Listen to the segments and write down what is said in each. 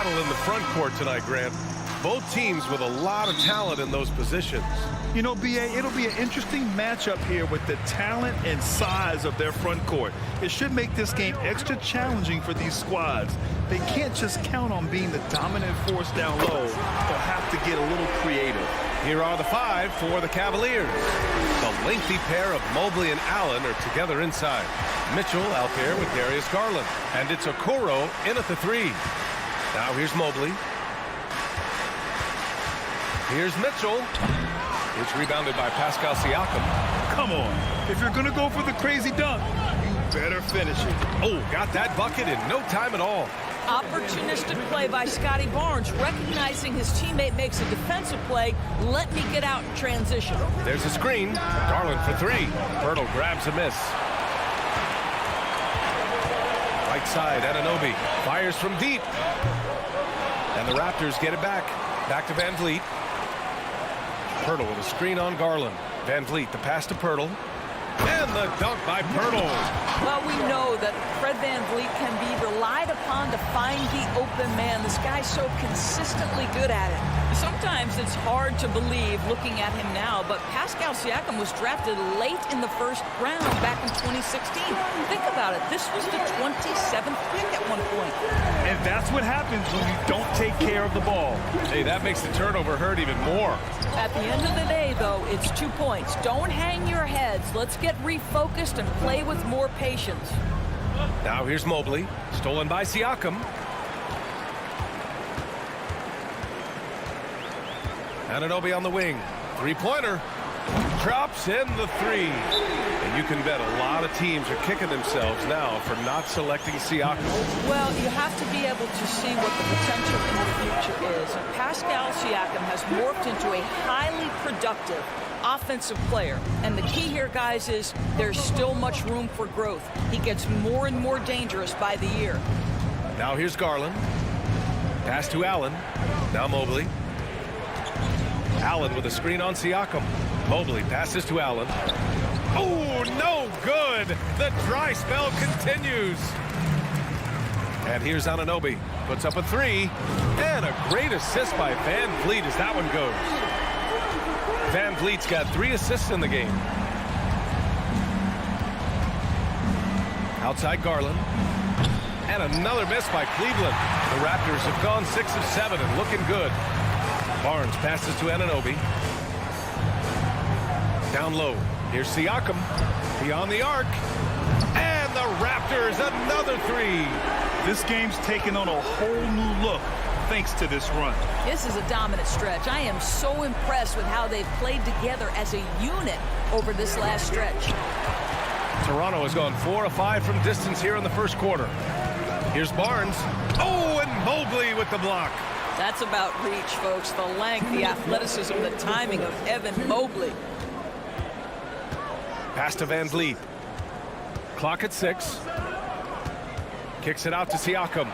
battle in the front court tonight, Grant. Both teams with a lot of talent in those positions. You know, B.A., it'll be an interesting matchup here with the talent and size of their front court. It should make this game extra challenging for these squads. They can't just count on being the dominant force down low. They'll have to get a little creative. Here are the five for the Cavaliers. The lengthy pair of Mobley and Allen are together inside. Mitchell out there with Darius Garland. And it's Okoro in at the three. Now here's Mobley. Here's Mitchell. It's rebounded by Pascal Siakam. Come on. If you're going to go for the crazy dunk, you better finish it. Oh, got that bucket in no time at all. Opportunistic play by Scotty Barnes, recognizing his teammate makes a defensive play. Let me get out in transition. There's a screen. Garland for three. Pirtle grabs a miss. Right side, Anunoby fires from deep. And the Raptors get it back. Back to Van Vliet. Pirtle with a screen on Garland. Van Vliet, the pass to Pirtle. And the dunk by Pirtle. Well, we know that Fred Van Vliet can be relied upon to find the open man. This guy's so consistently good at it. Sometimes it's hard to believe looking at him now, but Pascal Siakam was drafted late in the first round back in 2016. Think about it. This was the 27th pick at one point. And that's what happens when you don't take care of the ball. Hey, that makes the turnover hurt even more. At the end of the day, though, it's 2 points. Don't hang your heads. Let's get refocused and play with more patience. Now here's Mobley. Stolen by Siakam. Anunoby on the wing. Three-pointer. Drops in the three. And you can bet a lot of teams are kicking themselves now for not selecting Siakam. Well, you have to be able to see what the potential in the future is. And Pascal Siakam has morphed into a highly productive offensive player. And the key here, guys, is there's still much room for growth. He gets more and more dangerous by the year. Now here's Garland. Pass to Allen. Now Mobley. Allen with a screen on Siakam. Mobley passes to Allen. Oh, no good. The dry spell continues. And here's Anunoby. Puts up a three. And a great assist by Van Vliet as that one goes. Van Vliet's got 3 assists in the game. Outside Garland. And another miss by Cleveland. The Raptors have gone 6 of 7 and looking good. Barnes passes to Anunoby. Down low. Here's Siakam. Beyond the arc. And the Raptors, another three. This game's taken on a whole new look thanks to this run. This is a dominant stretch. I am so impressed with how they've played together as a unit over this last stretch. Toronto has gone 4 of 5 from distance here in the first quarter. Here's Barnes. Oh, and Mobley with the block. That's about reach, folks. The length, the athleticism, the timing of Evan Mobley. Pass to Van Vliet. Clock at 6. Kicks it out to Siakam.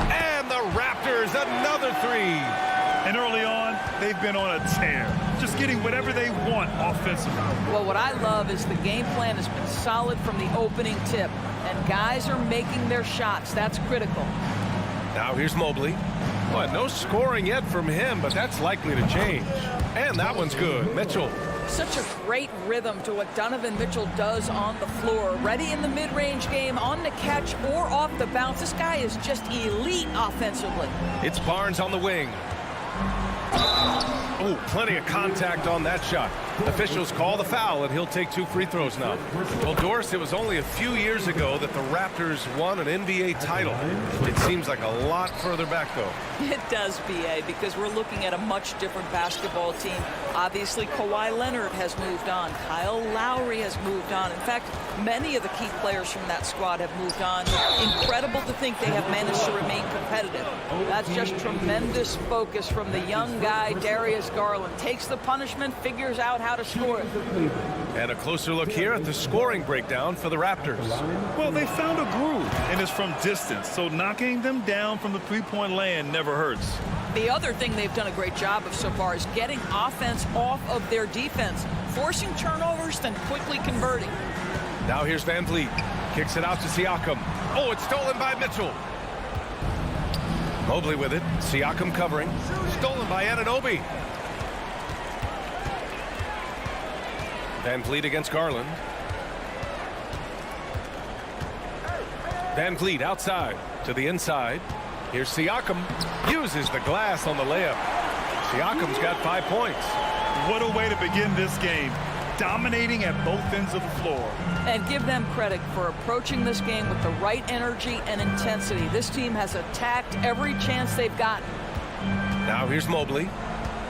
And the Raptors, another three. And early on, they've been on a tear. Just getting whatever they want offensively. Well, what I love is the game plan has been solid from the opening tip. And guys are making their shots. That's critical. Now here's Mobley. Well, no scoring yet from him, but that's likely to change. And that one's good. Mitchell. Such a great rhythm to what Donovan Mitchell does on the floor. Ready in the mid-range game, on the catch or off the bounce. This guy is just elite offensively. It's Barnes on the wing. Oh, plenty of contact on that shot. Officials call the foul, and he'll take 2 free throws now. Well, Doris, it was only a few years ago that the Raptors won an NBA title. It seems like a lot further back, though. It does, B.A., because we're looking at a much different basketball team. Obviously, Kawhi Leonard has moved on. Kyle Lowry has moved on. In fact, many of the key players from that squad have moved on. Incredible to think they have managed to remain competitive. That's just tremendous focus from the young guy, Darius Garland. Takes the punishment, figures out how to score it. And a closer look here at the scoring breakdown for the Raptors. Well, they found a groove, and it's from distance, so knocking them down from the three-point land never hurts. The other thing they've done a great job of so far is getting offense off of their defense, forcing turnovers, then quickly converting. Now here's Van Vliet. Kicks it out to Siakam. Oh, it's stolen by Mitchell. Mobley with it. Siakam covering. Stolen by Anunoby. Van Vliet against Garland. Van Vliet outside to the inside. Here's Siakam. Uses the glass on the layup. Siakam's got 5 points. What a way to begin this game. Dominating at both ends of the floor. And give them credit for approaching this game with the right energy and intensity. This team has attacked every chance they've gotten. Now here's Mobley.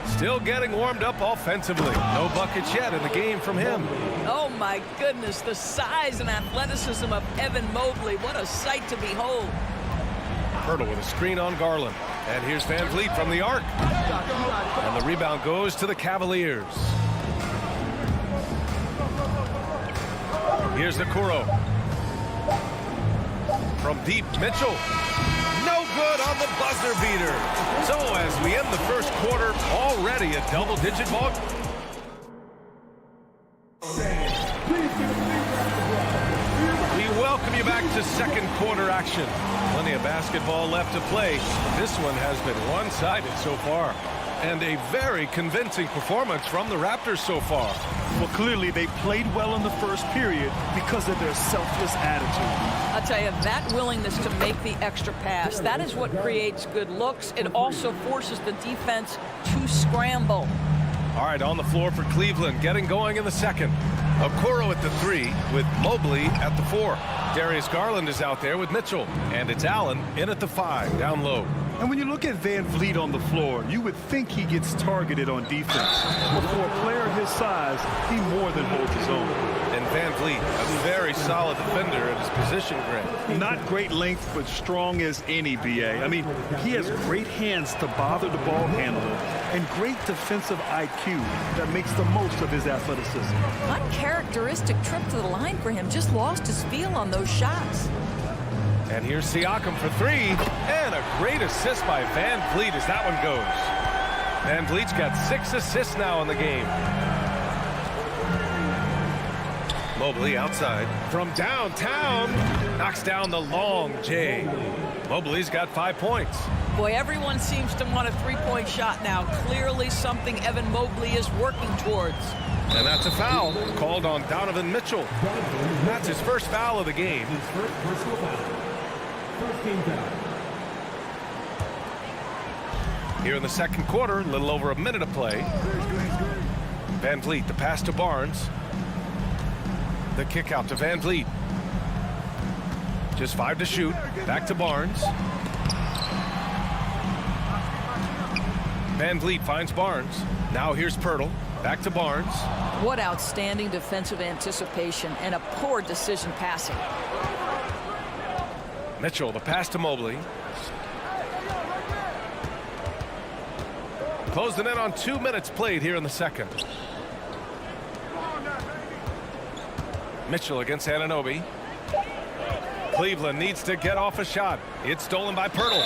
Still getting warmed up offensively. No buckets yet in the game from him. Oh my goodness, the size and athleticism of Evan Mobley. What a sight to behold. Pirtle with a screen on Garland. And here's Van Vliet from the arc. And the rebound goes to the Cavaliers. Here's Okoro. From deep, Mitchell. No good on the buzzer beater. So as we end the first quarter, already a double-digit ball. We welcome you back to second quarter action. Plenty of basketball left to play. This one has been one-sided so far. And a very convincing performance from the Raptors so far. Well, clearly they played well in the first period because of their selfless attitude. I'll tell you, that willingness to make the extra pass, that is what creates good looks. It also forces the defense to scramble. All right, on the floor for Cleveland, getting going in the second. Okoro at the 3 with Mobley at the 4. Darius Garland is out there with Mitchell. And it's Allen in at the 5, down low. And when you look at Van Vliet on the floor, you would think he gets targeted on defense. But for a player his size, he more than holds his own. And Van Vliet, a very solid defender at his position grade. Not great length, but strong as any, B.A. I mean, he has great hands to bother the ball handler and great defensive IQ that makes the most of his athleticism. Uncharacteristic trip to the line for him. Just lost his feel on those shots. And here's Siakam for 3. And a great assist by Van Vliet as that one goes. Van Vliet's got 6 assists now in the game. Mobley outside from downtown. Knocks down the long J. Mobley's got 5 points. Boy, everyone seems to want a three-point shot now. Clearly something Evan Mobley is working towards. And that's a foul called on Donovan Mitchell. That's his first foul of the game. Here in the second quarter, a little over a minute of play. Van Vliet, the pass to Barnes. The kick out to Van Vliet. Just 5 to shoot. Back to Barnes. Van Vliet finds Barnes. Now here's Pirtle. Back to Barnes. What outstanding defensive anticipation and a poor decision passing. Mitchell, the pass to Mobley. Closing in on 2 minutes played here in the second. Mitchell against Anunoby. Cleveland needs to get off a shot. It's stolen by Pirtle.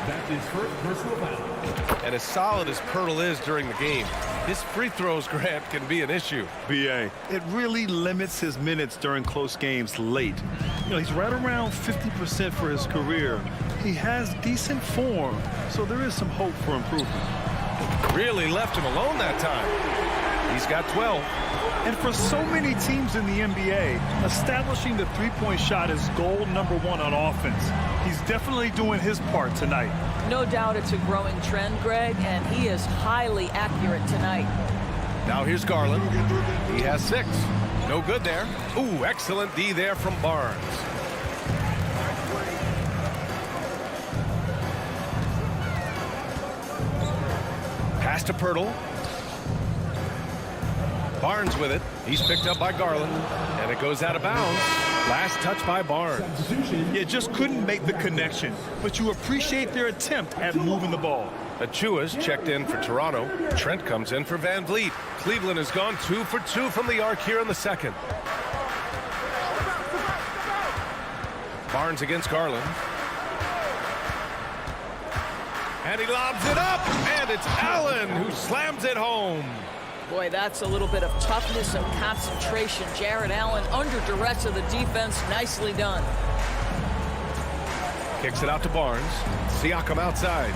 That's his first personal foul. And as solid as Pirtle is during the game, his free throws, Grant, can be an issue. B.A. It really limits his minutes during close games late. You know, he's right around 50% for his career. He has decent form, so there is some hope for improvement. Really left him alone that time. He's got 12. And for so many teams in the NBA, establishing the three-point shot is goal number 1 on offense. He's definitely doing his part tonight. No doubt it's a growing trend, Greg, and he is highly accurate tonight. Now here's Garland. He has 6. No good there. Ooh, excellent D there from Barnes. Pass to Pirtle. Barnes with it. He's picked up by Garland. And it goes out of bounds. Last touch by Barnes. You just couldn't make the connection, but you appreciate their attempt at moving the ball. Achua's checked in for Toronto. Trent comes in for Van Vliet. Cleveland has gone 2 for 2 from the arc here in the second. Barnes against Garland. And he lobs it up, and it's Allen who slams it home. Boy, that's a little bit of toughness and concentration. Jared Allen under duress of the defense. Nicely done. Kicks it out to Barnes. Siakam outside.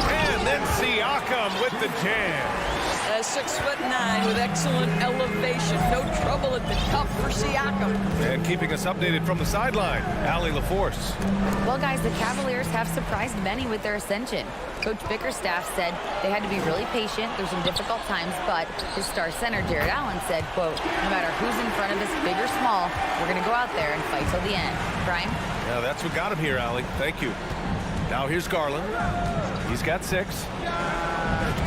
And then Siakam with the jam. 6'9" with excellent elevation. No trouble at the cup for Siakam. And keeping us updated from the sideline, Allie LaForce. Well, guys, the Cavaliers have surprised many with their ascension. Coach Bickerstaff said they had to be really patient through some difficult times, but his star center, Jared Allen, said, quote, no matter who's in front of us, big or small, we're going to go out there and fight till the end. Brian? Yeah, that's what got him here, Allie. Thank you. Now here's Garland. He's got 6.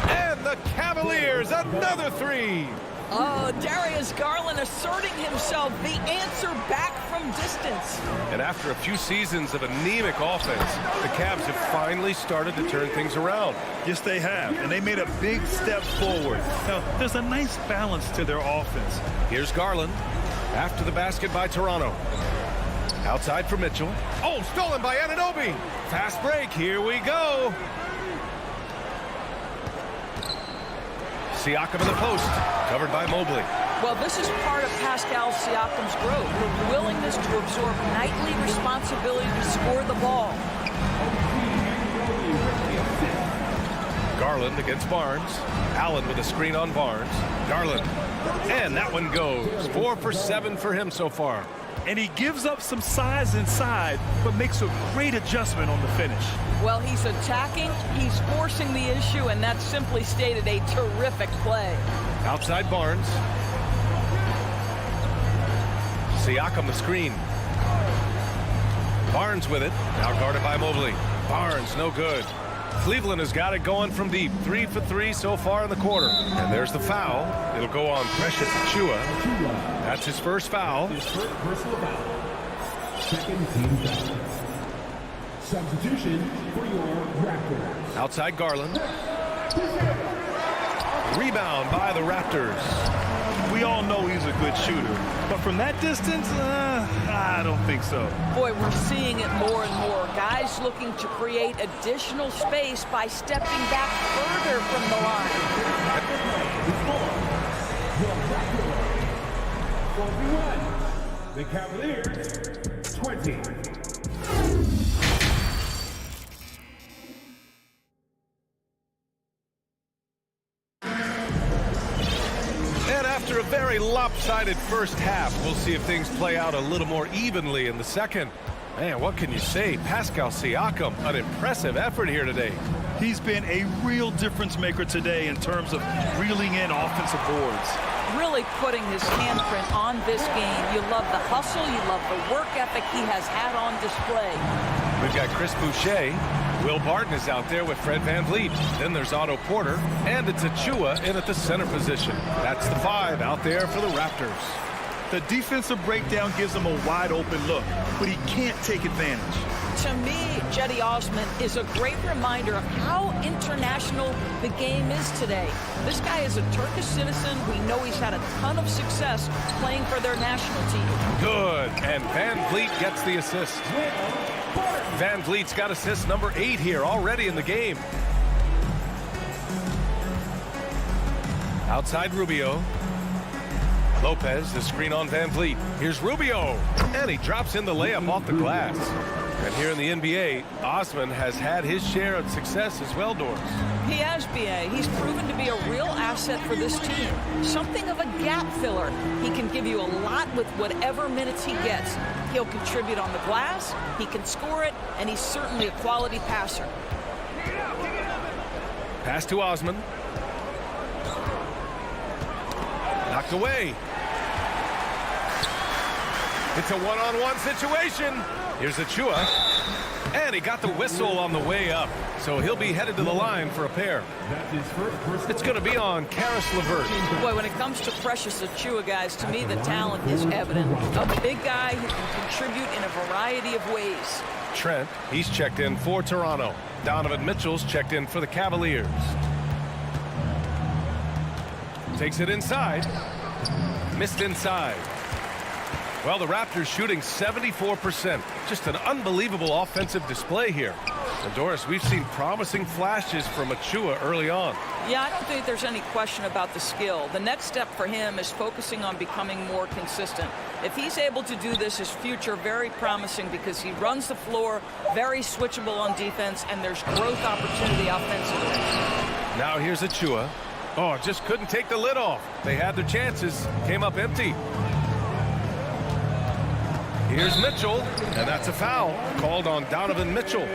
And the Cavaliers, another 3. Oh, Darius Garland asserting himself, the answer back from distance. And after a few seasons of anemic offense, the Cavs have finally started to turn things around. Yes, they have, and they made a big step forward. Now, there's a nice balance to their offense. Here's Garland after the basket by Toronto. Outside for Mitchell. Oh, stolen by Anunoby. Fast break, here we go. Siakam in the post, covered by Mobley. Well, this is part of Pascal Siakam's growth, the willingness to absorb nightly responsibility to score the ball. Garland against Barnes. Allen with a screen on Barnes. Garland. And that one goes. 4 for 7 for him so far. And he gives up some size inside, but makes a great adjustment on the finish. Well, he's attacking, he's forcing the issue, and that's simply stated a terrific play. Outside Barnes. Siakam the screen. Barnes with it. Now guarded by Mobley. Barnes no good. Cleveland has got it going from deep. 3 for 3 so far in the quarter. And there's the foul. It'll go on Precious Achiuwa. That's his first foul. His first personal foul. Second team foul. Substitution for your Raptors. Outside Garland. Rebound by the Raptors. We all know he's a good shooter, but from that distance, I don't think so. Boy, we're seeing it more and more. Guys looking to create additional space by stepping back further from the line. The Cavaliers, 20. After a very lopsided first half, we'll see if things play out a little more evenly in the second. Man, what can you say? Pascal Siakam, an impressive effort here today. He's been a real difference maker today in terms of reeling in offensive boards. Really putting his handprint on this game. You love the hustle, you love the work ethic he has had on display. We've got Chris Boucher. Will Barton is out there with Fred VanVleet. Then there's Otto Porter, and it's Achiuwa in at the center position. That's the 5 out there for the Raptors. The defensive breakdown gives him a wide open look, but he can't take advantage. To me, Cedi Osman is a great reminder of how international the game is today. This guy is a Turkish citizen. We know he's had a ton of success playing for their national team. Good, and VanVleet gets the assist. VanVleet's got assist number 8 here already in the game. Outside Rubio. Lopez, the screen on VanVleet. Here's Rubio, and he drops in the layup off the glass. And here in the NBA, Osman has had his share of success as well, Doris. He has, B.A. He's proven to be a real asset for this team. Something of a gap filler. He can give you a lot with whatever minutes he gets. He'll contribute on the glass, he can score it, and he's certainly a quality passer. Pass to Osman. Knocked away. It's a one-on-one situation. Here's Achiuwa. And he got the whistle on the way up. So he'll be headed to the line for a pair. It's going to be on Caris LeVert. Boy, when it comes to Precious Achiuwa, guys, to me the talent is evident. A big guy who can contribute in a variety of ways. Trent, he's checked in for Toronto. Donovan Mitchell's checked in for the Cavaliers. Takes it inside. Missed inside. Well, the Raptors shooting 74%. Just an unbelievable offensive display here. And Doris, we've seen promising flashes from Achua early on. Yeah, I don't think there's any question about the skill. The next step for him is focusing on becoming more consistent. If he's able to do this, his future very promising because he runs the floor, very switchable on defense, and there's growth opportunity offensively. Now here's Achua. Oh, just couldn't take the lid off. They had their chances, came up empty. Here's Mitchell, and that's a foul called on Donovan Mitchell.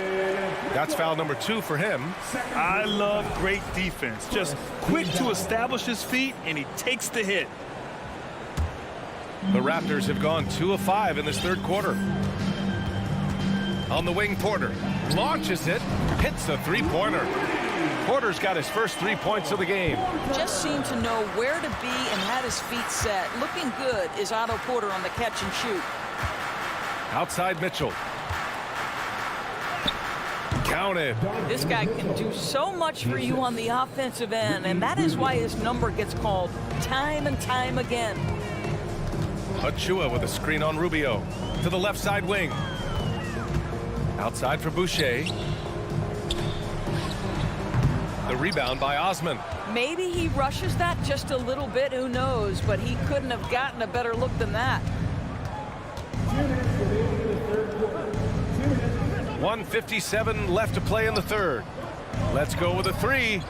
That's foul number 2 for him. I love great defense. Just quick to establish his feet, and he takes the hit. The Raptors have gone 2 of 5 in this third quarter. On the wing, Porter launches it, hits a three-pointer. Porter's got his first 3 points of the game. Just seemed to know where to be and had his feet set. Looking good is Otto Porter on the catch and shoot. Outside Mitchell. Counted. This guy can do so much for you on the offensive end, and that is why his number gets called time and time again. Achua with a screen on Rubio. To the left side wing. Outside for Boucher. The rebound by Osman. Maybe he rushes that just a little bit, who knows, but he couldn't have gotten a better look than that. 1:57 left to play in the third. Let's go with a 3.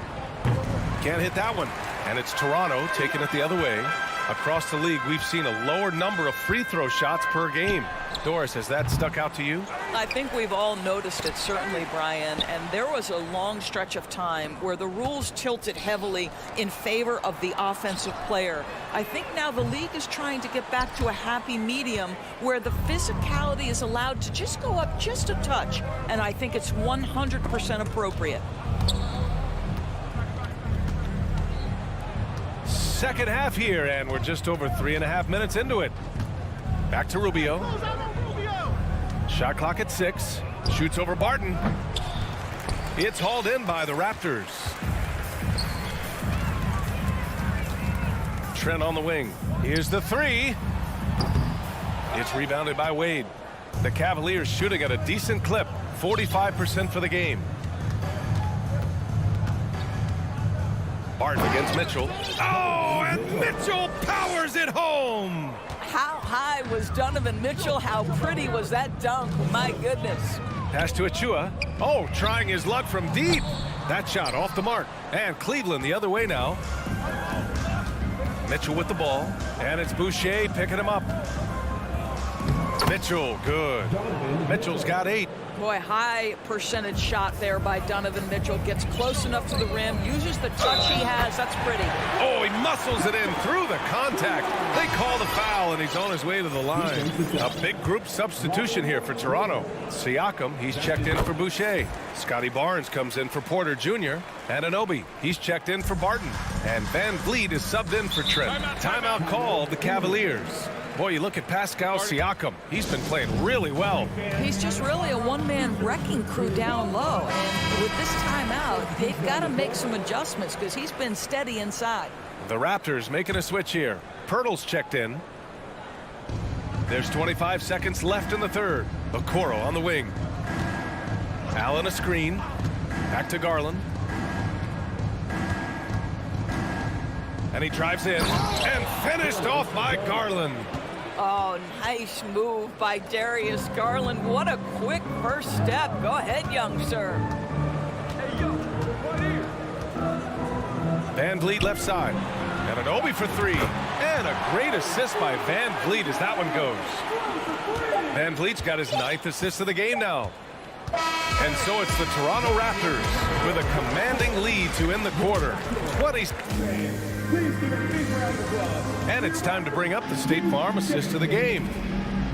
Can't hit that one. And it's Toronto taking it the other way. Across the league, we've seen a lower number of free throw shots per game. Doris, has that stuck out to you? I think we've all noticed it, certainly, Brian. And there was a long stretch of time where the rules tilted heavily in favor of the offensive player. I think now the league is trying to get back to a happy medium where the physicality is allowed to just go up just a touch. And I think it's 100% appropriate. Second half here, and we're just over 3.5 minutes into it. Back to Rubio. Shot clock at 6. Shoots over Barton. It's hauled in by the Raptors. Trent on the wing. Here's the 3. It's rebounded by Wade. The Cavaliers shooting at a decent clip, 45% for the game. Barton against Mitchell. Oh, and Mitchell powers it home. How high was Donovan Mitchell? How pretty was that dunk? My goodness. Pass to Achua. Oh, trying his luck from deep. That shot off the mark. And Cleveland the other way now. Mitchell with the ball. And it's Boucher picking him up. Mitchell, good. Mitchell's got 8. Boy, high percentage shot there by Donovan Mitchell. Gets close enough to the rim, uses the touch he has. That's pretty. Oh, he muscles it in through the contact. They call the foul, and he's on his way to the line. A big group substitution here for Toronto. Siakam, he's checked in for Boucher. Scotty Barnes comes in for Porter Jr. Anunoby, he's checked in for Barton. And Van Vliet is subbed in for Trent. Timeout called the Cavaliers. Boy, you look at Pascal Siakam. He's been playing really well. He's just really a one-man wrecking crew down low. And with this timeout, they've got to make some adjustments because he's been steady inside. The Raptors making a switch here. Pirtle's checked in. There's 25 seconds left in the third. Okoro on the wing. Allen a screen. Back to Garland. And he drives in and finished off by Garland. Oh, nice move by Darius Garland. What a quick first step. Go ahead, young sir. Van Vliet left side. And Anunoby for 3. And a great assist by Van Vliet as that one goes. Van Vliet's got his 9th assist of the game now. And so it's the Toronto Raptors with a commanding lead to end the quarter. 20. And it's time to bring up the State Farm assist of the game.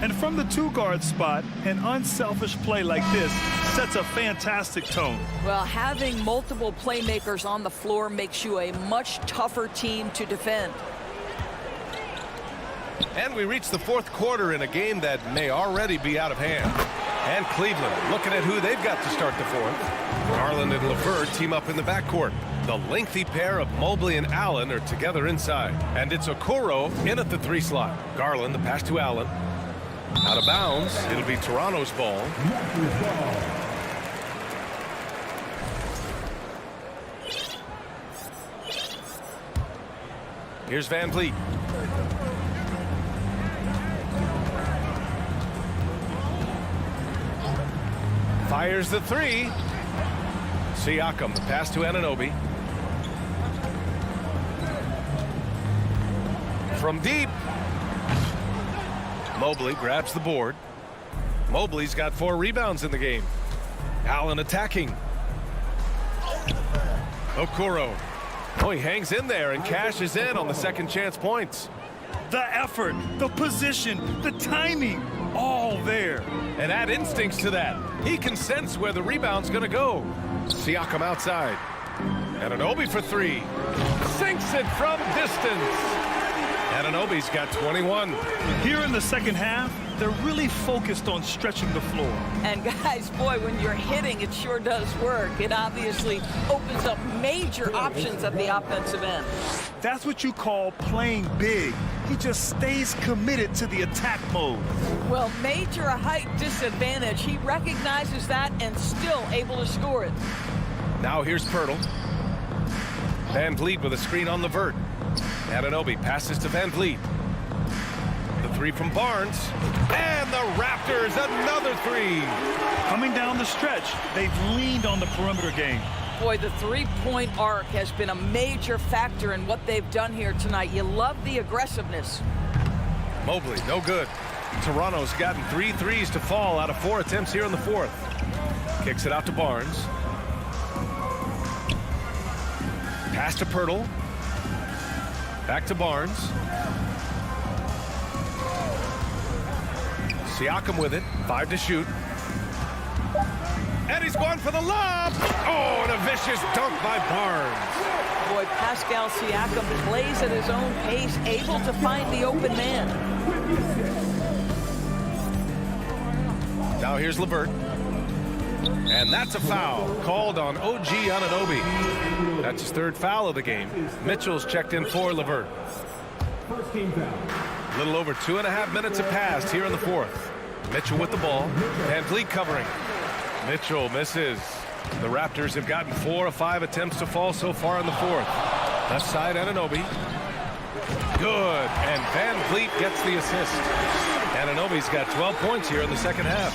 And from the 2-guard spot, an unselfish play like this sets a fantastic tone. Well, having multiple playmakers on the floor makes you a much tougher team to defend. And we reach the fourth quarter in a game that may already be out of hand. And Cleveland looking at who they've got to start the fourth. Garland and LeVert team up in the backcourt. The lengthy pair of Mobley and Allen are together inside. And it's Okoro in at the 3 slot. Garland, the pass to Allen. Out of bounds. It'll be Toronto's ball. Here's Van Vliet. Fires the three. Siakam, the pass to Anunoby. From deep. Mobley grabs the board. Mobley's got 4 rebounds in the game. Allen attacking. Okoro. Oh, he hangs in there and cashes in on the second chance points. The effort, the position, the timing, all there. And add instincts to that. He can sense where the rebound's going to go. Siakam outside. Anunoby for 3. Sinks it from distance. Anunoby's got 21. Here in the second half, they're really focused on stretching the floor. And guys, boy, when you're hitting, it sure does work. It obviously opens up major options at the offensive end. That's what you call playing big. He just stays committed to the attack mode. Well, major height disadvantage. He recognizes that and still able to score it. Now here's Pirtle. Van Vliet with a screen on Levert. Anunoby passes to Van Vliet. The 3 from Barnes. And the Raptors, another 3. Coming down the stretch, they've leaned on the perimeter game. Boy, the three-point arc has been a major factor in what they've done here tonight. You love the aggressiveness. Mobley, no good. Toronto's gotten 3 threes to fall out of 4 attempts here in the 4th. Kicks it out to Barnes. Pass to Pirtle. Back to Barnes. Siakam with it. 5 to shoot. And he's going for the lob. Oh, and a vicious dunk by Barnes. Boy, Pascal Siakam plays at his own pace, able to find the open man. Now here's Levert. And that's a foul called on OG Anunoby. That's his 3rd foul of the game. Mitchell's checked in for Levert. First team foul. A little over 2.5 minutes have passed here in the 4th. Mitchell with the ball. Van Vliet covering. Mitchell misses. The Raptors have gotten 4 of 5 attempts to fall so far in the 4th. Left side, Anunoby. Good. And Van Vliet gets the assist. Anunoby's got 12 points here in the second half.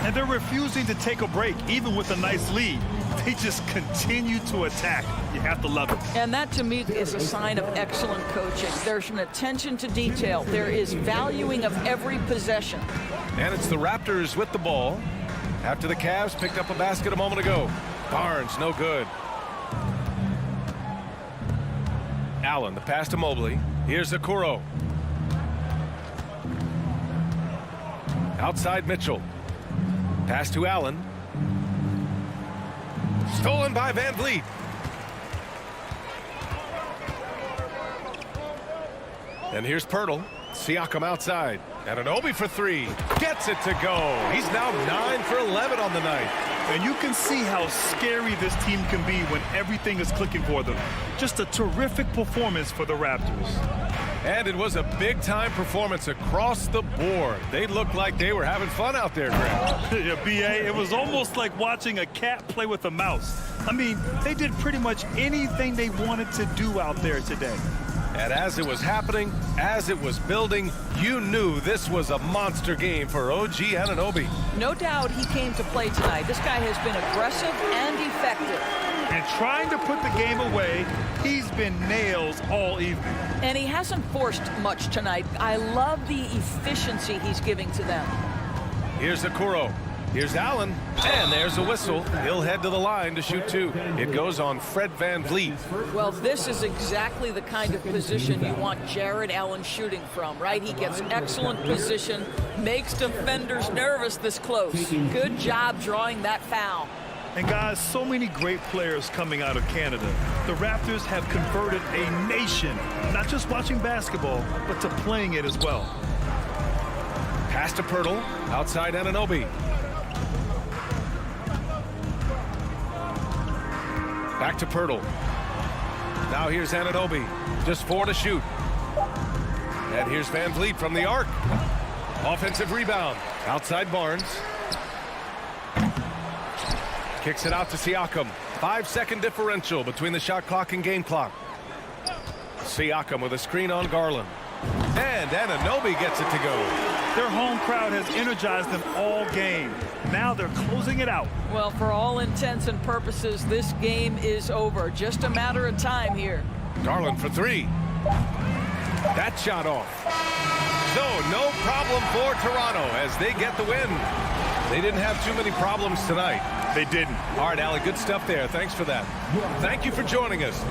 And they're refusing to take a break, even with a nice lead. They just continue to attack. You have to love it. And that, to me, is a sign of excellent coaching. There's an attention to detail. There is valuing of every possession. And it's the Raptors with the ball after the Cavs picked up a basket a moment ago. Barnes, no good. Allen, the pass to Mobley. Here's Okoro. Outside Mitchell. Pass to Allen. Stolen by Van Vliet. And here's Pirtle. Siakam outside. Anunoby for 3. Gets it to go. He's now 9 for 11 on the night. And you can see how scary this team can be when everything is clicking for them. Just a terrific performance for the Raptors. And it was a big-time performance across the board. They looked like they were having fun out there, Greg. Yeah, B.A., it was almost like watching a cat play with a mouse. I mean, they did pretty much anything they wanted to do out there today. And as it was happening, as it was building, you knew this was a monster game for OG Anunoby. No doubt he came to play tonight. This guy has been aggressive and effective. And trying to put the game away, he's been nails all evening. And he hasn't forced much tonight. I love the efficiency he's giving to them. Here's Okoro. Here's Allen. And there's a whistle. He'll head to the line to shoot 2. It goes on Fred Van Vliet. Well, this is exactly the kind of position you want Jared Allen shooting from, right? He gets excellent position, makes defenders nervous this close. Good job drawing that foul. And guys, so many great players coming out of Canada. The Raptors have converted a nation, not just watching basketball, but to playing it as well. Pass to Pirtle. Outside Anunoby. Back to Pirtle. Now here's Anunoby. Just 4 to shoot. And here's Van Vliet from the arc. Offensive rebound. Outside Barnes. Kicks it out to Siakam. 5-second differential between the shot clock and game clock. Siakam with a screen on Garland. And Anunoby gets it to go. Their home crowd has energized them all game. Now they're closing it out. Well, for all intents and purposes, this game is over. Just a matter of time here. Garland for three. That shot off. So no problem for Toronto as they get the win. They didn't have too many problems tonight. They didn't. All right, Allie, good stuff there. Thanks for that. Thank you for joining us.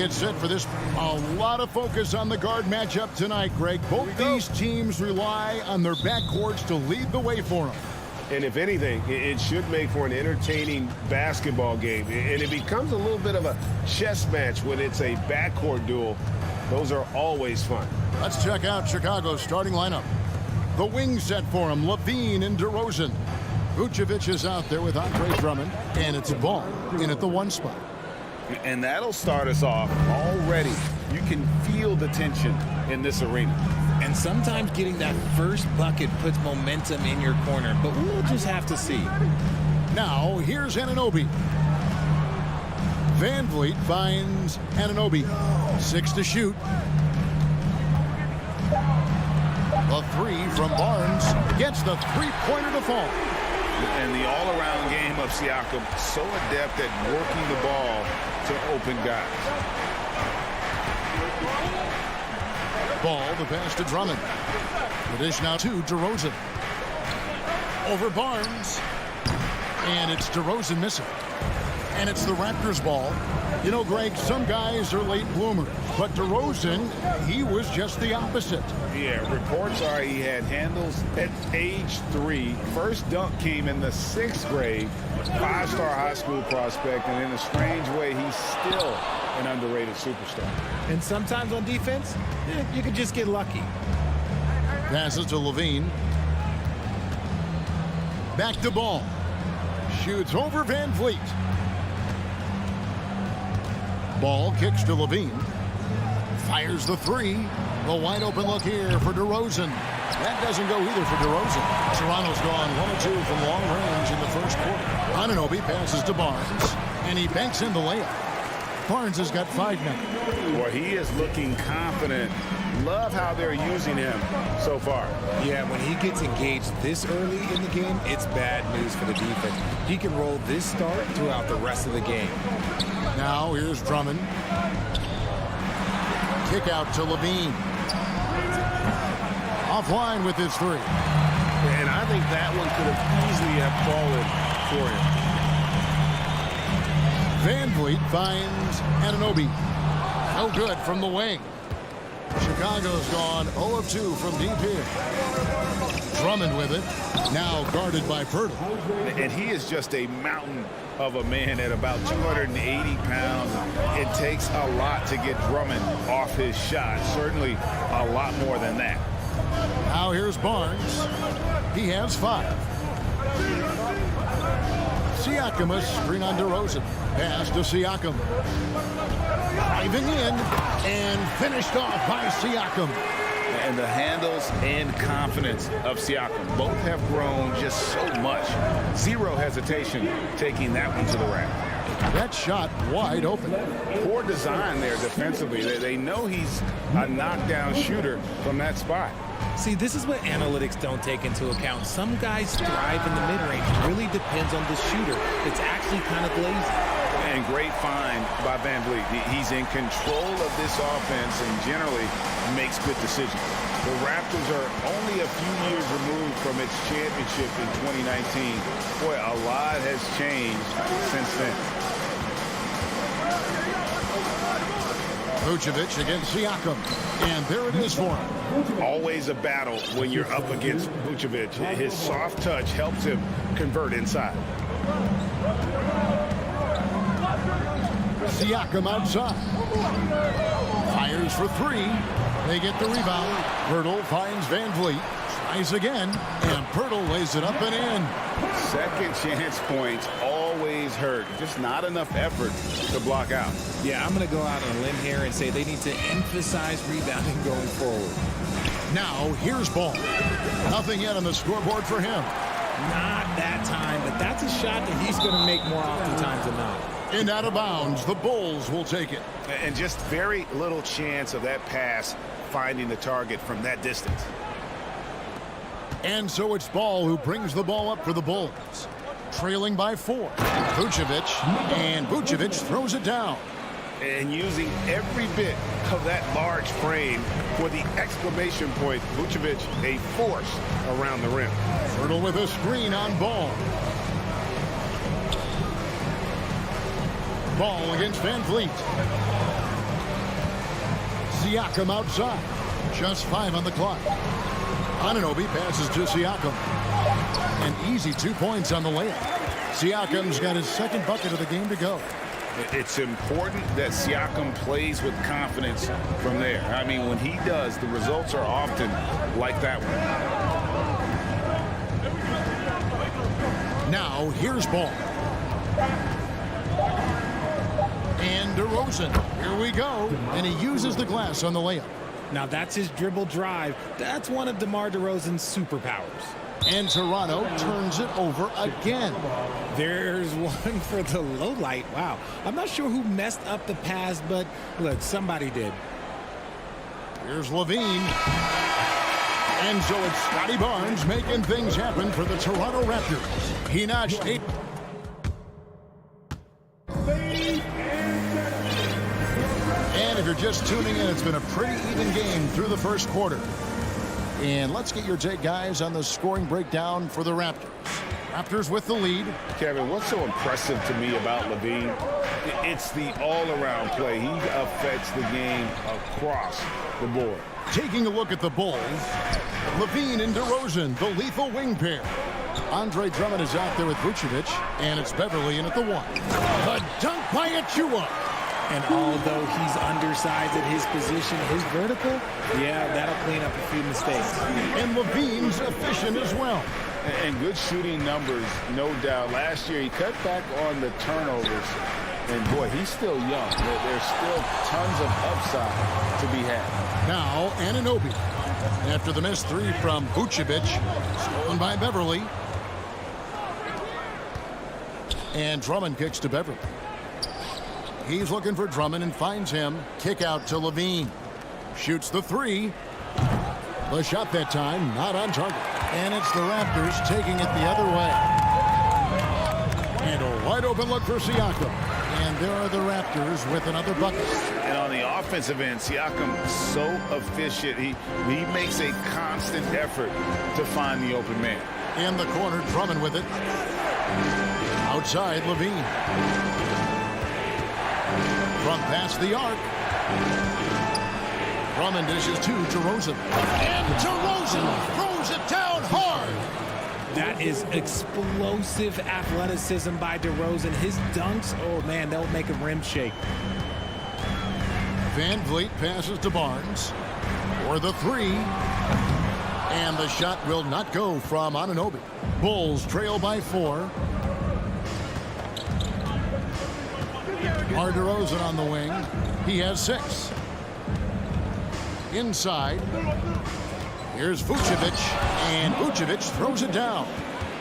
get set for this. A lot of focus on the guard matchup tonight, Greg. Both these teams rely on their backcourts to lead the way for them. And if anything, it should make for an entertaining basketball game. And it becomes a little bit of a chess match when it's a backcourt duel. Those are always fun. Let's check out Chicago's starting lineup. The wing set for him, Levine and DeRozan. Vucevic is out there with Andre Drummond, and it's a Ball in at the 1 spot. And that'll start us off already. You can feel the tension in this arena. And sometimes getting that first bucket puts momentum in your corner, but we'll just have to see. Now, here's Anunoby. Van Vliet finds Anunoby. 6 to shoot. The 3 from Barnes gets the three-pointer to fall. And the all-around game of Siakam, so adept at working the ball to open guys. Ball, the pass to Drummond. The dish now to DeRozan. Over Barnes. And it's DeRozan missing. And it's the Raptors ball. You know, Greg, some guys are late bloomers, but DeRozan, he was just the opposite. Yeah, reports are he had handles at age 3. First dunk came in the 6th grade. 5-star high school prospect, and in a strange way, he's still an underrated superstar. And sometimes on defense, you can just get lucky. Passes to Levine. Back to Ball. Shoots over Van Vliet. Ball kicks to Levine. Fires the 3. The wide open look here for DeRozan. That doesn't go either for DeRozan. Toronto's gone 1 of 2 from long range in the first quarter. Anunoby passes to Barnes, and he banks in the layup. Barnes has got 5 now. Boy, he is looking confident. Love how they're using him so far. Yeah, when he gets engaged this early in the game, it's bad news for the defense. He can roll this start throughout the rest of the game. Now here's Drummond. Kick out to Levine. Offline with his 3. And I think that one could have easily have fallen for him. Van Vliet finds Anunoby. No good from the wing. Chicago's gone 0 of 2 from deep here. Drummond with it. Now guarded by Pirtle. And he is just a mountain of a man at about 280 pounds. It takes a lot to get Drummond off his shot. Certainly a lot more than that. Now here's Barnes. He has 5. Siakam a screen on DeRozan. Pass to Siakam. Driving in and finished off by Siakam. And the handles and confidence of Siakam both have grown just so much. Zero hesitation taking that one to the rack. That shot wide open. Poor design there defensively. They know he's a knockdown shooter from that spot. See, this is what analytics don't take into account. Some guys thrive in the mid-range. It really depends on the shooter. It's actually kind of lazy. And great find by Van Vliet. He's in control of this offense and generally makes good decisions. The Raptors are only a few years removed from its championship in 2019. Boy, a lot has changed since then. Vucevic against Siakam. And there it is for him. Always a battle when you're up against Vucevic. His soft touch helps him convert inside. Siakam outside. Fires for 3. They get the rebound. Pirtle finds Van Vliet. Tries again. And Pirtle lays it up and in. Second chance points always hurt. Just not enough effort to block out. Yeah, I'm going to go out on a limb here and say they need to emphasize rebounding going forward. Now, here's Ball. Nothing yet on the scoreboard for him. Not that time, but that's a shot that he's going to make more oftentimes than not. And out of bounds, the Bulls will take it. And just very little chance of that pass finding the target from that distance. And so it's Ball who brings the ball up for the Bulls. Trailing by 4. Vucevic, and Vucevic throws it down. And using every bit of that large frame for the exclamation point, Vucevic a force around the rim. Pirtle with a screen on Ball. Ball against Van Vliet. Siakam outside. Just 5 on the clock. Anunoby passes to Siakam. An easy 2 points on the layup. Siakam's got his second bucket of the game to go. It's important that Siakam plays with confidence from there. I mean, when he does, the results are often like that one. Now, here's Ball. And DeRozan. Here we go. And he uses the glass on the layup. Now, that's his dribble drive. That's one of DeMar DeRozan's superpowers. And Toronto turns it over again. There's one for the low light. Wow. I'm not sure who messed up the pass, but look, somebody did. Here's Levine. And so it's Scotty Barnes making things happen for the Toronto Raptors. He notched 8. And if you're just tuning in, it's been a pretty even game through the first quarter. And let's get your take, guys, on the scoring breakdown for the Raptors. Raptors with the lead. Kevin, what's so impressive to me about Levine? It's the all-around play. He affects the game across the board. Taking a look at the Bulls, Levine and DeRozan, the lethal wing pair. Andre Drummond is out there with Vucevic, and it's Beverly in at the 1. The dunk by Achua. And although he's undersized at his position, his vertical, yeah, that'll clean up a few mistakes. And Levine's efficient as well. And good shooting numbers, no doubt. Last year, he cut back on the turnovers. And, boy, he's still young. There's still tons of upside to be had. Now, Anunoby. After the missed 3 from Vucevic, stolen by Beverly. And Drummond kicks to Beverly. He's looking for Drummond and finds him. Kick out to Levine. Shoots the 3. The shot that time, not on target. And it's the Raptors taking it the other way. And a wide open look for Siakam. And there are the Raptors with another bucket. And on the offensive end, Siakam so efficient. He makes a constant effort to find the open man. In the corner, Drummond with it. Outside, Levine. From past the arc. Drummond dishes to DeRozan. And DeRozan throws it down hard. That is explosive athleticism by DeRozan. His dunks, oh man, they'll make a rim shake. Van Vliet passes to Barnes for the 3. And the shot will not go from Anunoby. Bulls trail by 4. DeRozan on the wing. He has 6. Inside. Here's Vucevic. And Vucevic throws it down.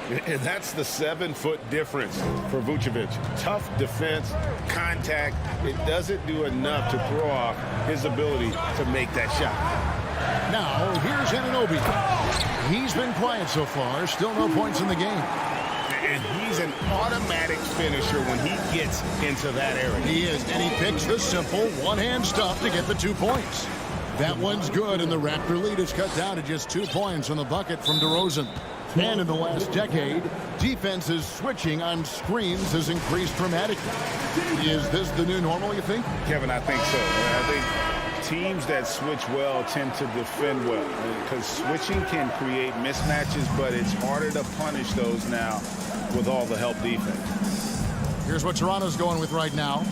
And that's the 7-foot difference for Vucevic. Tough defense, contact. It doesn't do enough to throw off his ability to make that shot. Now, here's Anunoby. He's been quiet so far. Still no points in the game. And he's an automatic finisher when he gets into that area. He is, and he picks the simple one-hand stuff to get the 2 points. That one's good, and the Raptor lead is cut down to just 2 points on the bucket from DeRozan. And in the last decade, defenses switching on screens has increased dramatically. Is this the new normal, you think? Kevin, I think so. I think teams that switch well tend to defend well, because switching can create mismatches, but it's harder to punish those now with all the help defense. Here's what Toronto's going with right now.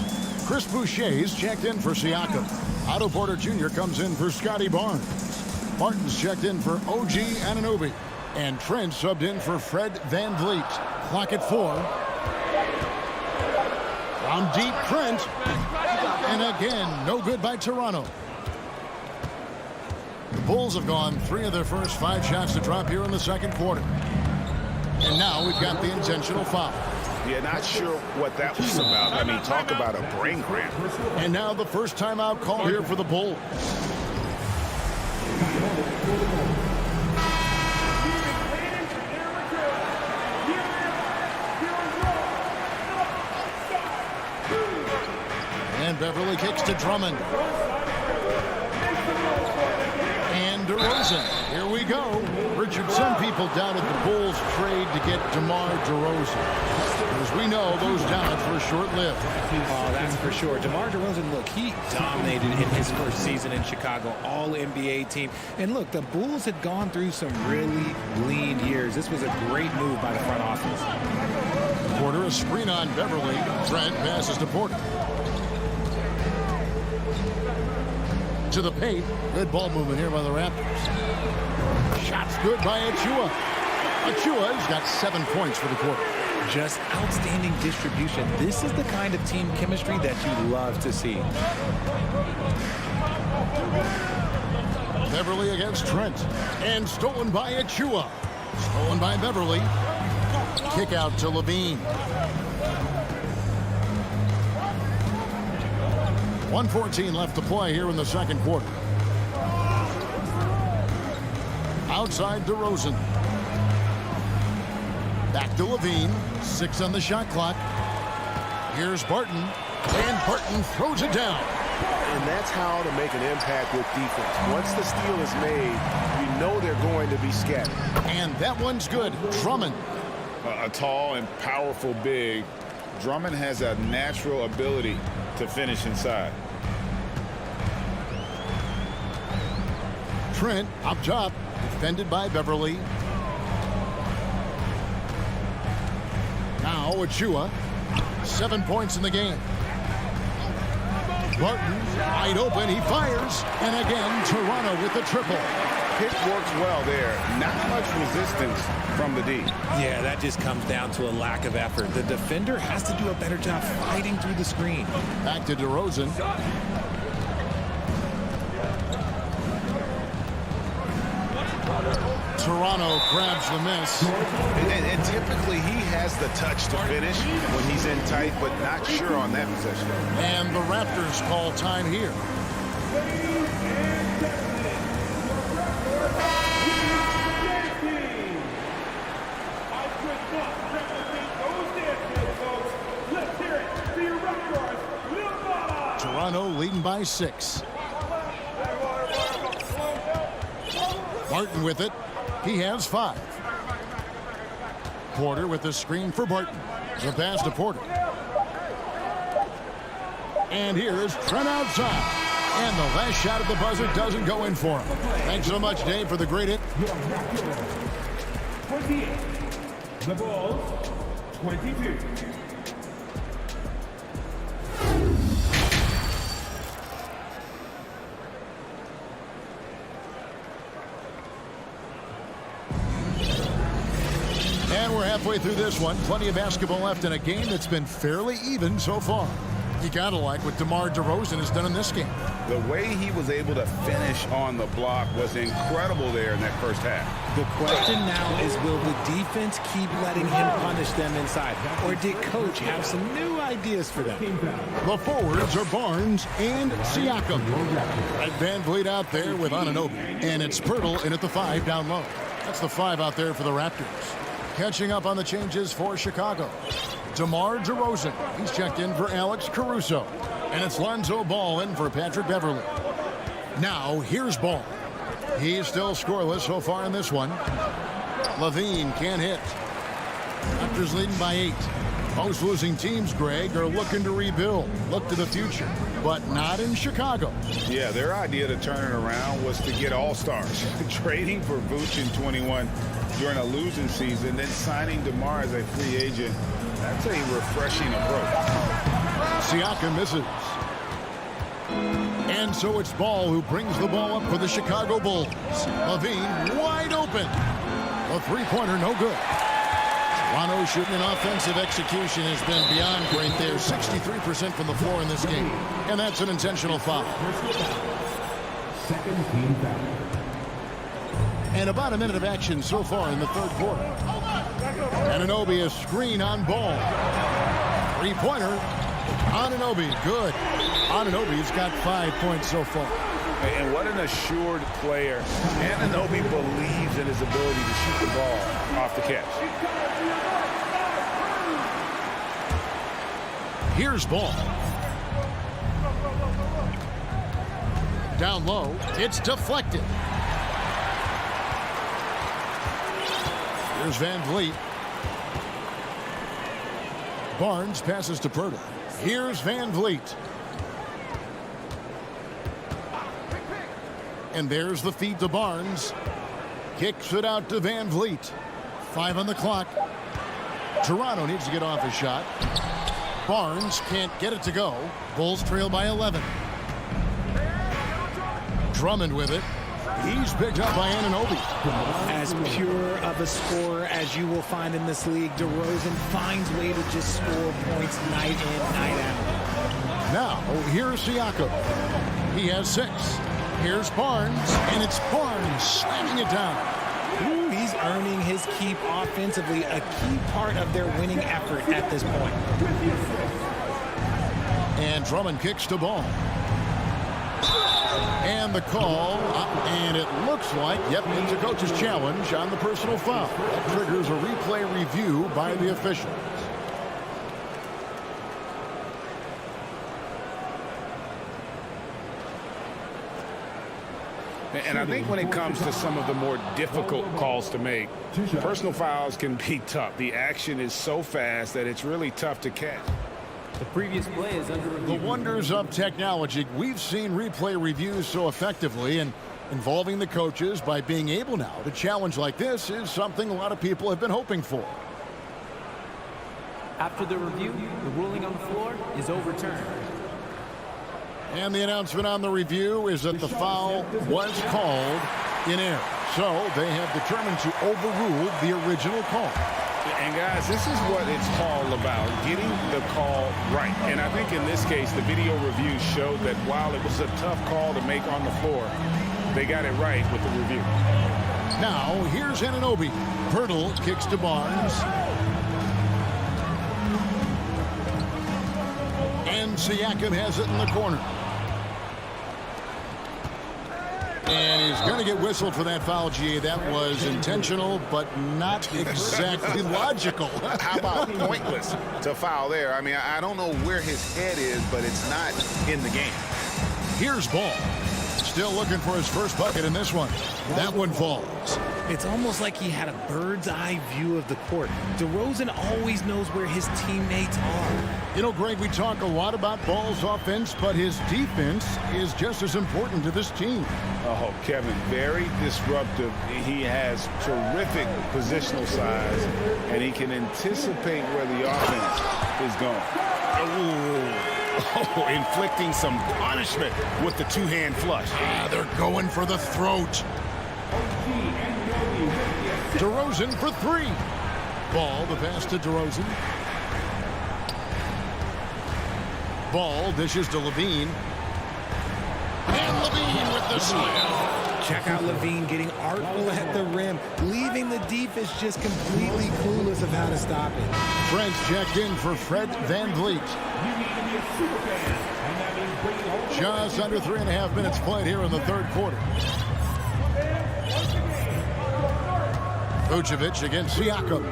Chris Boucher's checked in for Siakam. Otto Porter Jr. comes in for Scotty Barnes. Martin's checked in for OG Anunoby. And Trent subbed in for Fred Van Vliet. Clock at 4. From deep, Trent. And again, no good by Toronto. The Bulls have gone 3 of their first 5 shots to drop here in the second quarter. And now we've got the intentional foul. Yeah, not sure what that was about. I mean, talk about a brain cramp. And now the first timeout call here for the Bulls. And Beverly kicks to Drummond. And DeRozan. Here we go. Richard, some people doubted the Bulls trade to get DeMar DeRozan. As we know, those doubts were short-lived. Oh, that's for sure. DeMar DeRozan, look, he dominated in his first season in Chicago, all-NBA team. And look, the Bulls had gone through some really lean years. This was a great move by the front office. Porter, a screen on Beverly. Trent passes to Porter. To the paint. Good ball movement here by the Raptors. Shots good by Achua. Achua's got 7 points for the quarter. Just outstanding distribution. This is the kind of team chemistry that you love to see. Beverly against Trent. And stolen by Achua. Stolen by Beverly. Kick out to Levine. 1:14 left to play here in the second quarter. Outside DeRozan. Back to Levine. 6 on the shot clock. Here's Barton. And Barton throws it down. And that's how to make an impact with defense. Once the steal is made, you know they're going to be scattered. And that one's good. Drummond. A tall and powerful big. Drummond has a natural ability to finish inside. Trent up top. Defended by Beverly. Now Achua. 7 points in the game. Barton wide open. He fires. And again, Toronto with the triple. Pick works well there. Not much resistance from the D. Yeah, that just comes down to a lack of effort. The defender has to do a better job fighting through the screen. Back to DeRozan. Toronto grabs the miss. And typically he has the touch to finish when he's in tight, but not sure on that possession. And the Raptors call time here. Toronto leading by 6. Barton with it. He has 5. Porter with the screen for Barton. The pass to Porter. And here's Trent outside. And the last shot at the buzzer doesn't go in for him. Thanks so much, Dave, for the great hit. 28. The Bulls, 22. And we're halfway through this one. Plenty of basketball left in a game that's been fairly even so far. You gotta like what DeMar DeRozan has done in this game. The way he was able to finish on the block was incredible there in that first half. The question now is, will the defense keep letting him punish them inside? Or did coach have some new ideas for them? The forwards are Barnes and Siakam. Right, Van Vliet out there with Anunoby. And it's Pirtle in at the 5 down low. That's the 5 out there for the Raptors. Catching up on the changes for Chicago. DeMar DeRozan. He's checked in for Alex Caruso. And it's Lonzo Ball in for Patrick Beverly. Now, here's Ball. He's still scoreless so far in this one. Levine can't hit. Raptors leading by 8. Most losing teams, Greg, are looking to rebuild. Look to the future. But not in Chicago. Yeah, their idea to turn it around was to get all-stars. Trading for Vooch in 21 during a losing season, then signing DeMar as a free agent. That's a refreshing approach. Siakam misses. And so it's Ball who brings the ball up for the Chicago Bulls. Levine wide open. A three-pointer, no good. Toronto shooting an offensive execution has been beyond great there. 63% from the floor in this game. And that's an intentional foul. Second team foul. And about a minute of action so far in the third quarter. Anunoby a screen on Ball. Three-pointer. Anunoby, good. Anunoby's got 5 points so far. And what an assured player. Anunoby believes in his ability to shoot the ball off the catch. Here's Ball. Down low, it's deflected. Here's Van Vliet. Barnes passes to Pirtle. Here's Van Vliet. And there's the feed to Barnes. Kicks it out to Van Vliet. 5 on the clock. Toronto needs to get off a shot. Barnes can't get it to go. Bulls trail by 11. Drummond with it. He's picked up by Anunoby. As pure of a scorer as you will find in this league, DeRozan finds way to just score points night in, night out. Now, here's Siakam. He has 6. Here's Barnes, and it's Barnes slamming it down. Ooh, he's earning his keep offensively, a key part of their winning effort at this point. And Drummond kicks the ball. And the call, and it looks like, yep, it's a coach's challenge on the personal foul. That triggers a replay review by the officials. And I think when it comes to some of the more difficult calls to make, personal fouls can be tough. The action is so fast that it's really tough to catch. The previous play is under review. The wonders of technology. We've seen replay reviews so effectively, and involving the coaches by being able now to challenge like this is something a lot of people have been hoping for. After the review, the ruling on the floor is overturned. And the announcement on the review is that the foul was called in error. So they have determined to overrule the original call. And guys, this is what it's all about, getting the call right. And I think in this case, the video review showed that while it was a tough call to make on the floor, they got it right with the review. Now, here's Anunoby. Pirtle kicks to Barnes. And Siakam has it in the corner. And he's going to get whistled for that foul, GA. That was intentional, but not exactly logical. How about pointless to foul there? I mean, I don't know where his head is, but it's not in the game. Here's Ball. Still looking for his first bucket in this one. That one falls. It's almost like he had a bird's eye view of the court. DeRozan always knows where his teammates are. You know, Greg, we talk a lot about Ball's offense, but his defense is just as important to this team. Oh, Kevin, very disruptive. He has terrific positional size, and he can anticipate where the offense is going. Oh, inflicting some punishment with the two-hand flush. They're going for the throat. DeRozan for 3. Ball, the pass to DeRozan. Ball dishes to Levine. And Levine with the slam. Check out Levine getting artful at the rim, leaving the defense just completely clueless of how to stop it. Fred's checked in for Fred Van Vliet. Just under 3.5 minutes played here in the third quarter. Vucevic against Siakam.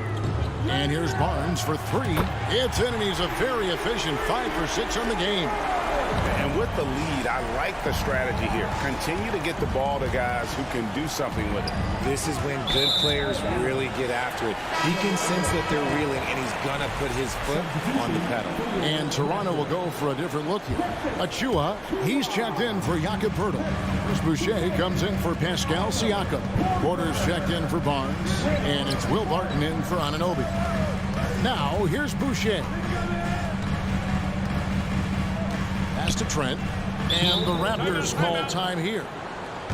And here's Barnes for 3. It's in, and he's a very efficient 5 for 6 on the game. And with the lead, I like the strategy here. Continue to get the ball to guys who can do something with it. This is when good players really get after it. He can sense that they're reeling, and he's going to put his foot on the pedal. And Toronto will go for a different look here. Achua, he's checked in for Jakob Poeltl. Here's Boucher, comes in for Pascal Siakam. Porter's checked in for Barnes. And it's Will Barton in for Anunoby. Now, here's Boucher. Pass to Trent. And the Raptors call time here.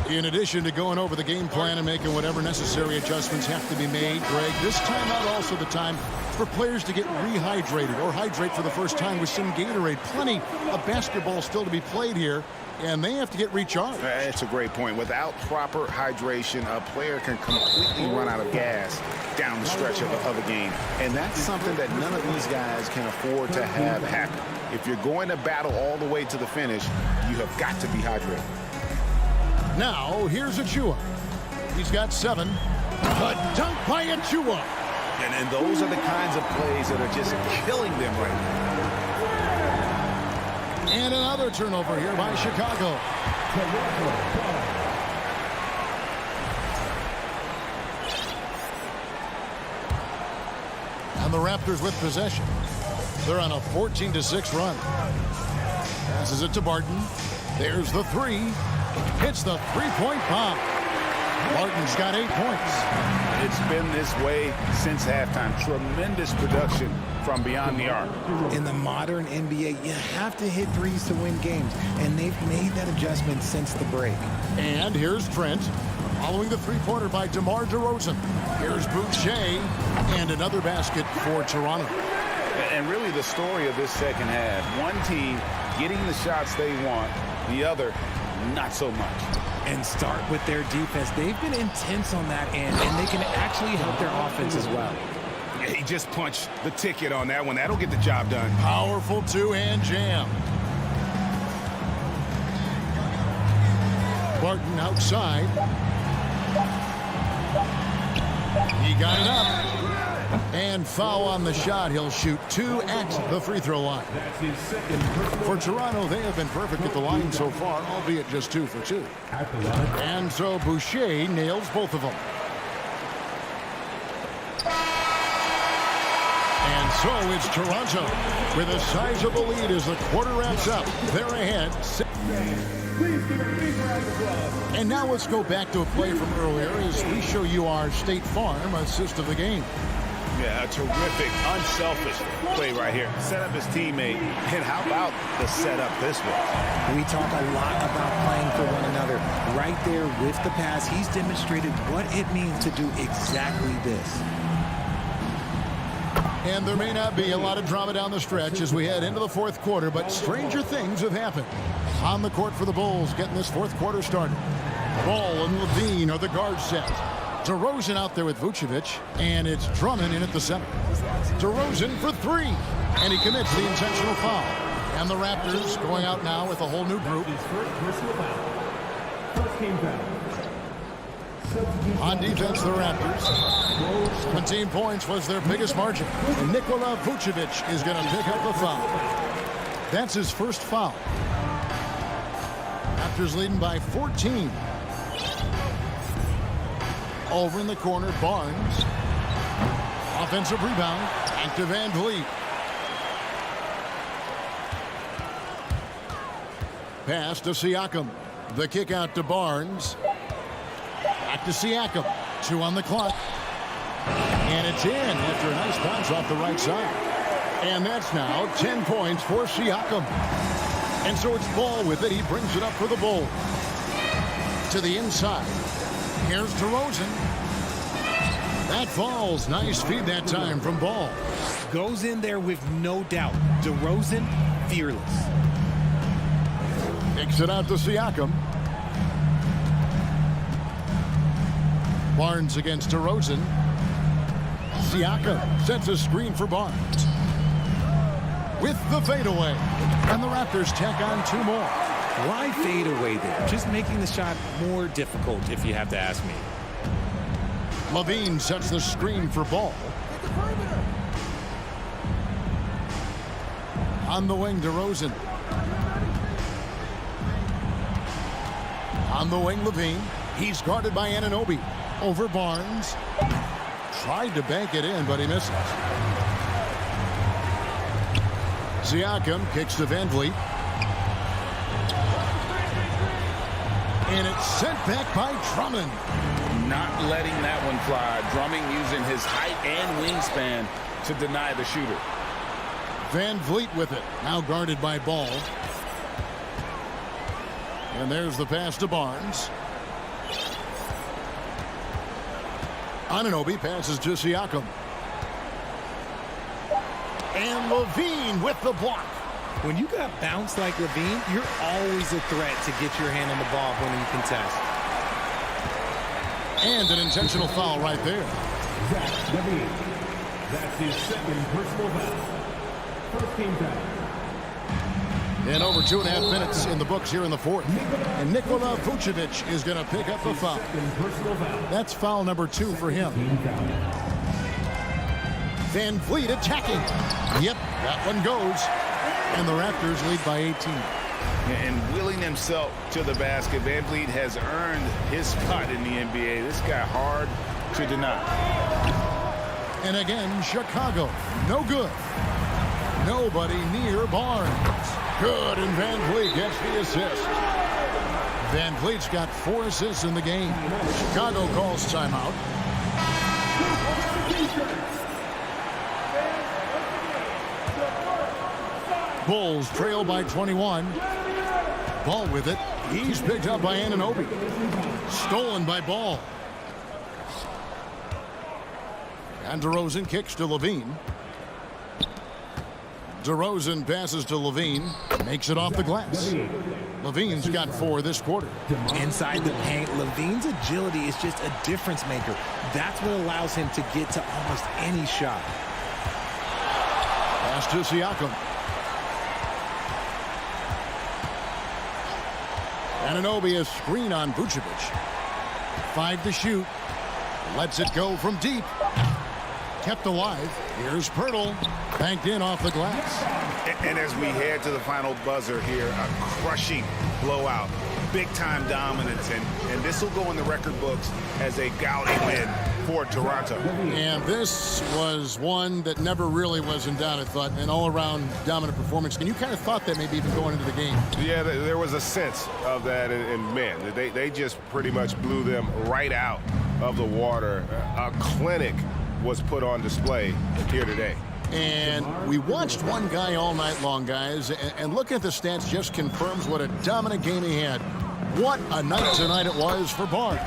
In addition to going over the game plan and making whatever necessary adjustments have to be made, Greg, this timeout also the time for players to get rehydrated or hydrate for the first time with some Gatorade. Plenty of basketball still to be played here, and they have to get recharged. That's a great point. Without proper hydration, a player can completely run out of gas down the stretch of a game. And that's something that none of these guys can afford to have happen. If you're going to battle all the way to the finish, you have got to be hydrated. Now, here's Achua. He's got 7. A dunk by Achua. And those are the kinds of plays that are just killing them right now. And another turnover here by Chicago. And the Raptors with possession. They're on a 14-6 run. Passes it to Barton. There's the three. Hits the three-point bomb. Barton's got 8 points. It's been this way since halftime. Tremendous production from beyond the arc. In the modern NBA, you have to hit threes to win games, and they've made that adjustment since the break. And here's Trent. Following the three-pointer by DeMar DeRozan. Here's Boucher. And another basket for Toronto. And really the story of this second half. One team getting the shots they want, the other not so much. And start with their defense. They've been intense on that end, and they can actually help their offense as well. Yeah, he just punched the ticket on that one. That'll get the job done. Powerful two-hand jam. Barton outside. He got it up. And foul on the shot. He'll shoot 2 at the free throw line. For Toronto, they have been perfect at the line so far, albeit just 2 for 2. And so Boucher nails both of them. And so it's Toronto with a sizable lead as the quarter wraps up. They're ahead. And now let's go back to a play from earlier as we show you our State Farm assist of the game. Yeah, a terrific, unselfish play right here. Set up his teammate. And how about the setup this way? We talk a lot about playing for one another. Right there with the pass, he's demonstrated what it means to do exactly this. And there may not be a lot of drama down the stretch as we head into the fourth quarter, but stranger things have happened. On the court for the Bulls, getting this fourth quarter started. Ball and Levine are the guard set. DeRozan out there with Vucevic, and it's Drummond in at the center. DeRozan for 3, and he commits the intentional foul. And the Raptors going out now with a whole new group. On defense, the Raptors. 17 points was their biggest margin. And Nikola Vucevic is going to pick up the foul. That's his first foul. Raptors leading by 14. Over in the corner, Barnes. Offensive rebound. Back to Van Vliet. Pass to Siakam. The kick out to Barnes. Back to Siakam. 2 on the clock. And it's in after a nice bounce off the right side. And that's now 10 points for Siakam. And so it's Ball with it. He brings it up for the Bulls. To the inside. Here's DeRozan. That falls. Nice feed that time from Ball. Goes in there with no doubt. DeRozan, fearless. Kicks it out to Siakam. Barnes against DeRozan. Siakam sets a screen for Barnes. With the fadeaway. And the Raptors tack on 2 more. Why fade away there? Just making the shot more difficult, if you have to ask me. Levine sets the screen for Ball. On the wing, DeRozan. On the wing, Levine. He's guarded by Anunoby. Over Barnes. Tried to bank it in, but he misses. Siakam kicks to Van Vliet. And it's sent back by Drummond. Not letting that one fly. Drummond using his height and wingspan to deny the shooter. Van Vliet with it. Now guarded by Ball. And there's the pass to Barnes. Anunoby passes to Siakam. And Levine with the block. When you got bounce like Levine, you're always a threat to get your hand on the ball when you contest. And an intentional foul right there. Zach Levine. That's his second personal foul. First team foul. And over 2.5 minutes in the books here in the fourth. And Nikola Vucevic is going to pick up the foul. That's foul number 2 for him. Van Vliet attacking. Yep, that one goes. And the Raptors lead by 18. And wheeling himself to the basket, Van Vliet has earned his spot in the NBA. This guy hard to deny. And again, Chicago, no good. Nobody near Barnes. Good, and Van Vliet gets the assist. Van Vliet's got 4 assists in the game. Chicago calls timeout. Bulls trail by 21. Ball with it. He's picked up by Anunoby. Stolen by Ball. And DeRozan kicks to Levine. DeRozan passes to Levine. Makes it off the glass. Levine's got 4 this quarter. Inside the paint, Levine's agility is just a difference maker. That's what allows him to get to almost any shot. Pass to Siakam. Anunoby a screen on Vucevic. 5 to shoot. Lets it go from deep. Kept alive. Here's Pirtle. Banked in off the glass. And as we head to the final buzzer here, a crushing blowout. Big-time dominance, and this will go in the record books as a gaudy win for Toronto. And this was one that never really was in doubt, I thought, an all-around dominant performance. And you kind of thought that maybe even going into the game. Yeah, there was a sense of that, and man, they just pretty much blew them right out of the water. A clinic was put on display here today. And we watched one guy all night long, guys, and looking at the stats just confirms what a dominant game he had. What a night tonight it was for Barnes.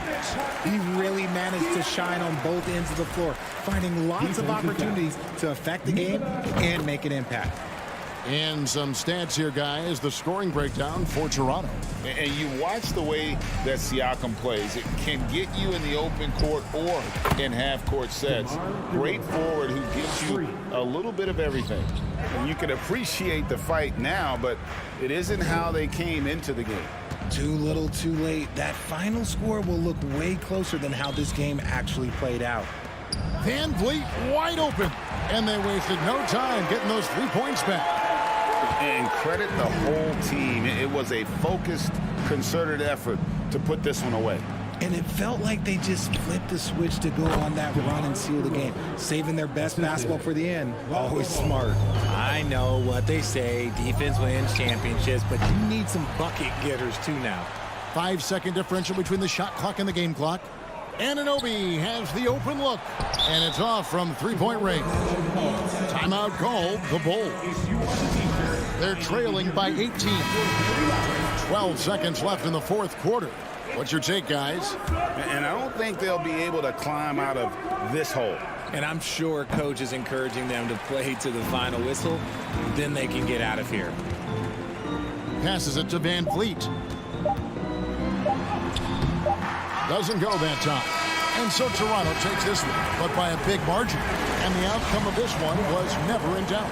He really managed to shine on both ends of the floor, finding lots of opportunities to affect the game and make an impact. And some stats here, guys. The scoring breakdown for Toronto. And you watch the way that Siakam plays. It can get you in the open court or in half-court sets. Great forward who gives you a little bit of everything. And you can appreciate the fight now, but it isn't how they came into the game. Too little, too late. That final score will look way closer than how this game actually played out. Van Vliet wide open. And they wasted no time getting those 3 points back. And credit the whole team. It was a focused, concerted effort to put this one away. And it felt like they just flipped the switch to go on that run and seal the game. Saving their best basketball for the end. Always smart. I know what they say. Defense wins championships, but you need some bucket getters too now. 5-second differential between the shot clock and the game clock. Anunoby has the open look, and it's off from 3-point range. Timeout called the Bulls. They're trailing by 18. 12 seconds left in the 4th quarter. What's your take, guys? And I don't think they'll be able to climb out of this hole. And I'm sure coach is encouraging them to play to the final whistle. Then they can get out of here. Passes it to Van Vliet. Doesn't go that time. And so Toronto takes this one, but by a big margin. And the outcome of this one was never in doubt.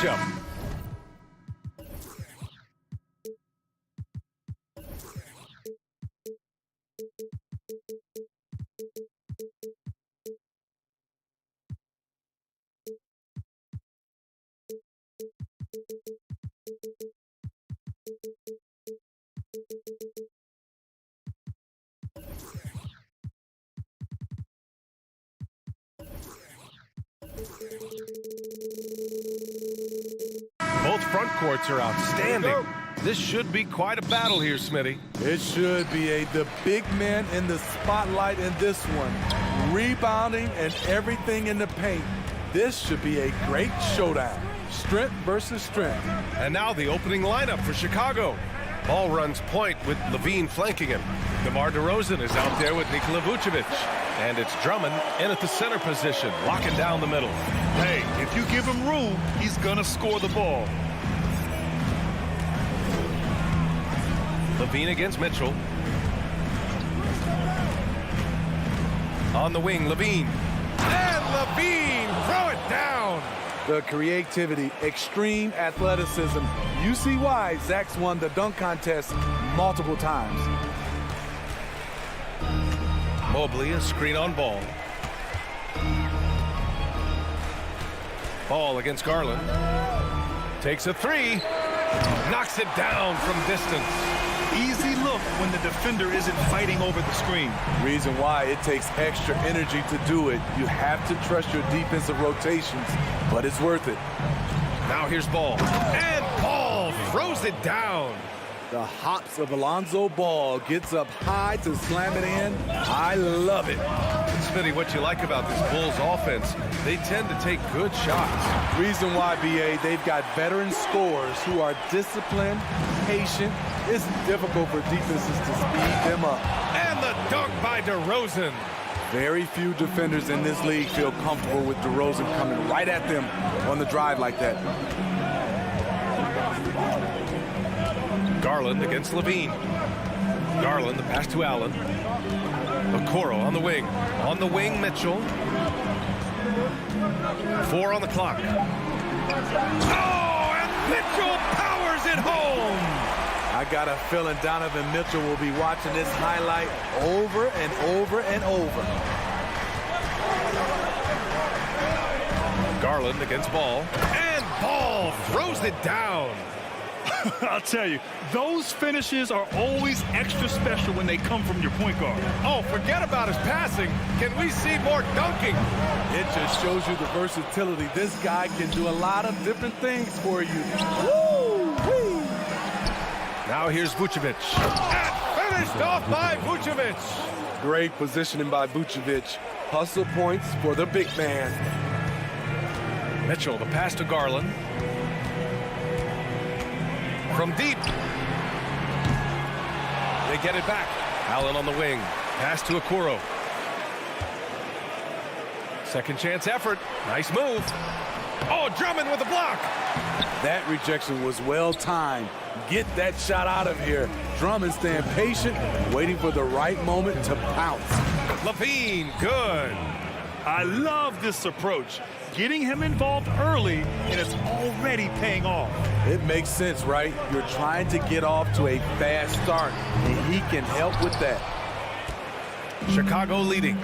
matchup. Both front courts are outstanding. This should be quite a battle here, Smitty. It should be the big man in the spotlight in this one. Rebounding and everything in the paint. This should be a great showdown. Strength versus strength. And now the opening lineup for Chicago. Ball runs point with Levine flanking him. DeMar DeRozan is out there with Nikola Vucevic. And it's Drummond in at the center position, locking down the middle. Hey, if you give him room, he's going to score the ball. Levine against Mitchell. On the wing, Levine. And Levine, throw it down. The creativity, extreme athleticism. You see why Zach's won the dunk contest multiple times. Mobley, a screen on Ball. Ball against Garland. Takes a three. Knocks it down from distance. Easy look when the defender isn't fighting over the screen. Reason why it takes extra energy to do it. You have to trust your defensive rotations, but it's worth it. Now here's Ball. And Ball throws it down. The hops of Alonzo Ball gets up high to slam it in. I love it. Smitty, what you like about this Bulls offense, they tend to take good shots. Reason why, BA, they've got veteran scorers who are disciplined, patient. It's difficult for defenses to speed them up. And the dunk by DeRozan. Very few defenders in this league feel comfortable with DeRozan coming right at them on the drive like that. Garland against Levine. Garland, the pass to Allen. Okoro on the wing. On the wing, Mitchell. 4 on the clock. Oh, and Mitchell powers it home. I got a feeling Donovan Mitchell will be watching this highlight over and over and over. Garland against Ball. And Ball throws it down. I'll tell you, those finishes are always extra special when they come from your point guard. Oh, forget about his passing. Can we see more dunking? It just shows you the versatility. This guy can do a lot of different things for you. Woo-wee. Now here's Vucevic. And finished off by Vucevic. Great positioning by Vucevic. Hustle points for the big man. Mitchell, the pass to Garland. From deep. They get it back. Allen on the wing. Pass to Okoro. Second chance effort. Nice move. Oh, Drummond with a block. That rejection was well timed. Get that shot out of here. Drummond staying patient, waiting for the right moment to pounce. Levine, good. I love this approach. Getting him involved early, and it's already paying off. It makes sense, right? You're trying to get off to a fast start, and he can help with that. Chicago leading.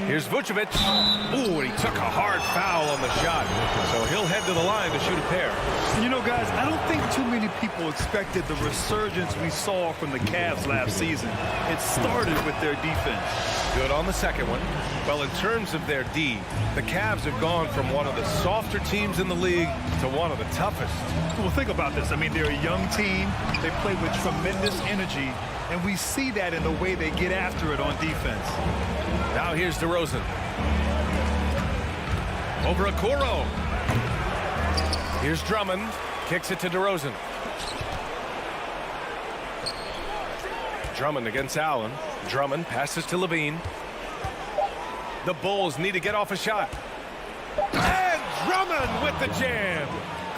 Here's Vucevic. Ooh, and he took a hard foul on the shot. So he'll head to the line to shoot a pair. You know, guys, I don't think too many people expected the resurgence we saw from the Cavs last season. It started with their defense. Good on the second one. Well, in terms of their D, the Cavs have gone from one of the softer teams in the league to one of the toughest. Well, think about this. I mean, they're a young team. They play with tremendous energy, and we see that in the way they get after it on defense. Now here's DeRozan. Over Okoro. Here's Drummond. Kicks it to DeRozan. Drummond against Allen. Drummond passes to Levine. The Bulls need to get off a shot. And Drummond with the jam.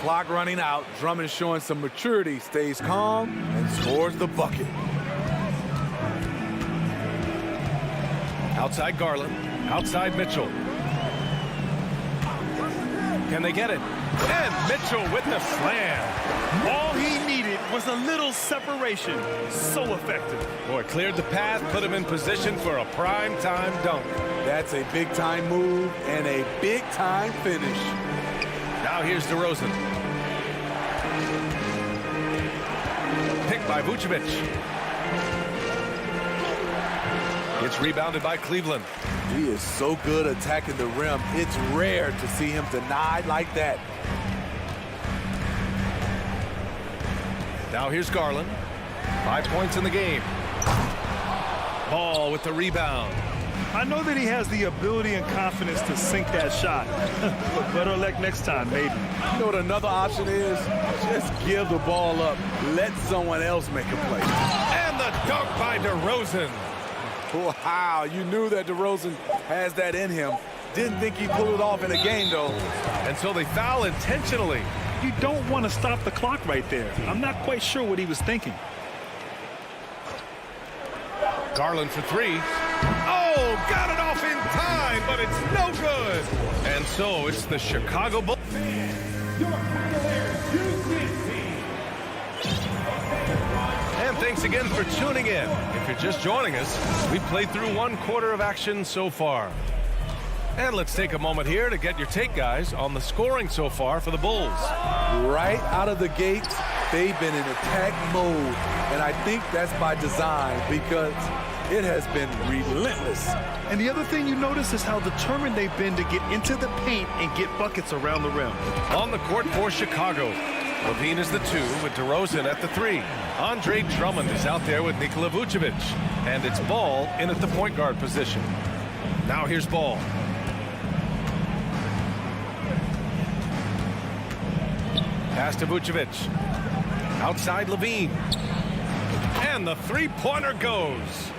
Clock running out. Drummond showing some maturity. Stays calm and scores the bucket. Outside Garland. Outside Mitchell. Can they get it? And Mitchell with the slam. All he needed was a little separation. So effective. Boy, cleared the path, put him in position for a prime-time dunk. That's a big-time move and a big-time finish. Now here's DeRozan. Picked by Vucevic. It's rebounded by Cleveland. He is so good attacking the rim. It's rare to see him denied like that. Now here's Garland. 5 points in the game. Ball with the rebound. I know that he has the ability and confidence to sink that shot. But better luck next time, maybe. You know what another option is? Just give the ball up. Let someone else make a play. And the dunk by DeRozan. Wow, you knew that DeRozan has that in him. Didn't think he'd pull it off in a game, though. And so they foul intentionally. You don't want to stop the clock right there. I'm not quite sure what he was thinking. Garland for 3. Oh, got it off in time, but it's no good. And so it's the Chicago Bulls. Your Cavaliers U16. And thanks again for tuning in. If you're just joining us, we've played through 1 quarter of action so far. And let's take a moment here to get your take, guys, on the scoring so far for the Bulls. Right out of the gates, they've been in attack mode. And I think that's by design because it has been relentless. And the other thing you notice is how determined they've been to get into the paint and get buckets around the rim. On the court for Chicago, Levine is the 2 with DeRozan at the 3. Andre Drummond is out there with Nikola Vucevic. And it's Ball in at the point guard position. Now here's Ball. Pass to Vucevic. Outside Levine. And the three-pointer goes.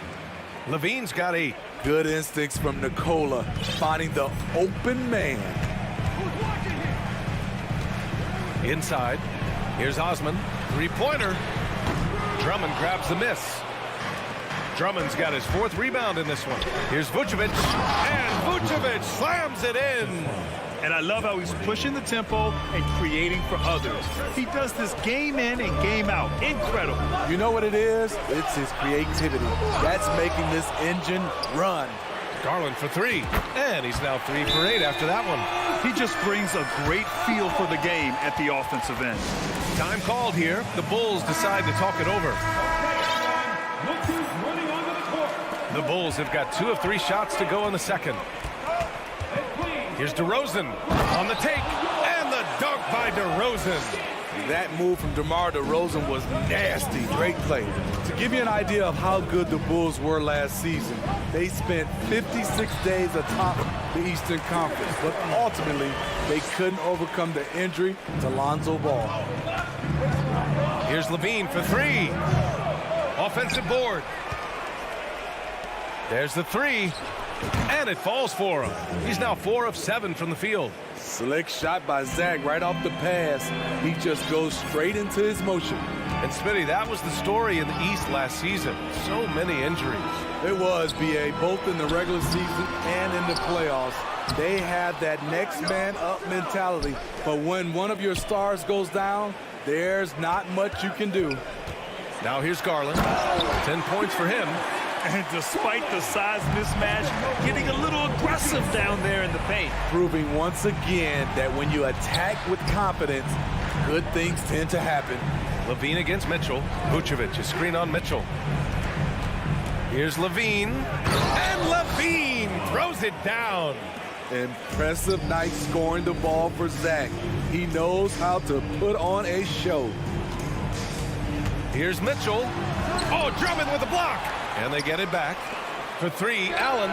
Levine's got 8. Good instincts from Nikola, finding the open man. Inside. Here's Osman. Three-pointer. Drummond grabs the miss. Drummond's got his 4th rebound in this one. Here's Vucevic. And Vucevic slams it in. And I love how he's pushing the tempo and creating for others. He does this game in and game out. Incredible. You know what it is? It's his creativity. That's making this engine run. Garland for 3. And he's now 3 for 8 after that one. He just brings a great feel for the game at the offensive end. Time called here. The Bulls decide to talk it over. Look who's running onto the court. The Bulls have got 2 of 3 shots to go in the second. Here's DeRozan on the take, and the dunk by DeRozan. That move from DeMar DeRozan was nasty. Great play. To give you an idea of how good the Bulls were last season, they spent 56 days atop the Eastern Conference, but ultimately they couldn't overcome the injury to Lonzo Ball. Here's Levine for 3. Offensive board. There's the 3. And it falls for him. He's now 4 of 7 from the field. Slick shot by Zach right off the pass. He just goes straight into his motion. And Smitty, that was the story in the East last season. So many injuries. It was, B.A., both in the regular season and in the playoffs. They have that next man up mentality. But when one of your stars goes down, there's not much you can do. Now here's Garland. 10 points for him. And despite the size mismatch, getting a little aggressive down there in the paint. Proving once again that when you attack with confidence, good things tend to happen. Levine against Mitchell. Vucevic, a screen on Mitchell. Here's Levine. And Levine throws it down. Impressive night scoring the ball for Zach. He knows how to put on a show. Here's Mitchell. Oh, Drummond with a block. And they get it back. For 3, Allen.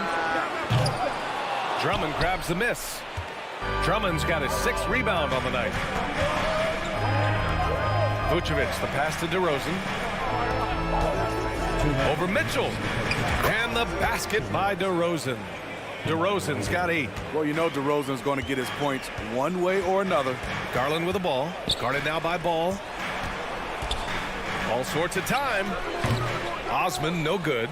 Drummond grabs the miss. Drummond's got his 6th rebound on the night. Vucevic, the pass to DeRozan. Over Mitchell. And the basket by DeRozan. DeRozan's got 8. Well, you know DeRozan's going to get his points one way or another. Garland with the ball. Guarded now by Ball. All sorts of time. Osman, no good.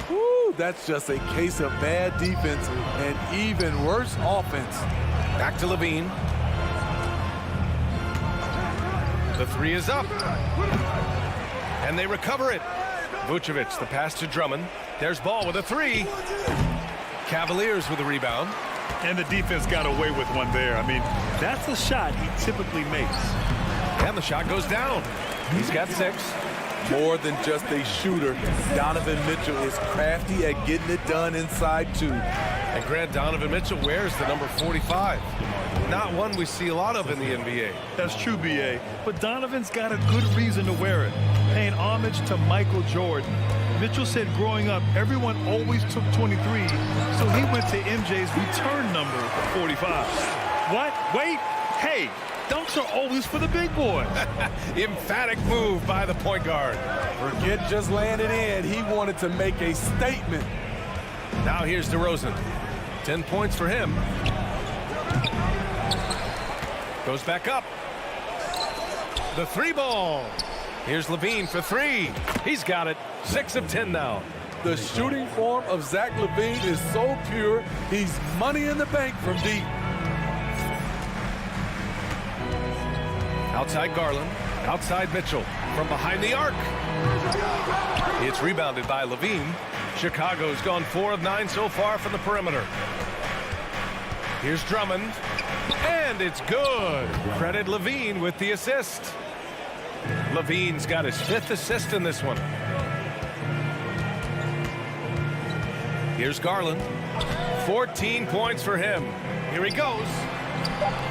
Woo, that's just a case of bad defense and even worse offense. Back to Levine. The 3 is up. And they recover it. Vucevic, the pass to Drummond. There's Ball with a 3. Cavaliers with a rebound. And the defense got away with one there. I mean, that's a shot he typically makes. And the shot goes down. He's got 6. More than just a shooter, Donovan Mitchell is crafty at getting it done inside too. And Grant, Donovan Mitchell wears the number 45. Not one we see a lot of in the NBA. That's true, B.A. But Donovan's got a good reason to wear it, paying homage to Michael Jordan. Mitchell said growing up, everyone always took 23, so he went to MJ's return number 45. What? Wait. Hey, dunks are always for the big boy. Emphatic move by the point guard. Forget just laying it in. He wanted to make a statement. Now here's DeRozan. 10 points for him. Goes back up. The three ball. Here's Levine for three. He's got it. 6 of 10 now. The shooting form of Zach LaVine is so pure, he's money in the bank from deep. Outside Garland. Outside Mitchell. From behind the arc. It's rebounded by Levine. Chicago's gone 4 of 9 so far from the perimeter. Here's Drummond. And it's good. Credit Levine with the assist. Levine's got his 5th assist in this one. Here's Garland. 14 points for him. Here he goes.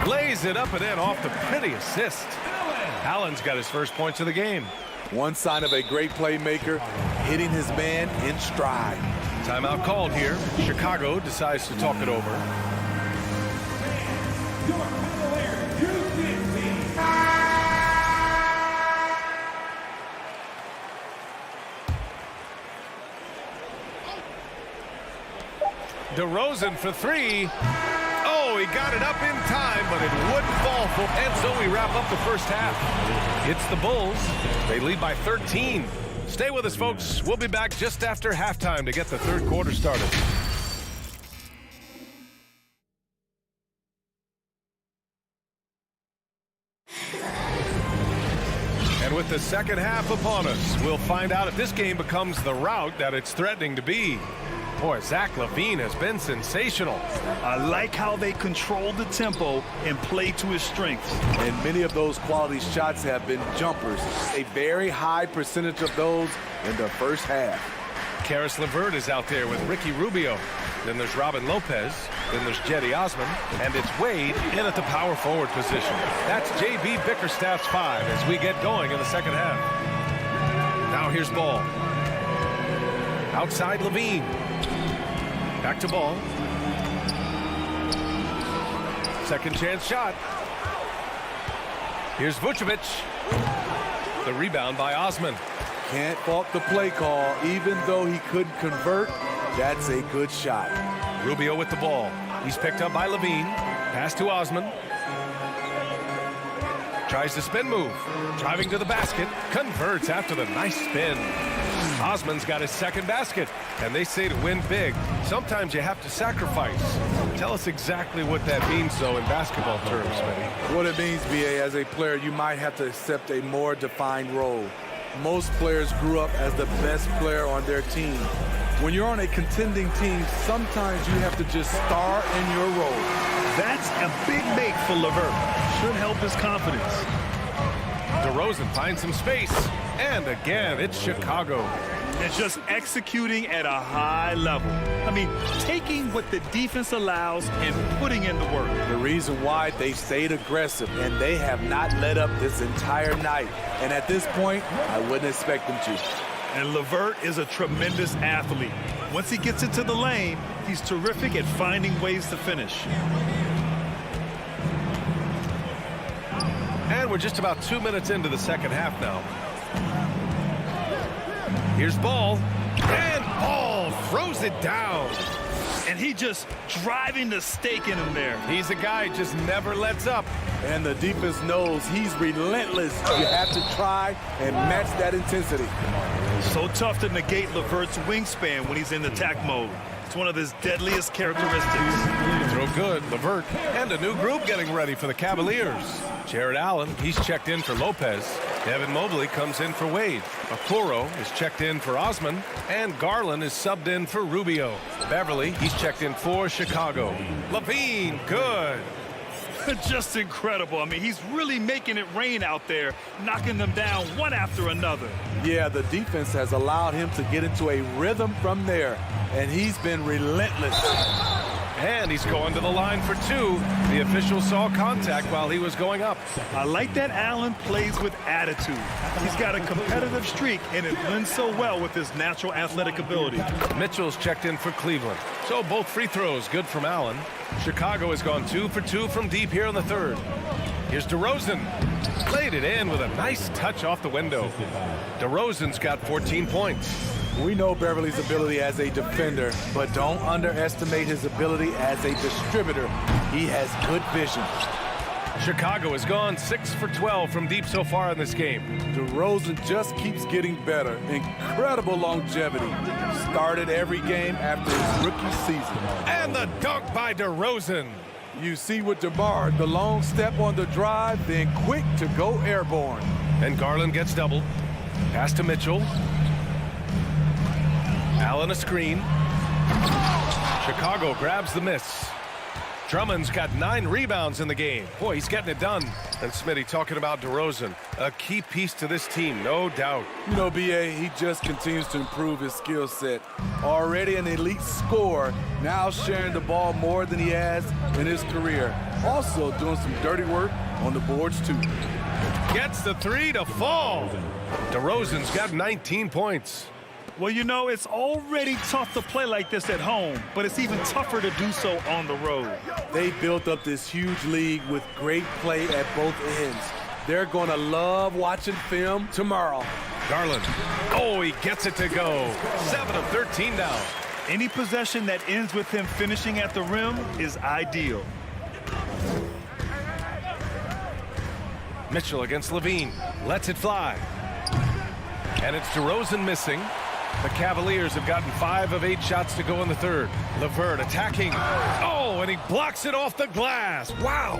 Lays it up and in off the pretty assist. Allen's got his first points of the game. One sign of a great playmaker, hitting his man in stride. Timeout called here. Chicago decides to talk it over. Your Cavaliers, U15. DeRozan for three. Oh, he got it up in time, but it wouldn't fall for. And so we wrap up the first half. It's the Bulls. They lead by 13. Stay with us, folks. We'll be back just after halftime to get the third quarter started. And with the second half upon us, we'll find out if this game becomes the rout that it's threatening to be. Boy, Zach LaVine has been sensational. I like how they control the tempo and play to his strengths. And many of those quality shots have been jumpers. A very high percentage of those in the first half. Karis LeVert is out there with Ricky Rubio. Then there's Robin Lopez. Then there's Jetty Osman. And it's Wade in at the power forward position. That's J.B. Bickerstaff's 5 as we get going in the second half. Now here's Ball. Outside Levine. Back to Ball. Second chance shot. Here's Vucevic. The rebound by Osman. Can't fault the play call. Even though he couldn't convert, that's a good shot. Rubio with the ball. He's picked up by Levine. Pass to Osman. Tries the spin move. Driving to the basket. Converts after the nice spin. Osman's got his second basket. And they say to win big, sometimes you have to sacrifice. Tell us exactly what that means, though, in basketball terms, Smitty. What it means, B.A., as a player, you might have to accept a more defined role. Most players grew up as the best player on their team. When you're on a contending team, sometimes you have to just star in your role. That's a big make for LeVert. Should help his confidence. DeRozan finds some space. And again, it's Chicago. And just executing at a high level. I mean, taking what the defense allows and putting in the work. The reason why they stayed aggressive, and they have not let up this entire night. And at this point, I wouldn't expect them to. And LeVert is a tremendous athlete. Once he gets into the lane, he's terrific at finding ways to finish. And we're just about 2 minutes into the second half now. Here's Ball. And Ball throws it down. And he just driving the stake in him there. He's a guy who just never lets up. And the defense knows he's relentless. You have to try and match that intensity. So tough to negate LeVert's wingspan when he's in attack mode. It's one of his deadliest characteristics. Throw good, LeVert. And a new group getting ready for the Cavaliers. Jared Allen, he's checked in for Lopez. Evan Mobley comes in for Wade. Okoro is checked in for Osman. And Garland is subbed in for Rubio. Beverly, he's checked in for Chicago. Levine, good. Just incredible. I mean, he's really making it rain out there, knocking them down one after another. Yeah, the defense has allowed him to get into a rhythm from there, and he's been relentless. And he's going to the line for two. The official saw contact while he was going up. I like that Allen plays with attitude. He's got a competitive streak, and it blends so well with his natural athletic ability. Mitchell's checked in for Cleveland. So both free throws good from Allen. Chicago has gone 2 for 2 from deep here in the third. Here's DeRozan. Laid it in with a nice touch off the window. DeRozan's got 14 points. We know Beverly's ability as a defender, but don't underestimate his ability as a distributor. He has good vision. Chicago has gone 6 for 12 from deep so far in this game. DeRozan just keeps getting better. Incredible longevity. Started every game after his rookie season. And the dunk by DeRozan. You see with DeMar, the long step on the drive, then quick to go airborne. And Garland gets doubled. Pass to Mitchell. Allen a screen. Chicago grabs the miss. Drummond's got 9 rebounds in the game. Boy, he's getting it done. And Smitty talking about DeRozan, a key piece to this team, no doubt. You know, B.A., he just continues to improve his skill set. Already an elite scorer, now sharing the ball more than he has in his career. Also doing some dirty work on the boards, too. Gets the three to fall. DeRozan's got 19 points. Well, you know, it's already tough to play like this at home, but it's even tougher to do so on the road. They built up this huge league with great play at both ends. They're going to love watching film tomorrow. Garland. Oh, he gets it to go. 7 of 13 down. Any possession that ends with him finishing at the rim is ideal. Mitchell against Levine. Lets it fly. And it's DeRozan missing. The Cavaliers have gotten 5 of 8 shots to go in the third. LeVert attacking. Oh, and he blocks it off the glass. Wow.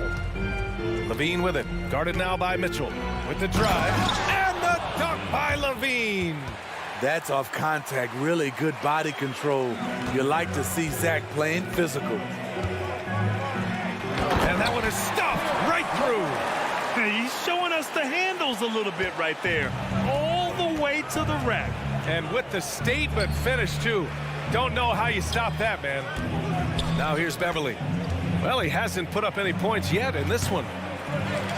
Levine with it. Guarded now by Mitchell. With the drive. And the dunk by Levine. That's off contact. Really good body control. You like to see Zach playing physical. And that one is stuffed right through. He's showing us the handles a little bit right there. All the way to the rack. And with the statement finish, too. Don't know how you stop that, man. Now here's Beverly. Well, he hasn't put up any points yet in this one.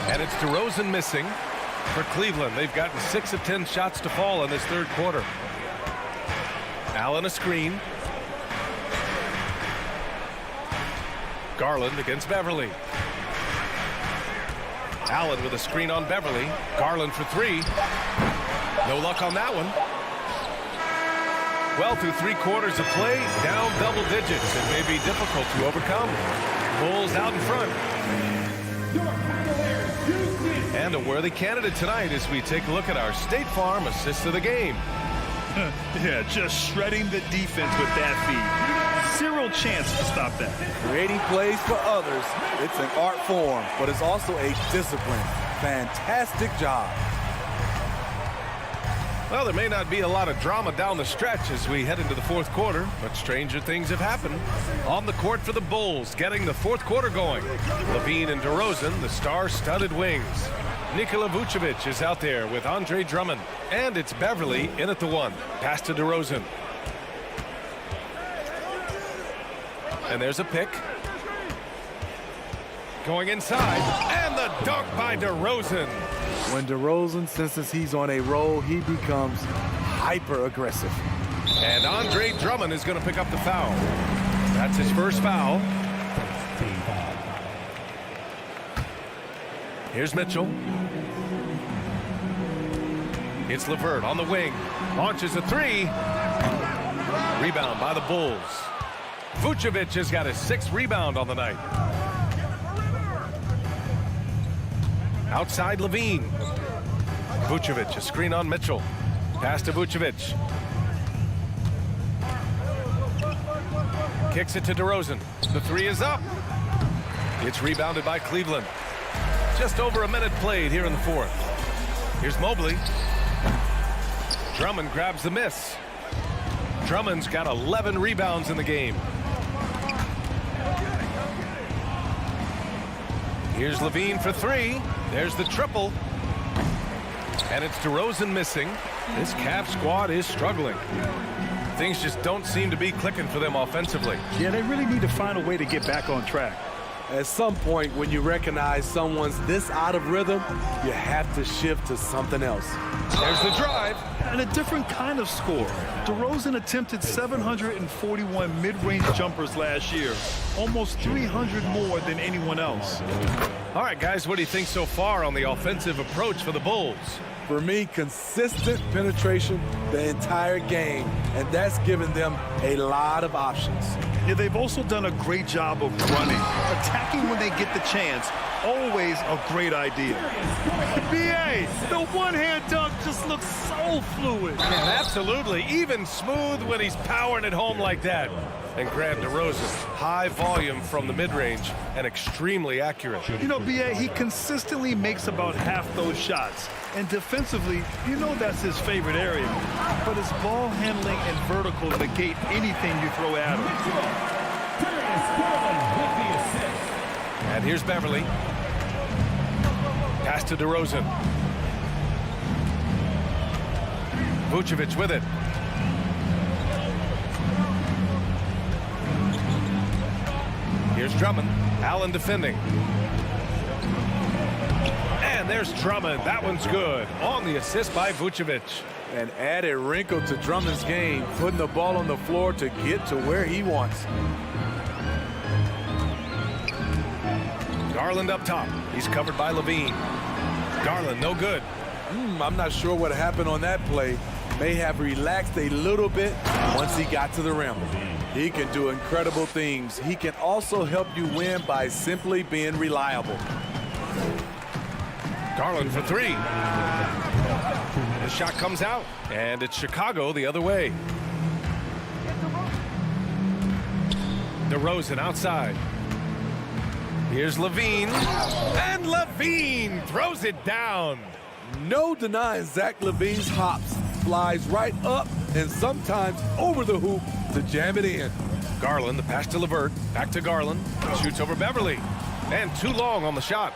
And it's DeRozan missing for Cleveland. They've gotten 6 of 10 shots to fall in this third quarter. Allen a screen. Garland against Beverly. Allen with a screen on Beverly. Garland for 3. No luck on that one. Well, through 3 quarters of play, down double digits. It may be difficult to overcome. Bulls out in front. And a worthy candidate tonight as we take a look at our State Farm assist of the game. Yeah, just shredding the defense with that feed. Zero chance to stop that. Creating plays for others, it's an art form, but it's also a discipline. Fantastic job. Well, there may not be a lot of drama down the stretch as we head into the fourth quarter, but stranger things have happened. On the court for the Bulls, getting the fourth quarter going. Levine and DeRozan, the star-studded wings. Nikola Vucevic is out there with Andre Drummond. And it's Beverly in at the 1. Pass to DeRozan. And there's a pick. Going inside. And the dunk by DeRozan. When DeRozan senses he's on a roll, he becomes hyper-aggressive. And Andre Drummond is going to pick up the foul. That's his first foul. Here's Mitchell. It's LeVert on the wing. Launches a 3. Rebound by the Bulls. Vucevic has got his 6th rebound on the night. Outside Levine. Vucevic, a screen on Mitchell. Pass to Vucevic. Kicks it to DeRozan. The 3 is up. It's rebounded by Cleveland. Just over a minute played here in the fourth. Here's Mobley. Drummond grabs the miss. Drummond's got 11 rebounds in the game. Here's Levine for three. There's the triple. And it's DeRozan missing. This Cavs squad is struggling. Things just don't seem to be clicking for them offensively. Yeah, they really need to find a way to get back on track. At some point, when you recognize someone's this out of rhythm, you have to shift to something else. There's the drive. And a different kind of score. DeRozan attempted 741 mid-range jumpers last year, almost 300 more than anyone else. All right, guys, what do you think so far on the offensive approach for the Bulls? For me, consistent penetration the entire game, and that's given them a lot of options. Yeah, they've also done a great job of running, attacking when they get the chance. Always a great idea. BA, the one-hand dunk just looks so fluid. And absolutely, even smooth when he's powering it home like that. And Grant DeRozan, high volume from the mid-range and extremely accurate. You know, BA, he consistently makes about half those shots. And defensively, you know that's his favorite area. But his ball handling and vertical negate anything you throw at him. And here's Beverly. Pass to DeRozan. Vucevic with it. Here's Drummond. Allen defending. And there's Drummond. That one's good. On the assist by Vucevic. An added wrinkle to Drummond's game, putting the ball on the floor to get to where he wants. Garland up top. He's covered by Levine. Garland, no good. I'm not sure what happened on that play. May have relaxed a little bit once he got to the rim. He can do incredible things. He can also help you win by simply being reliable. Garland for three. The shot comes out, and it's Chicago the other way. DeRozan outside. Here's Levine, and Levine throws it down. No denying Zach LaVine's hops. Flies right up and sometimes over the hoop to jam it in. Garland, the pass to LeVert, back to Garland, shoots over Beverly, and too long on the shot.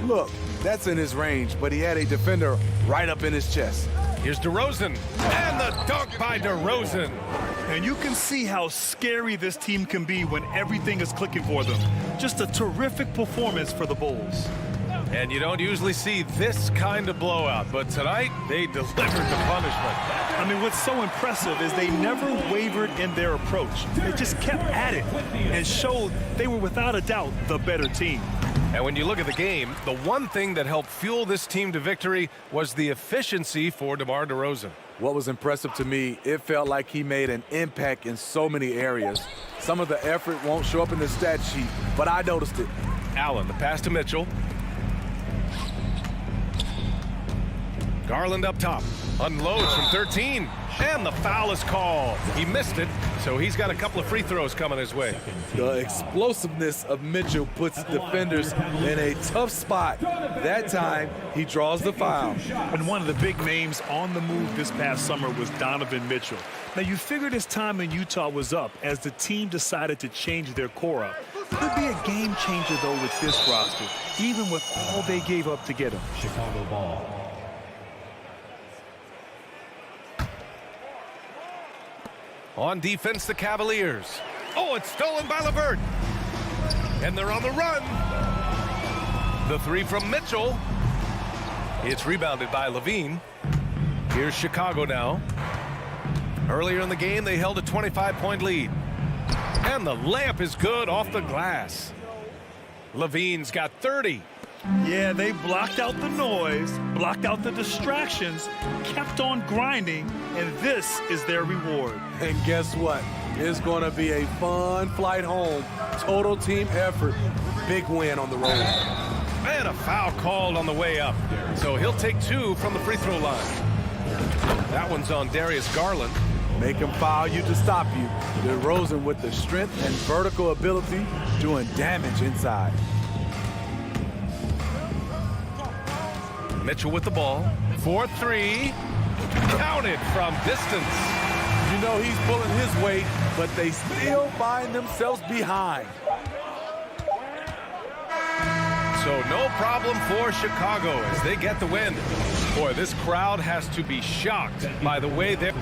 Look, that's in his range, but he had a defender right up in his chest. Here's DeRozan, and the dunk by DeRozan. And you can see how scary this team can be when everything is clicking for them. Just a terrific performance for the Bulls. And you don't usually see this kind of blowout, but tonight they delivered the punishment. I mean, what's so impressive is they never wavered in their approach. They just kept at it and showed they were without a doubt the better team. And when you look at the game, the one thing that helped fuel this team to victory was the efficiency for DeMar DeRozan. What was impressive to me, it felt like he made an impact in so many areas. Some of the effort won't show up in the stat sheet, but I noticed it. Allen, the pass to Mitchell. Garland up top, unloads from 13, and the foul is called. He missed it, so he's got a couple of free throws coming his way. The explosiveness of Mitchell puts defenders in a tough spot. That time, he draws the foul. And one of the big names on the move this past summer was Donovan Mitchell. Now, you figured his time in Utah was up as the team decided to change their core up. Could be a game changer, though, with this roster, even with all they gave up to get him. Chicago ball. On defense, the Cavaliers. Oh, it's stolen by LeVert. And they're on the run. The three from Mitchell. It's rebounded by Levine. Here's Chicago now. Earlier in the game, they held a 25-point lead. And the layup is good off the glass. Levine's got 30. Yeah, they blocked out the noise, blocked out the distractions, kept on grinding, and this is their reward. And guess what? It's going to be a fun flight home. Total team effort. Big win on the road. And a foul called on the way up. So he'll take two from the free throw line. That one's on Darius Garland. Make him foul you to stop you. DeRozan with the strength and vertical ability doing damage inside. Mitchell with the ball. 4-3. Counted from distance. You know he's pulling his weight, but they still find themselves behind. So no problem for Chicago as they get the win. Boy, this crowd has to be shocked by the way they're...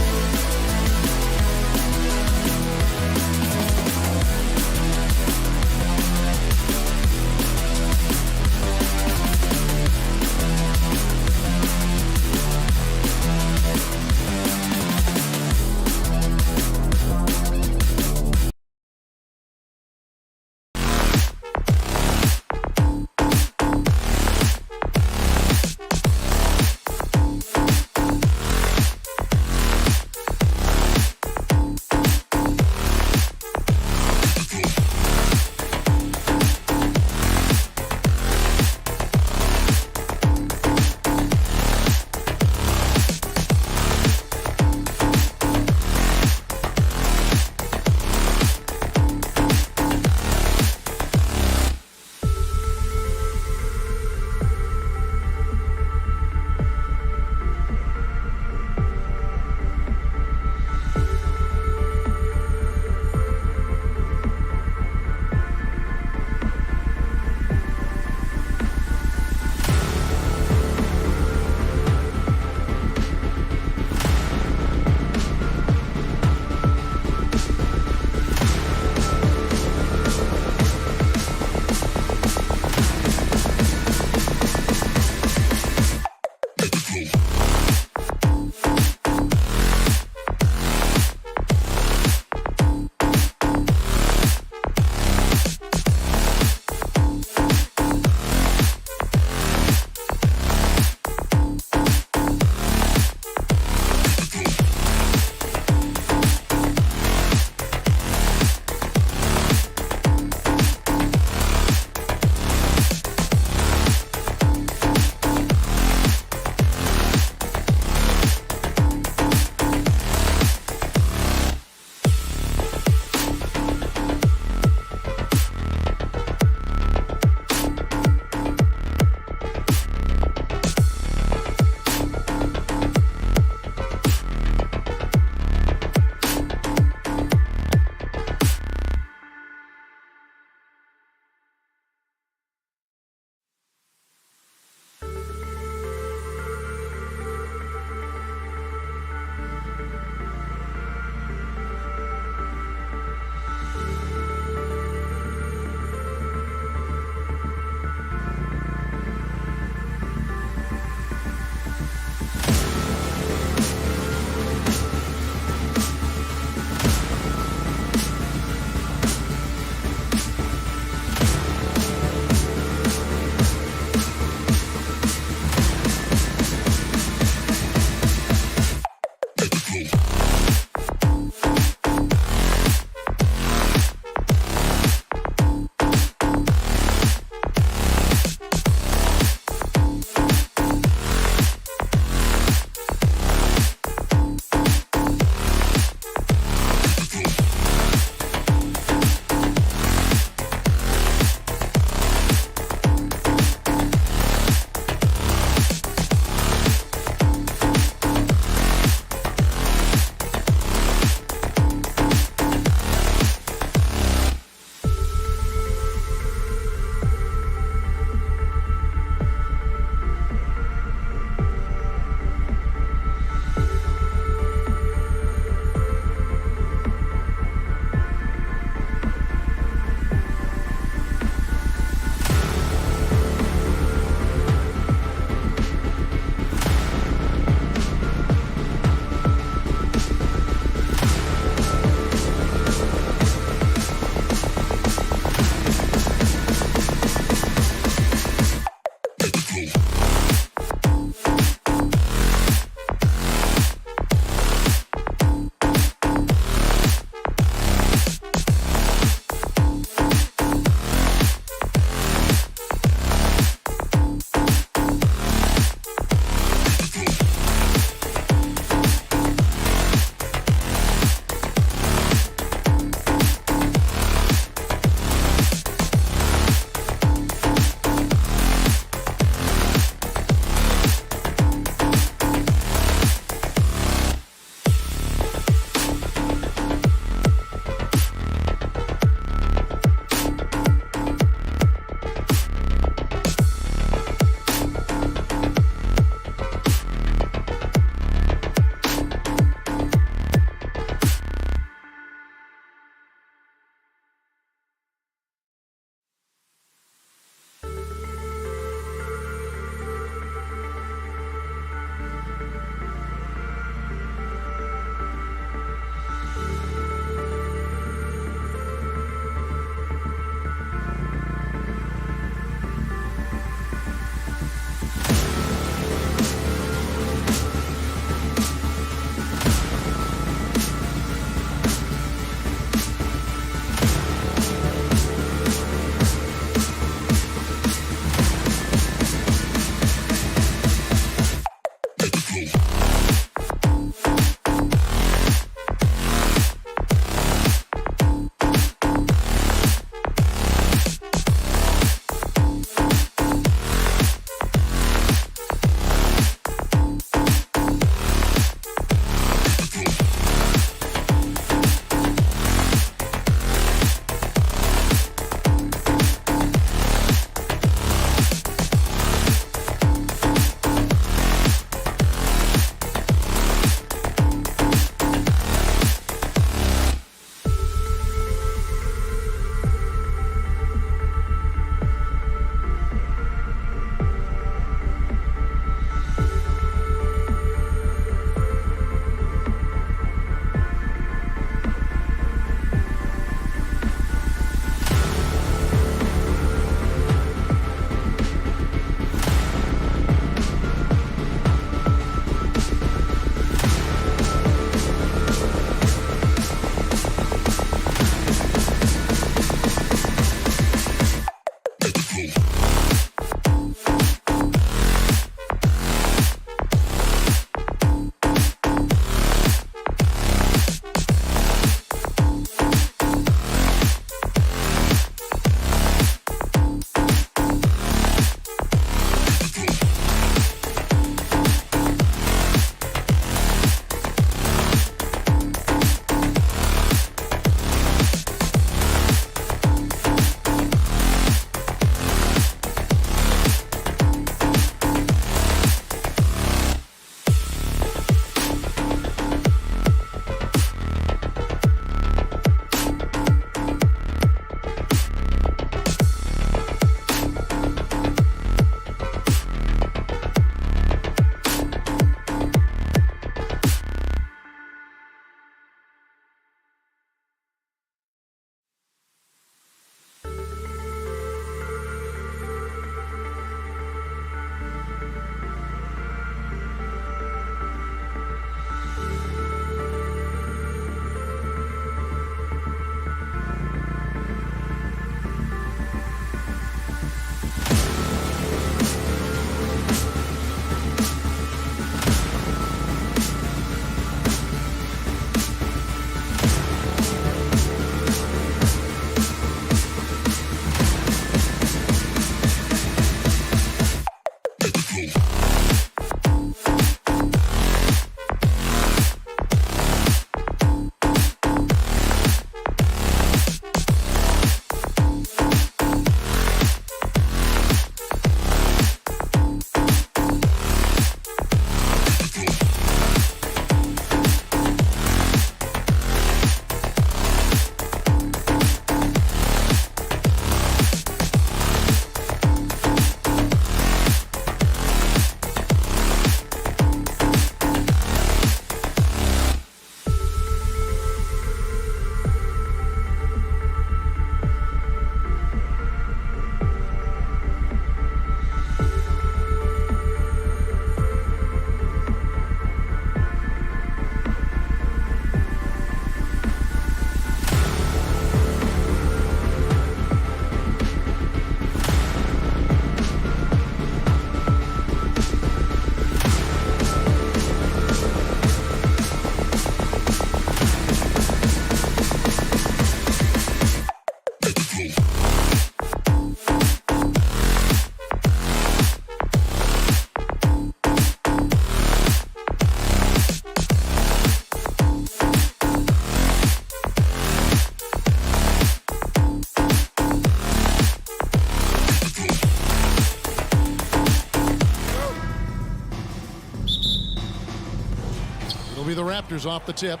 It'll be the Raptors off the tip.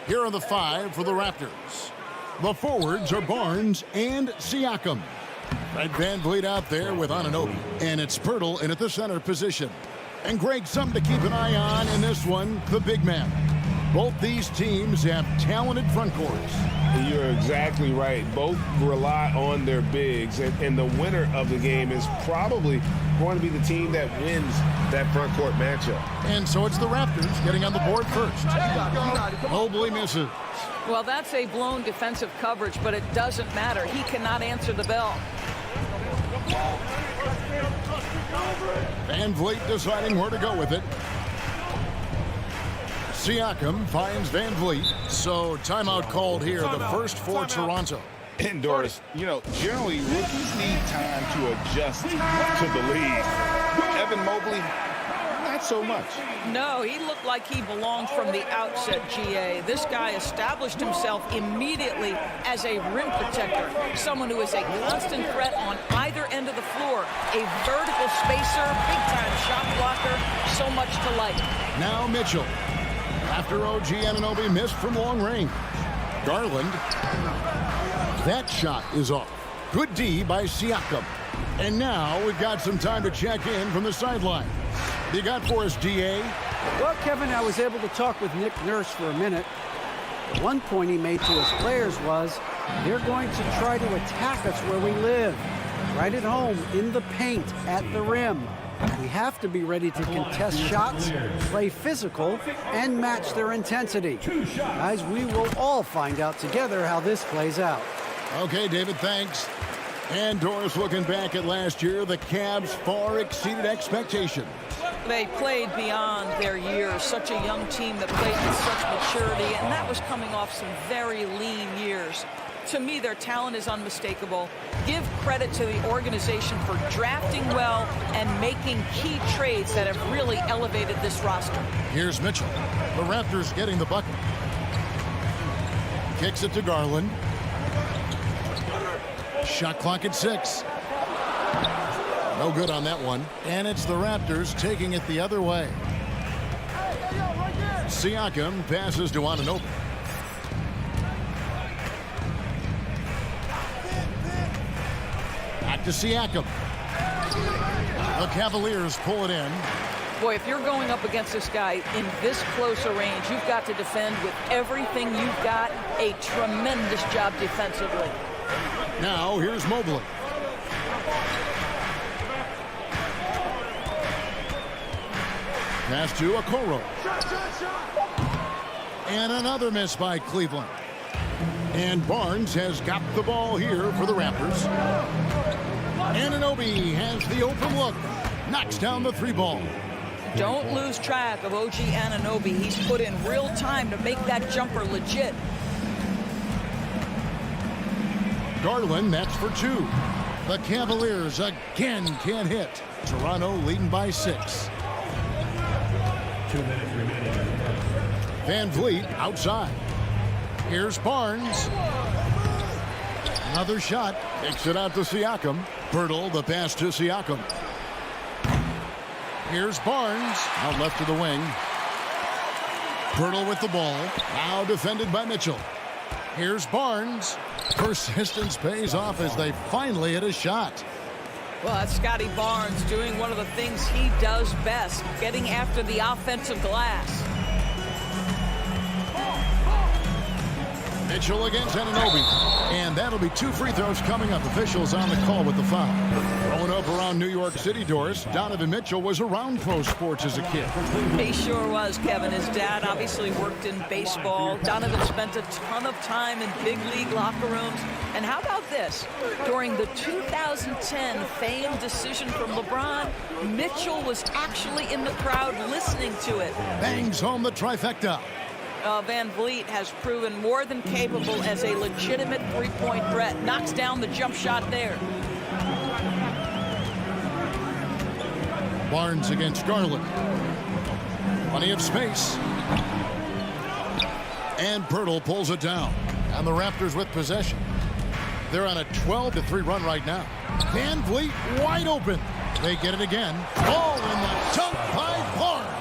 Here are the 5 for the Raptors. The forwards are Barnes and Siakam. Fred VanVleet out there with Anunoby. And it's Pirtle in at the center position. And Greg, something to keep an eye on in this one, the big man. Both these teams have talented front courts. You're exactly right. Both rely on their bigs, and the winner of the game is probably going to be the team that wins that front court matchup. And so it's the Raptors getting on the board first. Mobley misses. Well, that's a blown defensive coverage, but it doesn't matter. He cannot answer the bell. VanVleet deciding where to go with it. Siakam finds VanVleet. So timeout called here, the first for Toronto. And Doris, you know, generally rookies need time to adjust to the league. Evan Mobley, not so much. No, he looked like he belonged from the outset, GA. This guy established himself immediately as a rim protector, someone who is a constant threat on either end of the floor, a vertical spacer, big-time shot blocker, so much to like. Now Mitchell. After OG Anunoby missed from long range. Garland. That shot is off. Good D by Siakam. And now we've got some time to check in from the sideline. You got for us, DA? Well, Kevin, I was able to talk with Nick Nurse for a minute. One point he made to his players was, they're going to try to attack us where we live. Right at home, in the paint, at the rim. We have to be ready to contest shots, play physical, and match their intensity. Guys, we will all find out together how this plays out. Okay, David, thanks. And Doris, looking back at last year, the Cavs far exceeded expectations. They played beyond their years. Such a young team that played with such maturity, and that was coming off some very lean years. To me, their talent is unmistakable. Give credit to the organization for drafting well and making key trades that have really elevated this roster. Here's Mitchell. The Raptors getting the bucket. Kicks it to Garland. Shot clock at 6. No good on that one. And it's the Raptors taking it the other way. Siakam passes to Anunoby. Back to Siakam. The Cavaliers pull it in. Boy, if you're going up against this guy in this close a range, you've got to defend with everything you've got. A tremendous job defensively. Now, here's Mobley. Pass to Okoro. And another miss by Cleveland. And Barnes has got the ball here for the Raptors. Anunoby has the open look. Knocks down the 3 ball. Don't lose track of OG Anunoby. He's put in real time to make that jumper legit. Garland, that's for 2. The Cavaliers again can't hit. Toronto leading by 6. 2 minutes remaining. Van Vliet outside. Here's Barnes. Another shot. Takes it out to Siakam. Birtle, the pass to Siakam. Here's Barnes. Out left to the wing. Birtle with the ball. Now defended by Mitchell. Here's Barnes. Persistence pays off as they finally hit a shot. Well, that's Scotty Barnes doing one of the things he does best, getting after the offensive glass. Mitchell against Anunoby. And that'll be 2 free throws coming up. Officials on the call with the foul. Growing up around New York City, Doris, Donovan Mitchell was around pro sports as a kid. He sure was, Kevin. His dad obviously worked in baseball. Donovan spent a ton of time in big league locker rooms. And how about this? During the 2010 famed decision from LeBron, Mitchell was actually in the crowd listening to it. Bangs home the trifecta. Van Vliet has proven more than capable as a legitimate three-point threat. Knocks down the jump shot there. Barnes against Garland. Plenty of space. And Pirtle pulls it down. And the Raptors with possession. They're on a 12-3 run right now. Van Vliet wide open. They get it again. Ball in the dunk by Barnes.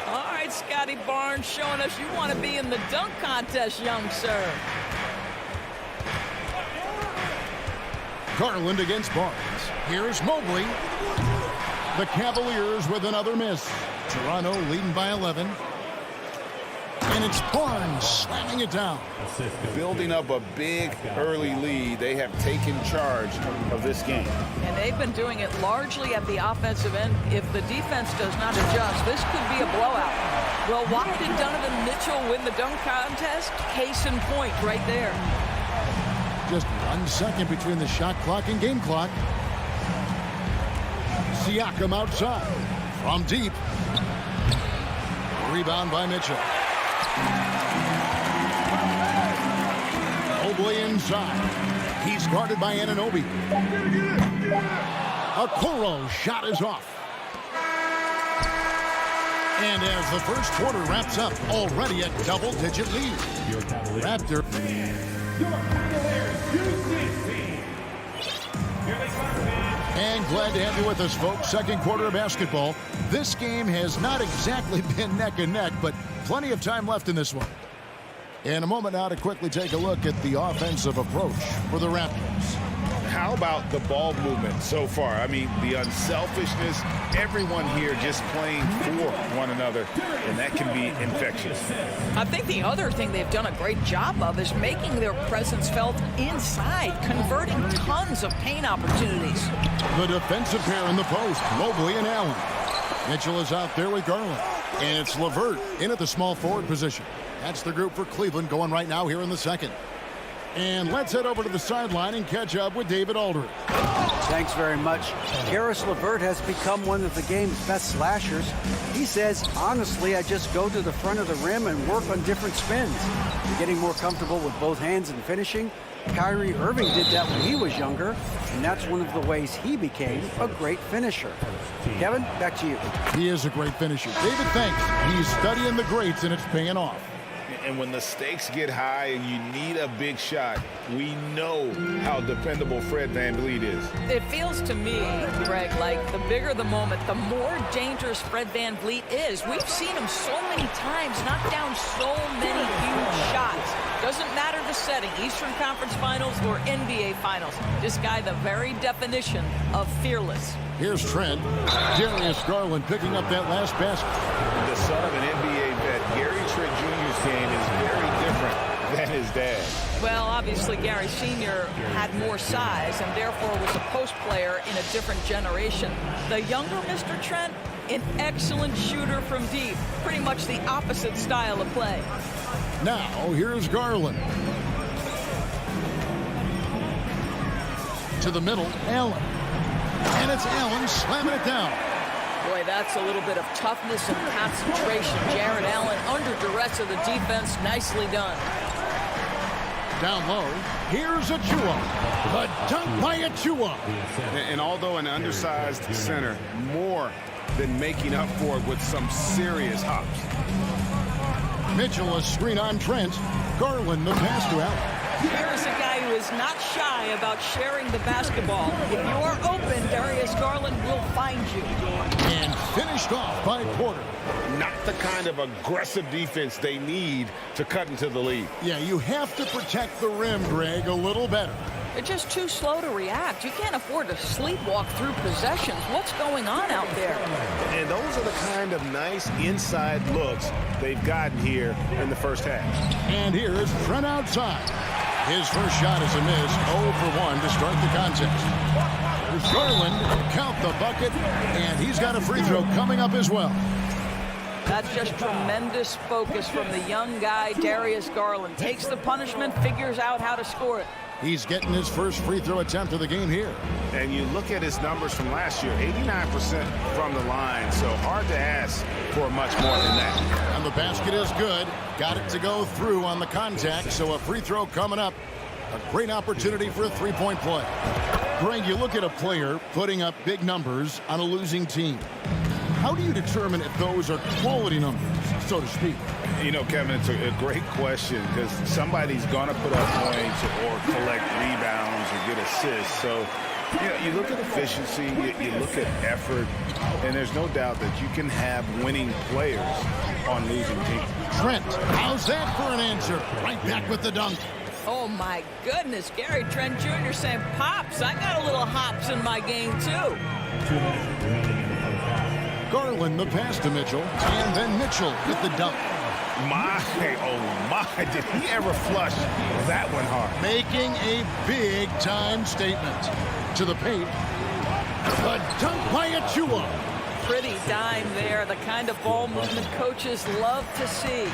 All right, Scotty Barnes showing us you want to be in the dunk contest, young sir. Garland against Barnes. Here's Mobley. The Cavaliers with another miss. Toronto leading by 11. And it's Barnes slamming it down. Building up a big early lead, they have taken charge of this game. And they've been doing it largely at the offensive end. If the defense does not adjust, this could be a blowout. Well, why did Donovan Mitchell win the dunk contest? Case in point right there. Just 1 second between the shot clock and game clock. Siakam outside. From deep. Rebound by Mitchell. Mobley inside. He's guarded by Anunoby. Okoro shot is off. And as the first quarter wraps up, already a double-digit lead. Raptor. And glad to have you with us, folks. Second quarter of basketball. This game has not exactly been neck and neck, but plenty of time left in this one. In a moment now to quickly take a look at the offensive approach for the Raptors. How about the ball movement so far? I mean, the unselfishness, everyone here just playing for one another, and that can be infectious. I think the other thing they've done a great job of is making their presence felt inside, converting tons of paint opportunities. The defensive pair in the post, Mobley and Allen. Mitchell is out there with Garland. And it's LeVert in at the small forward position. That's the group for Cleveland going right now here in the second. And let's head over to the sideline and catch up with David Aldridge. Thanks very much. Karis LeVert has become one of the game's best slashers. He says, honestly, I just go to the front of the rim and work on different spins. I'm getting more comfortable with both hands and finishing. Kyrie Irving did that when he was younger, and that's one of the ways he became a great finisher. Kevin, back to you. He is a great finisher. David, thanks. He's studying the greats, and it's paying off. And when the stakes get high and you need a big shot, we know how dependable Fred VanVleet is. It feels to me, Greg, like the bigger the moment, the more dangerous Fred VanVleet is. We've seen him so many times knock down so many huge shots. Doesn't matter the setting, Eastern Conference Finals or NBA Finals. This guy, the very definition of fearless. Here's Trent. Darius Garland picking up that last basket. The son of an NBA vet, Gary Trent Jr.'s game is very different than his dad. Well, obviously, Gary Sr. had more size and therefore was a post player in a different generation. The younger Mr. Trent, an excellent shooter from deep. Pretty much the opposite style of play. Now, here's Garland. To the middle, Allen. And it's Allen slamming it down. Boy, that's a little bit of toughness and concentration. Jared Allen under duress of the defense. Nicely done. Down low, here's Achua. The dunk by Achua. And although an undersized center, more than making up for it with some serious hops. Mitchell, a screen on Trent. Garland, the pass to Allen. Here's a guy who is not shy about sharing the basketball. If you are open, Darius Garland will find you. And finished off by Porter. Not the kind of aggressive defense they need to cut into the lead. Yeah, you have to protect the rim, Greg, a little better. They're just too slow to react. You can't afford to sleepwalk through possessions. What's going on out there? And those are the kind of nice inside looks they've gotten here in the first half. And here's Trent outside. His first shot is a miss, 0 for 1 to start the contest. Here's Garland, count the bucket, and he's got a free throw coming up as well. That's just tremendous focus from the young guy, Darius Garland. Takes the punishment, figures out how to score it. He's getting his first free throw attempt of the game here. And you look at his numbers from last year, 89% from the line, so hard to ask for much more than that. And the basket is good. Got it to go through on the contact, so a free throw coming up. A great opportunity for a three-point play. Greg, you look at a player putting up big numbers on a losing team. How do you determine if those are quality numbers, so to speak? You know, Kevin, it's a great question because somebody's going to put up points or collect rebounds or get assists. So, you know, you look at efficiency, you look at effort, and there's no doubt that you can have winning players on losing teams. Trent, how's that for an answer? Right back with the dunk. Oh, my goodness. Gary Trent Jr. saying, Pops, I got a little hops in my game, too. Garland, the pass to Mitchell, and then Mitchell with the dunk. Oh my, did he ever flush that one hard? Making a big-time statement. To the paint. The dunk by Achua. Pretty dime there, the kind of ball movement coaches love to see.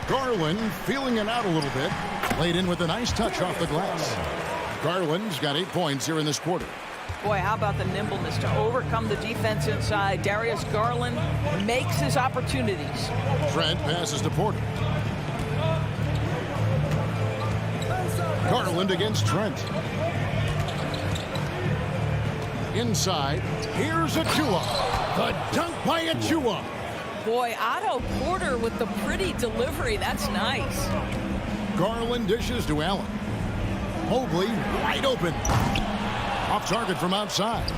Garland feeling it out a little bit. Laid in with a nice touch off the glass. Garland's got 8 points here in this quarter. Boy, how about the nimbleness to overcome the defense inside. Darius Garland makes his opportunities. Trent passes to Porter. Garland against Trent. Inside, here's Achua. The dunk by Achua. Boy, Otto Porter with the pretty delivery. That's nice. Garland dishes to Allen. Mobley wide open. Off target from outside.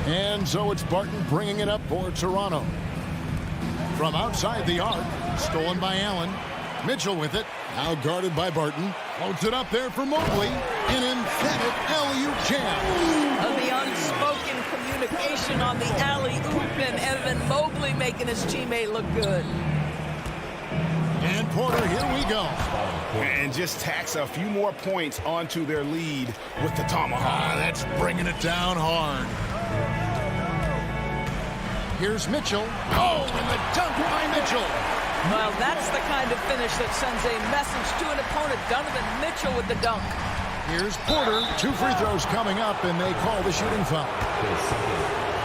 And so it's Barton bringing it up for Toronto. From outside the arc, stolen by Allen. Mitchell with it, now guarded by Barton. Floats it up there for Mobley. An emphatic alley-oop jam. The unspoken communication on the alley-oop, and Evan Mobley making his teammate look good. And Porter, here we go. And just tacks a few more points onto their lead with the tomahawk. That's bringing it down hard. Here's Mitchell. Oh, and the dunk by Mitchell. Well, that's the kind of finish that sends a message to an opponent. Donovan Mitchell with the dunk. Here's Porter. 2 free throws coming up, and they call the shooting foul.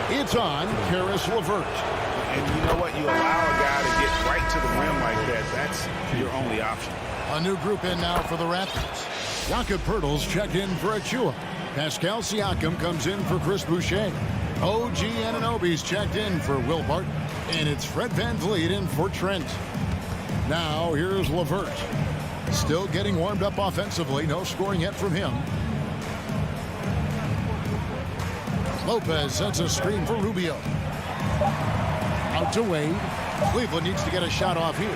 It's on Karis LeVert. And you know what? You allow a guy to get right to the rim like that. That's your only option. A new group in now for the Raptors. Jakob Poeltl's checked in for Achua. Pascal Siakam comes in for Chris Boucher. OG Anunoby's checked in for Will Barton. And it's Fred VanVleet in for Trent. Now here's LeVert. Still getting warmed up offensively. No scoring yet from him. Lopez sets a screen for Rubio. Out to Wade. Cleveland needs to get a shot off here.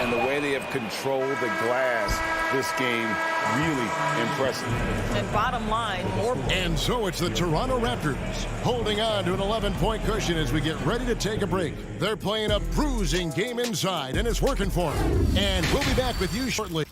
And the way they have controlled the glass this game, really impressive. And bottom line, more. And so it's the Toronto Raptors holding on to an 11-point cushion as we get ready to take a break. They're playing a bruising game inside, and it's working for them. And we'll be back with you shortly.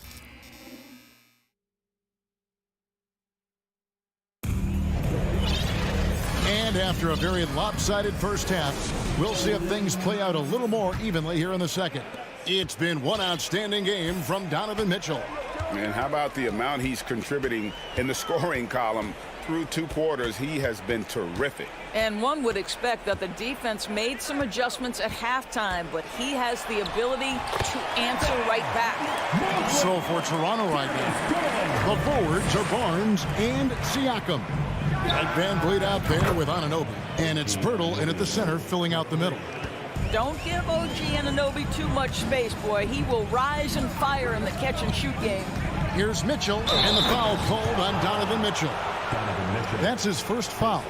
And after a very lopsided first half, we'll see if things play out a little more evenly here in the second. It's been one outstanding game from Donovan Mitchell. And how about the amount he's contributing in the scoring column? Through 2 quarters, he has been terrific. And one would expect that the defense made some adjustments at halftime, but he has the ability to answer right back. So for Toronto right now, the forwards are Barnes and Siakam. Like VanVleet out there with Anunoby. And it's Poeltl in at the center, filling out the middle. Don't give OG Anunoby too much space, boy. He will rise and fire in the catch-and-shoot game. Here's Mitchell, and the foul called on Donovan Mitchell. That's his first foul.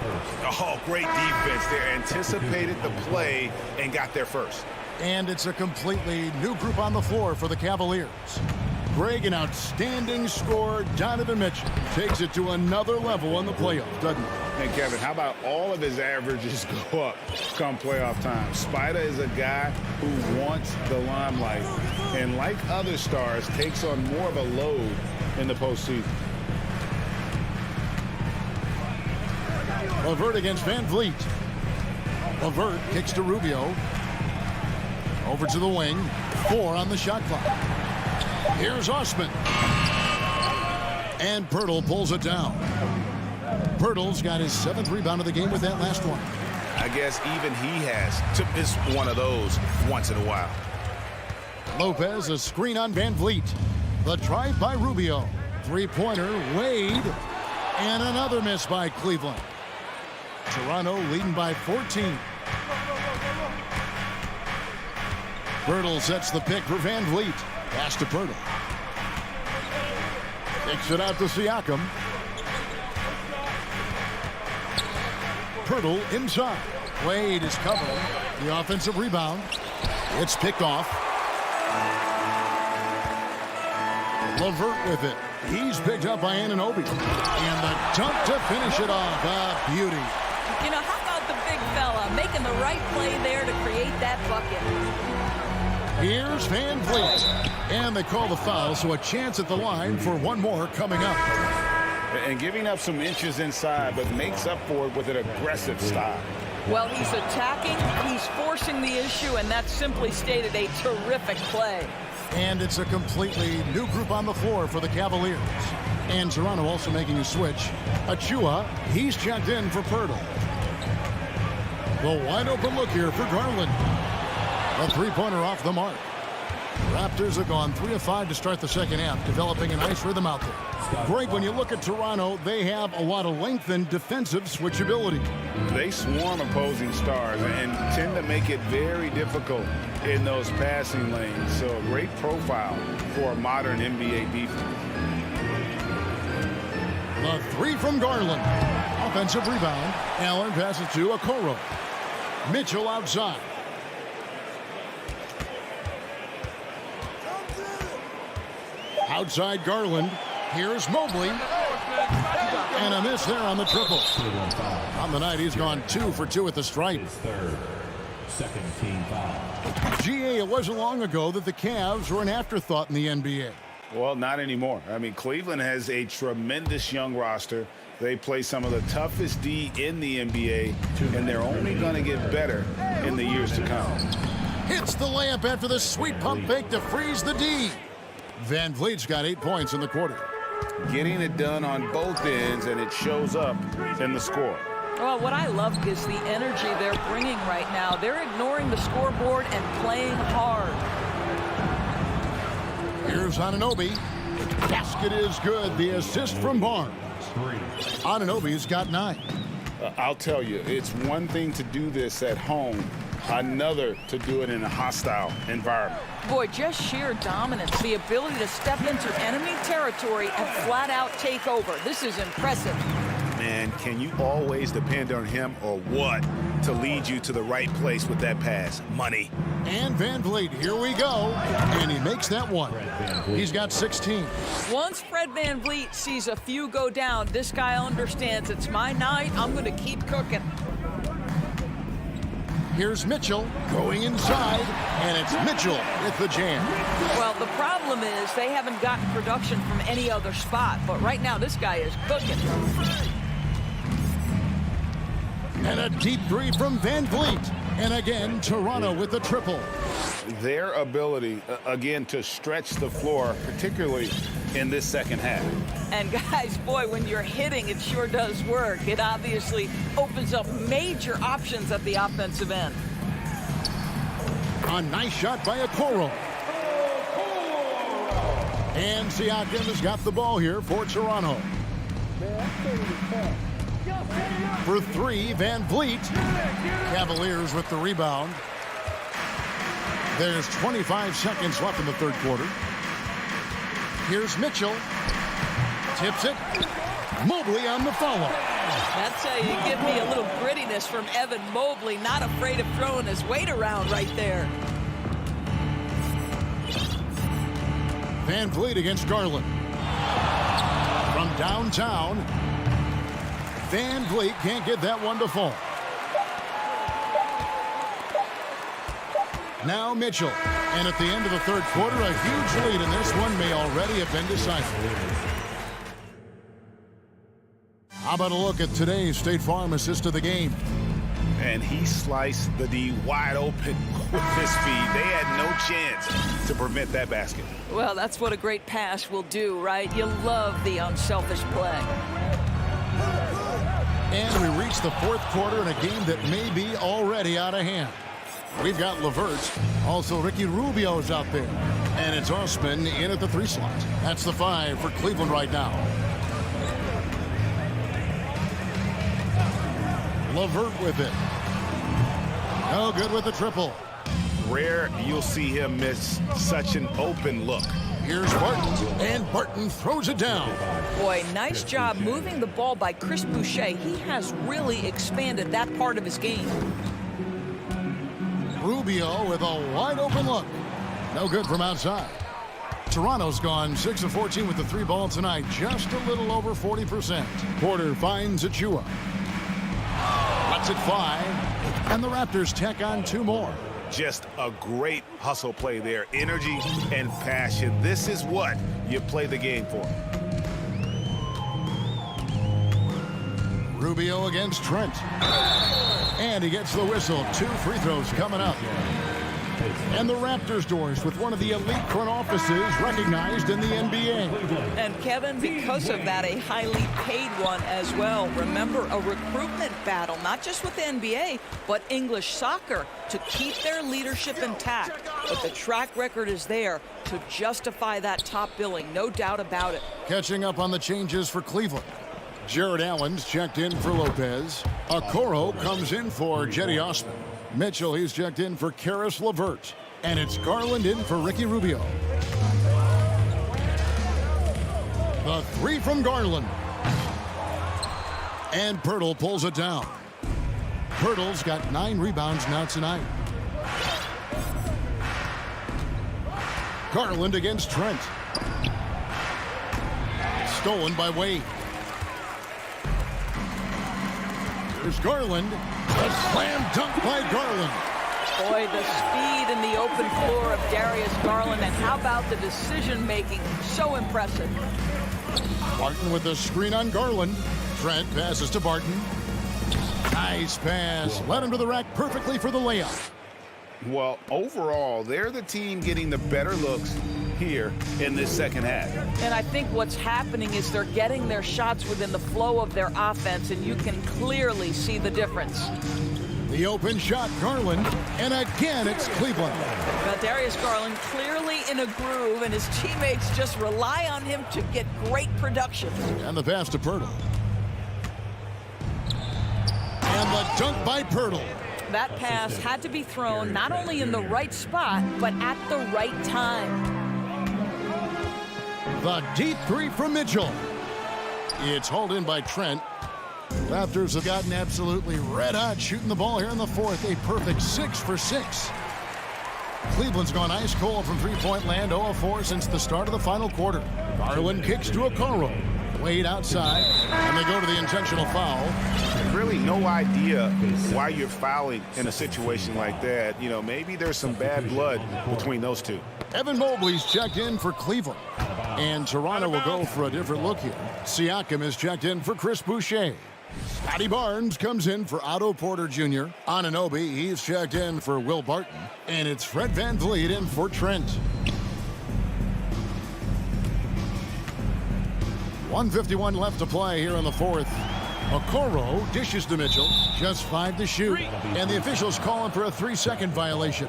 Oh, great defense there. Anticipated the play and got there first. And it's a completely new group on the floor for the Cavaliers. Greg, an outstanding scorer. Donovan Mitchell takes it to another level in the playoffs, doesn't he? And Kevin, how about all of his averages go up come playoff time? Spider is a guy who wants the limelight, and like other stars, takes on more of a load in the postseason. LeVert against VanVleet. LeVert kicks to Rubio. Over to the wing. 4 on the shot clock. Here's Osman. And Poeltl pulls it down. Poeltl's got his 7th rebound of the game with that last one. I guess even he has to miss one of those once in a while. Lopez, a screen on VanVleet. The drive by Rubio. 3-pointer, Wade. And another miss by Cleveland. Toronto leading by 14. Poeltl sets the pick for VanVleet. Pass to Poeltl. Takes it out to Siakam. Poeltl inside. Wade is covering the offensive rebound. It's picked off. LeVert with it. He's picked up by Anunoby. And the dunk to finish it off. A beauty. You know, how about the big fella making the right play there to create that bucket? Here's VanVleet. And they call the foul, so a chance at the line for one more coming up. And giving up some inches inside, but makes up for it with an aggressive style. Well, he's attacking, he's forcing the issue, and that's simply stated a terrific play. And it's a completely new group on the floor for the Cavaliers. And Toronto also making a switch. Achua, he's checked in for Poeltl. The wide open look here for Garland. A 3-pointer off the mark. Raptors have gone 3 of 5 to start the second half, developing a nice rhythm out there. Greg, when you look at Toronto, they have a lot of length and defensive switchability. They swarm opposing stars and tend to make it very difficult in those passing lanes. So a great profile for a modern NBA defense. The 3 from Garland. Offensive rebound. Allen passes to Okoro. Mitchell outside. Outside Garland. Here's Mobley. And a miss there on the triple. On the night, he's gone 2 for 2 at the stripe. Second team foul. GA, it wasn't long ago that the Cavs were an afterthought in the NBA. Well, not anymore. I mean, Cleveland has a tremendous young roster. They play some of the toughest D in the NBA, and they're only going to get better in the years to come. Hits the layup after the sweet pump fake to freeze the D. Van Vliet's got 8 points in the quarter. Getting it done on both ends, and it shows up in the score. Well, what I love is the energy they're bringing right now. They're ignoring the scoreboard and playing hard. Here's Anunoby. Basket is good. The assist from Barnes. Anunoby's got 9. I'll tell you, it's one thing to do this at home, another to do it in a hostile environment. Boy, just sheer dominance, the ability to step into enemy territory and flat out take over. This is impressive. Man, can you always depend on him or what to lead you to the right place with that pass? Money. And Van Vliet, here we go. And he makes that one. He's got 16. Once Fred Van Vliet sees a few go down, this guy understands it's my night. I'm going to keep cooking. Here's Mitchell going inside, and it's Mitchell with the jam. Well, the problem is they haven't gotten production from any other spot, but right now this guy is cooking. And a deep 3 from Van Vliet. And again, Toronto with the triple. Their ability, again, to stretch the floor, particularly in this second half. And guys, boy, when you're hitting, it sure does work. It obviously opens up major options at the offensive end. A nice shot by Okoro. And Siakam has got the ball here for Toronto. For 3, Van Vliet. Cavaliers with the rebound. There's 25 seconds left in the third quarter. Here's Mitchell. Tips it. Mobley on the follow. That's how you give me a little grittiness from Evan Mobley. Not afraid of throwing his weight around right there. Van Vliet against Garland. From downtown. Van Vliet can't get that one to fall. Now Mitchell. And at the end of the third quarter, a huge lead, and this one may already have been decided. How about a look at today's State Farm assist of the game? And he sliced the D wide open with his feet. They had no chance to prevent that basket. Well, that's what a great pass will do, right? You love the unselfish play. And we reach the fourth quarter in a game that may be already out of hand. We've got LeVert. Also, Ricky Rubio's out there. And it's Osman in at the 3 slot. That's the 5 for Cleveland right now. LeVert with it. No good with the triple. Rare you'll see him miss such an open look. Here's Barton, and Barton throws it down. Boy, nice job moving the ball by Chris Boucher. He has really expanded that part of his game. Rubio with a wide open look. No good from outside. Toronto's gone 6 of 14 with the 3 ball tonight. Just a little over 40%. Porter finds Achua. Lets it fly. And the Raptors tack on 2 more. Just a great hustle play there. Energy and passion. This is what you play the game for. Rubio against Trent. And he gets the whistle. 2 free throws coming up. And the Raptors doors with one of the elite front offices recognized in the NBA. And Kevin, because of that, a highly paid one as well. Remember, a recruitment battle, not just with the NBA, but English soccer, to keep their leadership intact. But the track record is there to justify that top billing, no doubt about it. Catching up on the changes for Cleveland. Jared Allen's checked in for Lopez. Okoro comes in for Jetty Osman. Mitchell, he's checked in for Karis LeVert. And it's Garland in for Ricky Rubio. The 3 from Garland. And Pirtle pulls it down. Pirtle's got 9 rebounds now tonight. Garland against Trent. Stolen by Wade. There's Garland. A slam dunk by Garland. Boy, the speed and the open floor of Darius Garland, and how about the decision-making? So impressive. Barton with the screen on Garland. Trent passes to Barton. Nice pass. Led him to the rack perfectly for the layup. Well, overall, they're the team getting the better looks here in this second half. And I think what's happening is they're getting their shots within the flow of their offense, and you can clearly see the difference. The open shot, Garland, and again it's Cleveland. Darius Garland clearly in a groove, and his teammates just rely on him to get great production. And the pass to Pirtle. And the dunk by Pirtle. That pass had to be thrown not only in the right spot, but at the right time. The deep three from Mitchell. It's hauled in by Trent. Raptors have gotten absolutely red hot shooting the ball here in the fourth. A perfect 6 for 6. Cleveland's gone ice cold from three-point land, 0 of 4 since the start of the final quarter. Garland kicks to Okoro. Wade outside, and they go to the intentional foul. Really no idea why you're fouling in a situation like that. You know, maybe there's some bad blood between those two. Evan Mobley's checked in for Cleveland. And Toronto will go for a different look here. Siakam is checked in for Chris Boucher. Scotty Barnes comes in for Otto Porter Jr. Anunoby, he's checked in for Will Barton. And it's Fred VanVleet in for Trent. 1:51 left to play here in the fourth. Okoro dishes to Mitchell. Just 5 to shoot. And the officials call him for a 3-second violation.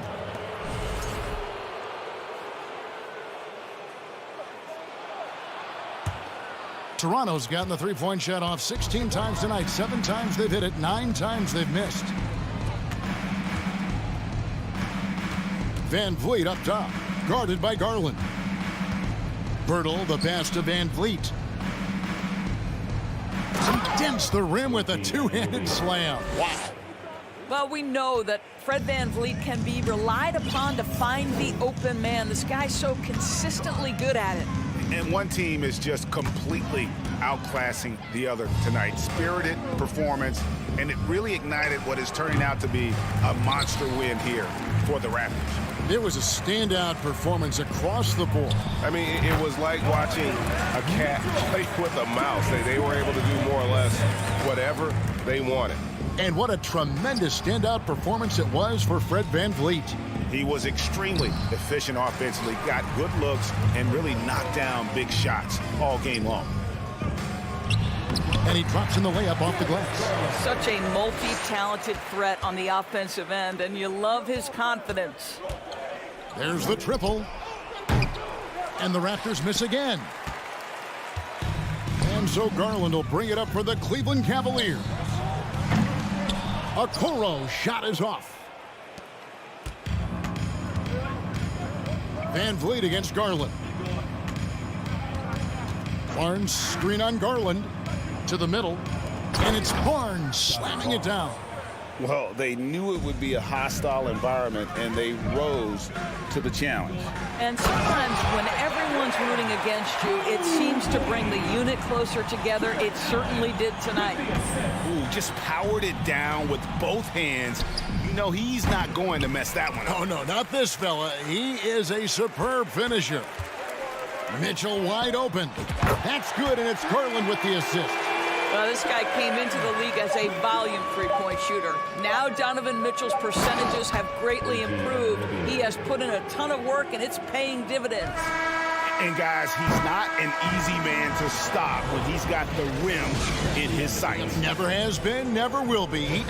Toronto's gotten the three-point shot off 16 times tonight. 7 times they've hit it, 9 times they've missed. VanVleet up top, guarded by Garland. Pirtle, the pass to VanVleet. He dents the rim with a two-handed slam. Wow. Well, we know that Fred VanVleet can be relied upon to find the open man. This guy's so consistently good at it. And one team is just completely outclassing the other tonight. Spirited performance, and it really ignited what is turning out to be a monster win here for the Raptors. It was a standout performance across the board. I mean, it was like watching a cat play with a mouse. They were able to do more or less whatever they wanted. And what a tremendous standout performance it was for Fred VanVleet. He was extremely efficient offensively, got good looks, and really knocked down big shots all game long. And he drops in the layup off the glass. Such a multi-talented threat on the offensive end, and you love his confidence. There's the triple. And the Raptors miss again. And so Garland will bring it up for the Cleveland Cavaliers. Okoro shot is off. VanVleet against Garland. Barnes screen on Garland to the middle. And it's Barnes slamming it down. Well, they knew it would be a hostile environment, and they rose to the challenge. And sometimes when everyone's rooting against you, it seems to bring the unit closer together. It certainly did tonight. Ooh, just powered it down with both hands. You know, he's not going to mess that one up. Oh, no, not this fella. He is a superb finisher. Mitchell wide open. That's good, and it's Garland with the assist. Well, this guy came into the league as a volume three-point shooter. Now Donovan Mitchell's percentages have greatly improved. He has put in a ton of work, and it's paying dividends. And, guys, he's not an easy man to stop when he's got the rim in his sights. Never has been, never will be.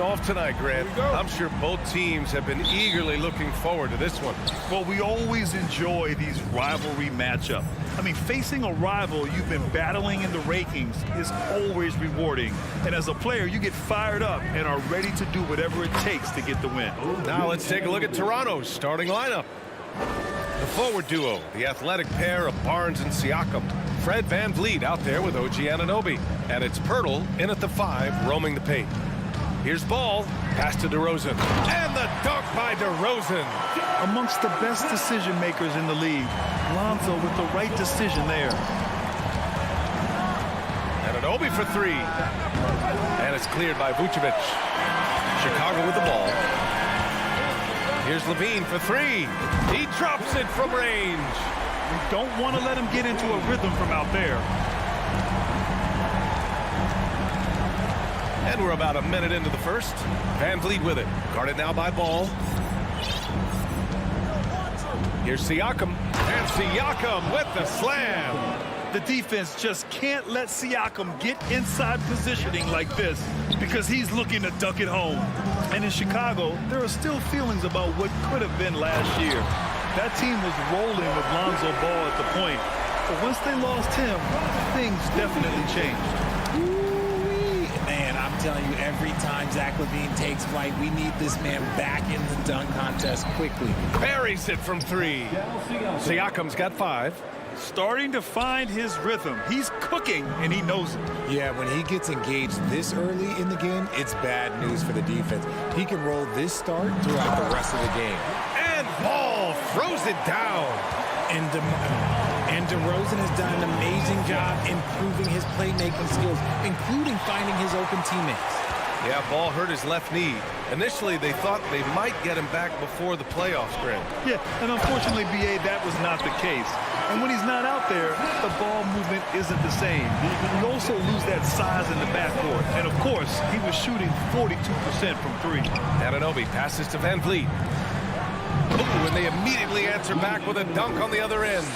kicking off tonight, Grant. I'm sure both teams have been eagerly looking forward to this one. Well, we always enjoy these rivalry matchups. I mean, facing a rival you've been battling in the rankings is always rewarding. And as a player, you get fired up and are ready to do whatever it takes to get the win. Now let's take a look at Toronto's starting lineup. The forward duo, the athletic pair of Barnes and Siakam. Fred VanVleet out there with OG Anunoby. And it's Pirtle in at the 5, roaming the paint. Here's Ball, pass to DeRozan. And the dunk by DeRozan. Amongst the best decision makers in the league, Lonzo with the right decision there. Anunoby for 3. And it's cleared by Vucevic. Chicago with the ball. Here's Levine for 3. He drops it from range. You don't want to let him get into a rhythm from out there. And we're about a minute into the first. VanVleet with it. Guarded now by Ball. Here's Siakam. And Siakam with the slam. The defense just can't let Siakam get inside positioning like this because he's looking to duck it home. And in Chicago, there are still feelings about what could have been last year. That team was rolling with Lonzo Ball at the point. But once they lost him, things definitely changed. Man, I'm telling you, every time Zach LaVine takes flight, we need this man back in the dunk contest quickly. Buries it from 3. Siakam's got 5. Starting to find his rhythm. He's cooking, and he knows it. Yeah, when he gets engaged this early in the game, it's bad news for the defense. He can roll this start throughout the rest of the game. And Ball throws it down. And DeRozan has done an amazing job improving his playmaking skills, including finding his open teammates. Yeah, Ball hurt his left knee. Initially, they thought they might get him back before the playoffs, Grant. Yeah, and unfortunately, BA, that was not the case. And when he's not out there, the ball movement isn't the same. You also lose that size in the backcourt. And, of course, he was shooting 42% from 3. Anunoby passes to VanVleet. Ooh, and they immediately answer back with a dunk on the other end.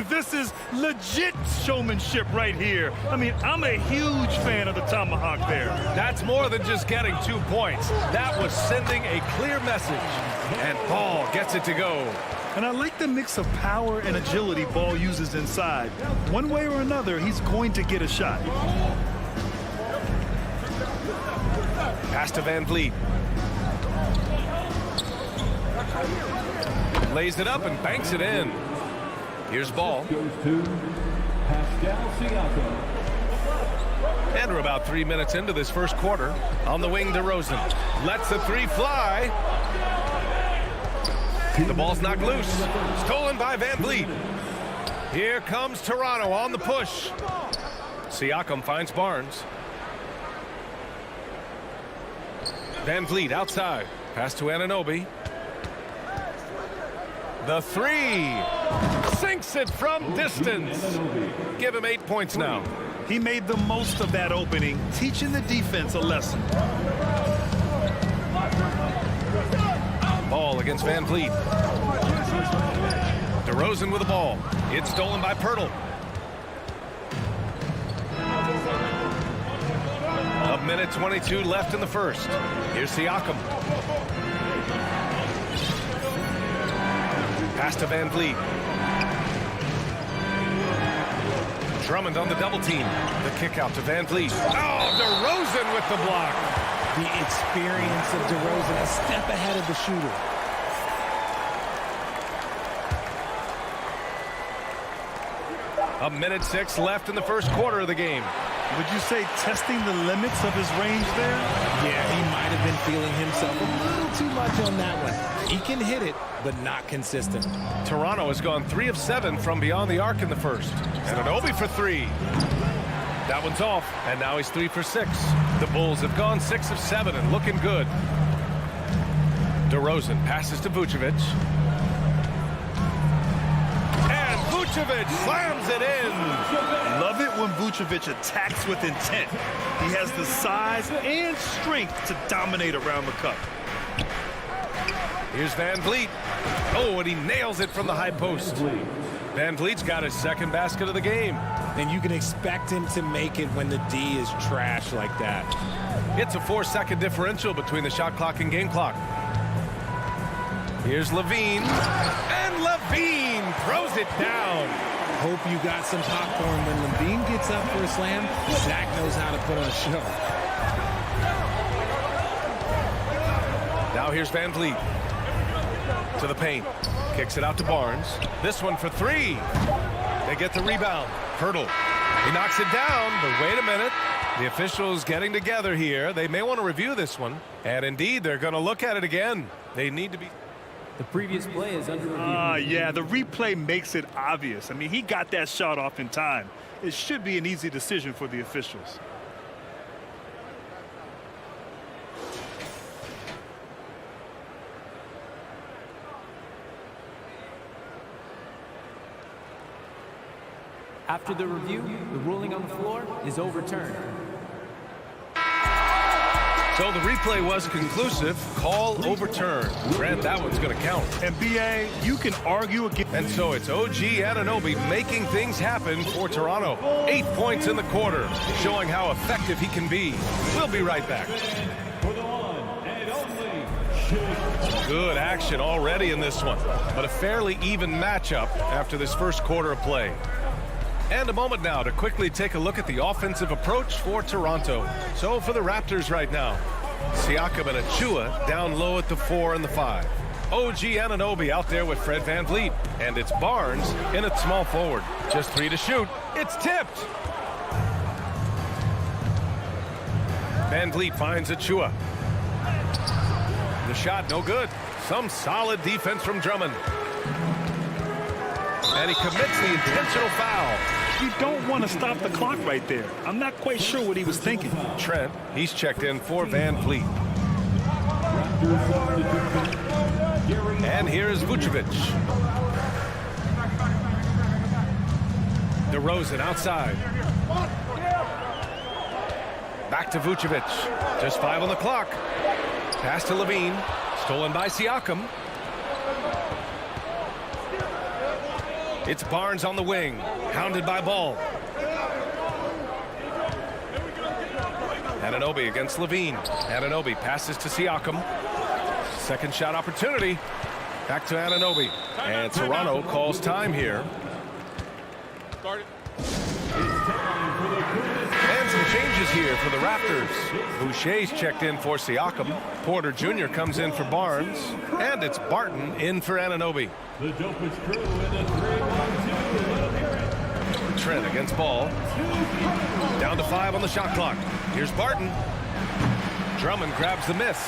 This is legit showmanship right here. I mean, I'm a huge fan of the tomahawk there. That's more than just getting 2 points. That was sending a clear message. And Ball gets it to go. And I like the mix of power and agility Ball uses inside. One way or another, he's going to get a shot. Pass to VanVleet. Lays it up and banks it in. Here's Ball. Goes to Pascal Siakam. And we're about 3 minutes into this first quarter. On the wing, DeRozan lets the 3 fly. The ball's knocked loose. Stolen by VanVleet. Here comes Toronto on the push. Siakam finds Barnes. VanVleet outside. Pass to Anunoby. The 3. Sinks it from distance. Give him 8 points now. He made the most of that opening, teaching the defense a lesson. Ball against VanVleet. DeRozan with the ball. It's stolen by Pirtle. A minute 22 left in the first. Here's Siakam. Pass to VanVleet. Drummond on the double team. The kick out to VanVleet. Oh, DeRozan with the block. The experience of DeRozan, a step ahead of the shooter. A minute 6 left in the first quarter of the game. Would you say testing the limits of his range there? Yeah, he might have been feeling himself a little too much on that one. He can hit it, but not consistent. Toronto has gone 3 of 7 from beyond the arc in the first. And Anunoby for 3. That one's off, and now he's 3 for 6. The Bulls have gone 6 of 7 and looking good. DeRozan passes to Vucevic. And Vucevic slams it in. Love it when Vucevic attacks with intent. He has the size and strength to dominate around the cup. Here's VanVleet. Oh, and he nails it from the high post. Van Vliet's got his second basket of the game. And you can expect him to make it when the D is trash like that. It's a 4-second differential between the shot clock and game clock. Here's Levine. And Levine throws it down. Hope you got some popcorn. When Levine gets up for a slam, Zach knows how to put on a show. Now here's Van Vliet. To the paint. Kicks it out to Barnes. This one for three. They get the rebound. Hurdle. He knocks it down, but wait a minute. The officials getting together here. They may want to review this one. And indeed, they're going to look at it again. They need to be... The previous play is under review. Yeah, the replay makes it obvious. I mean, he got that shot off in time. It should be an easy decision for the officials. After the review, the ruling on the floor is overturned. So the replay was conclusive. Call overturned. Grant, that one's going to count. And BA, you can argue again. And so it's OG Anunoby making things happen for Toronto. 8 points in the quarter, showing how effective he can be. We'll be right back. Good action already in this one, but a fairly even matchup after this first quarter of play. And a moment now to quickly take a look at the offensive approach for Toronto. So for the Raptors right now, Siakam and Achua down low at the 4 and the 5. OG Anunoby out there with Fred VanVleet. And it's Barnes in at small forward. Just 3 to shoot. It's tipped. VanVleet finds Achua. The shot no good. Some solid defense from Drummond. And he commits the intentional foul. You don't want to stop the clock right there. I'm not quite sure what he was thinking. Trent, he's checked in for VanVleet. And here's Vucevic. DeRozan outside. Back to Vucevic. Just 5 on the clock. Pass to Levine. Stolen by Siakam. It's Barnes on the wing, hounded by Ball. Anunoby against Levine. Anunoby passes to Siakam. Second shot opportunity. Back to Anunoby. And Toronto calls time here. And some changes here for the Raptors. Boucher's checked in for Siakam. Porter Jr. comes in for Barnes. And it's Barton in for Anunoby. The dopest crew in the 3-1-2. Trent against Ball. Down to 5 on the shot clock. Here's Barton. Drummond grabs the miss.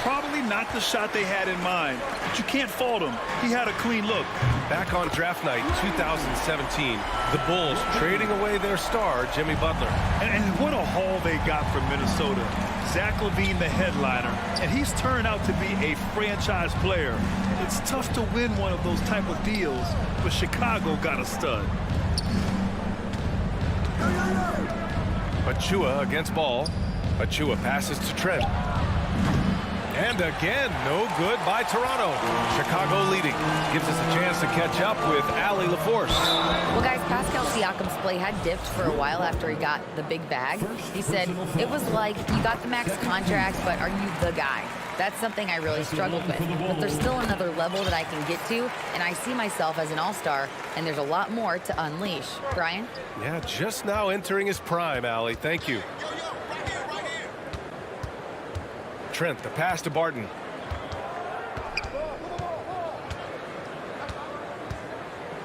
Probably not the shot they had in mind, but you can't fault him. He had a clean look. Back on draft night 2017, the Bulls trading away their star, Jimmy Butler. And what a haul they got from Minnesota. Zach LaVine, the headliner, and he's turned out to be a franchise player. It's tough to win one of those type of deals, but Chicago got a stud. Achua against Ball. Achua passes to Trent. And again, no good by Toronto. Chicago leading. Gives us a chance to catch up with Allie LaForce. Well, guys, Pascal Siakam's play had dipped for a while after he got the big bag. He said, it was like, you got the max contract, but are you the guy? That's something I really struggled with. But there's still another level that I can get to, and I see myself as an all-star, and there's a lot more to unleash. Brian? Yeah, just now entering his prime, Allie. Thank you. Trent, the pass to Barton.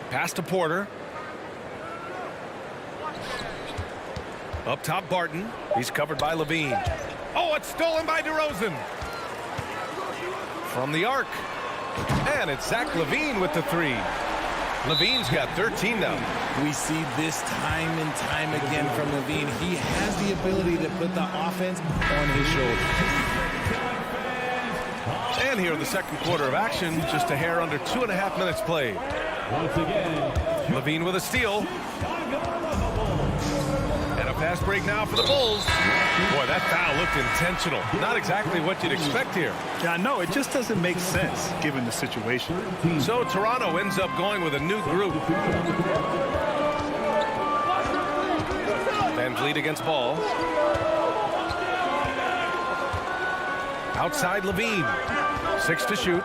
Pass to Porter. Up top, Barton. He's covered by Levine. Oh, it's stolen by DeRozan. From the arc. And it's Zach LaVine with the 3. Levine's got 13 now. We see this time and time again from Levine. He has the ability to put the offense on his shoulders. And here in the second quarter of action, just a hair under 2.5 minutes played. Once again, Levine with a steal. And a Fast break now for the Bulls. Boy, that foul looked intentional. Not exactly what you'd expect here. Yeah, I know. It just doesn't make sense given the situation. So Toronto ends up going with a new group. Van Vliet against Ball. Outside Levine. 6 to shoot.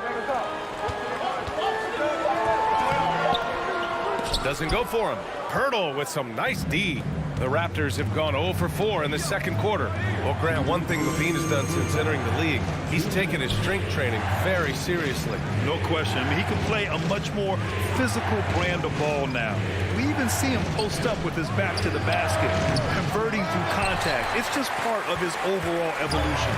Doesn't go for him. Hurdle with some nice D. The Raptors have gone 0 for 4 in the second quarter. Well, Grant, one thing Levine has done since entering the league, he's taken his strength training very seriously. No question. I mean, he can play a much more physical brand of ball now. We even see him post up with his back to the basket, converting through contact. It's just part of his overall evolution.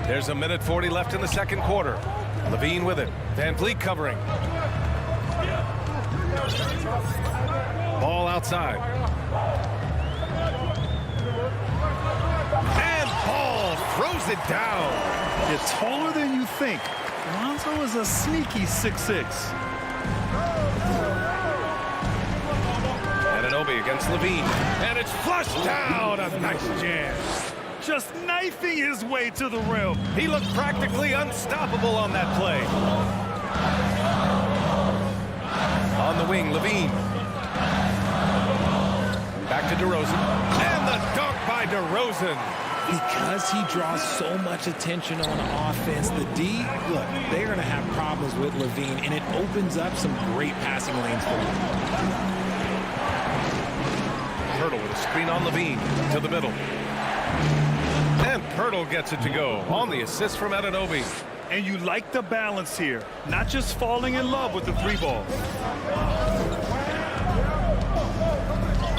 There's 1:40 left in the second quarter. Levine with it. Van Vliet covering. Ball outside. And Ball throws it down. It's taller than you think. Lonzo is a sneaky 6'6". Anunoby against Levine. And it's flushed down. A nice jam. Just knifing his way to the rim. He looked practically unstoppable on that play. On the wing, Levine. Back to DeRozan. And the dunk by DeRozan. Because he draws so much attention on offense, the D, look, they're going to have problems with Levine, and it opens up some great passing lanes for him. Hurdle with a screen on Levine to the middle. And Pirtle gets it to go on the assist from Anunoby. And you like the balance here, not just falling in love with the 3-ball.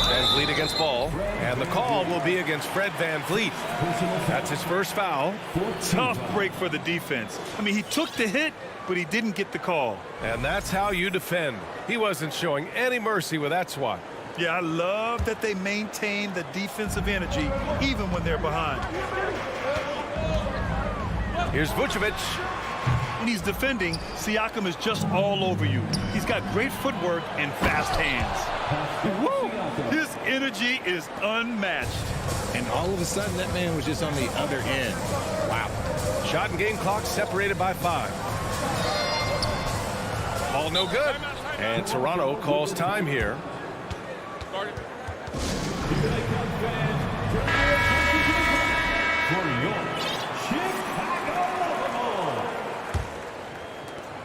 Van Vliet against Ball, and the call will be against Fred Van Vliet. That's his first foul. Tough break for the defense. I mean, he took the hit, but he didn't get the call. And that's how you defend. He wasn't showing any mercy with that swat. Yeah, I love that they maintain the defensive energy even when they're behind. Here's Vucevic. When he's defending, Siakam is just all over you. He's got great footwork and fast hands. Woo! His energy is unmatched. And all of a sudden, that man was just on the other end. Wow. Shot and game clock separated by 5. Ball no good. And Toronto calls time here.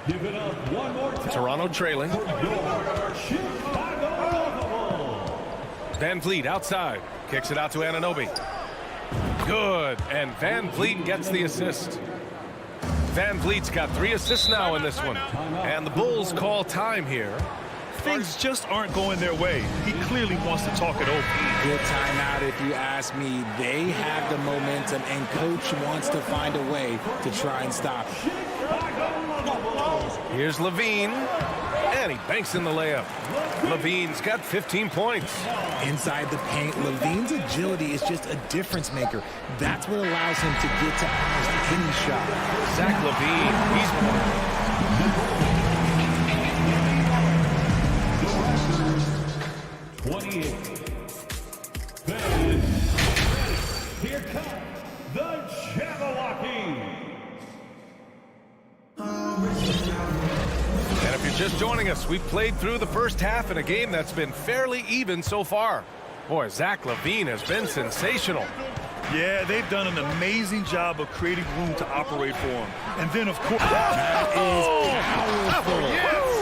Give it up one more time. Toronto trailing. Van Vliet outside. Kicks it out to Anunoby. Good. And Van Vliet gets the assist. Van Vliet's got 3 assists now in this one. And the Bulls call time here. Things just aren't going their way. He clearly wants to talk it over. Good timeout if you ask me. They have the momentum, and coach wants to find a way to try and stop it. Here's Levine. And he banks in the layup. Levine's got 15 points. Inside the paint, Levine's agility is just a difference maker. That's what allows him to get to almost any shot. Zach Levine, he's 28. Here comes the Jabberwockies. And if you're just joining us, we've played through the first half in a game that's been fairly even so far. Boy, Zach Levine has been sensational. Yeah, they've done an amazing job of creating room to operate for him. And then, of course... That is powerful. Yes!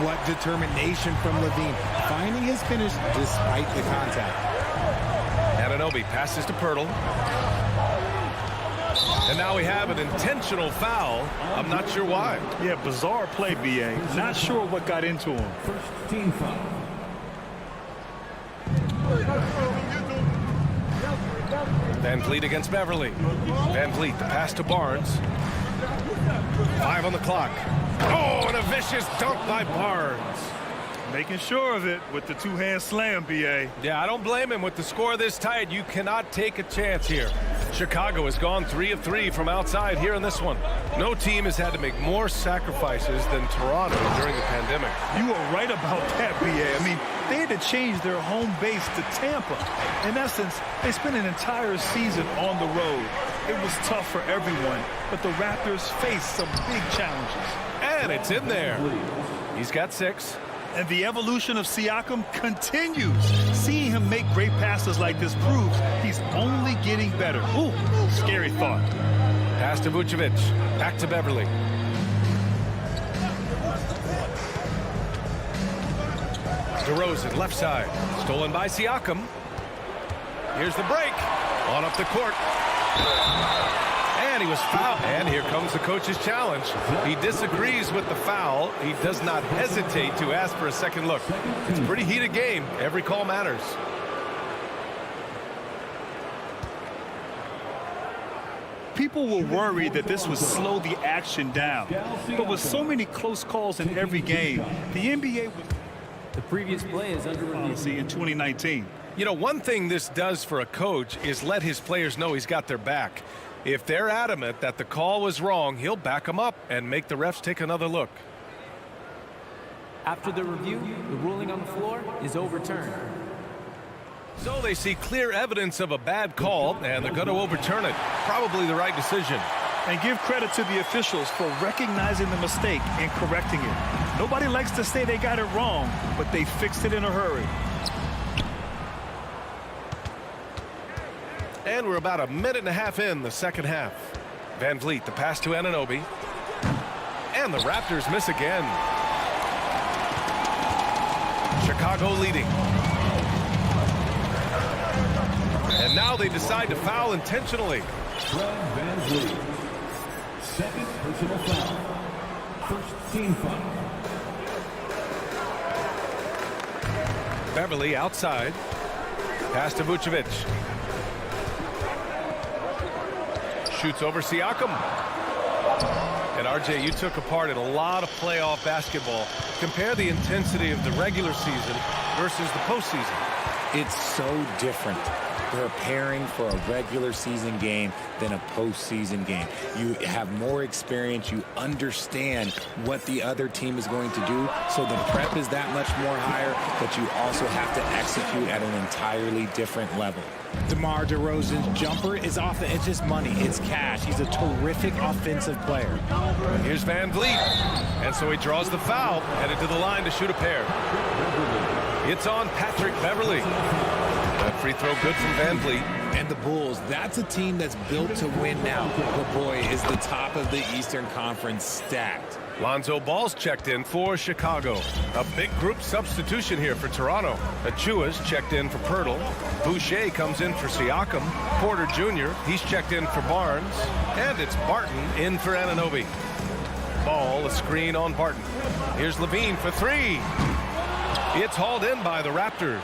What determination from Levine, finding his finish despite the contact. Anunoby passes to Pirtle. And now we have an intentional foul. I'm not sure why. Yeah, bizarre play, B.A. Not sure what got into him. First team foul. Van Vliet against Beverly. Van Vliet, the pass to Barnes. 5 on the clock. Oh, and a vicious dunk by Barnes. Making sure of it with the two-hand slam, B.A. Yeah, I don't blame him. With the score this tight, you cannot take a chance here. Chicago has gone 3 of 3 from outside here in this one. No team has had to make more sacrifices than Toronto during the pandemic. You are right about that, B.A. I mean, they had to change their home base to Tampa. In essence, they spent an entire season on the road. It was tough for everyone, but the Raptors faced some big challenges. And it's in there. He's got 6. And the evolution of Siakam continues. Seeing him make great passes like this proves he's only getting better. Ooh, scary thought. Pass to Vucevic. Back to Beverly. DeRozan, left side. Stolen by Siakam. Here's the break. On up the court. And he was fouled. And here comes the coach's challenge. He disagrees with the foul. He does not hesitate to ask for a second look. It's a pretty heated game. Every call matters. People were worried that this would slow the action down. But with so many close calls in every game, the NBA was the previous play is under review in 2019. You know, one thing this does for a coach is let his players know he's got their back. If they're adamant that the call was wrong, he'll back them up and make the refs take another look. After the review, the ruling on the floor is overturned. So they see clear evidence of a bad call, and they're going to overturn it. Probably the right decision. And give credit to the officials for recognizing the mistake and correcting it. Nobody likes to say they got it wrong, but they fixed it in a hurry. And we're about a minute and a half in the second half. Van Vliet, the pass to Anunoby. And the Raptors miss again. Chicago leading. And now they decide to foul intentionally. Van Vliet. Second personal foul. First team foul. Beverly outside. Pass to Vucevic. Shoots over Siakam. And RJ, you took a part in a lot of playoff basketball. Compare the intensity of the regular season versus the postseason. It's so different preparing for a regular season game than a postseason game. You have more experience. You understand what the other team is going to do. So the prep is that much more higher, but you also have to execute at an entirely different level. DeMar DeRozan's jumper is off. It's just money. It's cash. He's a terrific offensive player. Here's Van Vliet. And so he draws the foul, headed to the line to shoot a pair. It's on Patrick Beverly. That free throw good from Van Vliet. And the Bulls, that's a team that's built to win now. But boy, is the top of the Eastern Conference stacked. Lonzo Ball's checked in for Chicago. A big group substitution here for Toronto. Achua's checked in for Pirtle. Boucher comes in for Siakam. Porter Jr., he's checked in for Barnes. And it's Barton in for Anunoby. Ball, a screen on Barton. Here's Levine for 3. It's hauled in by the Raptors.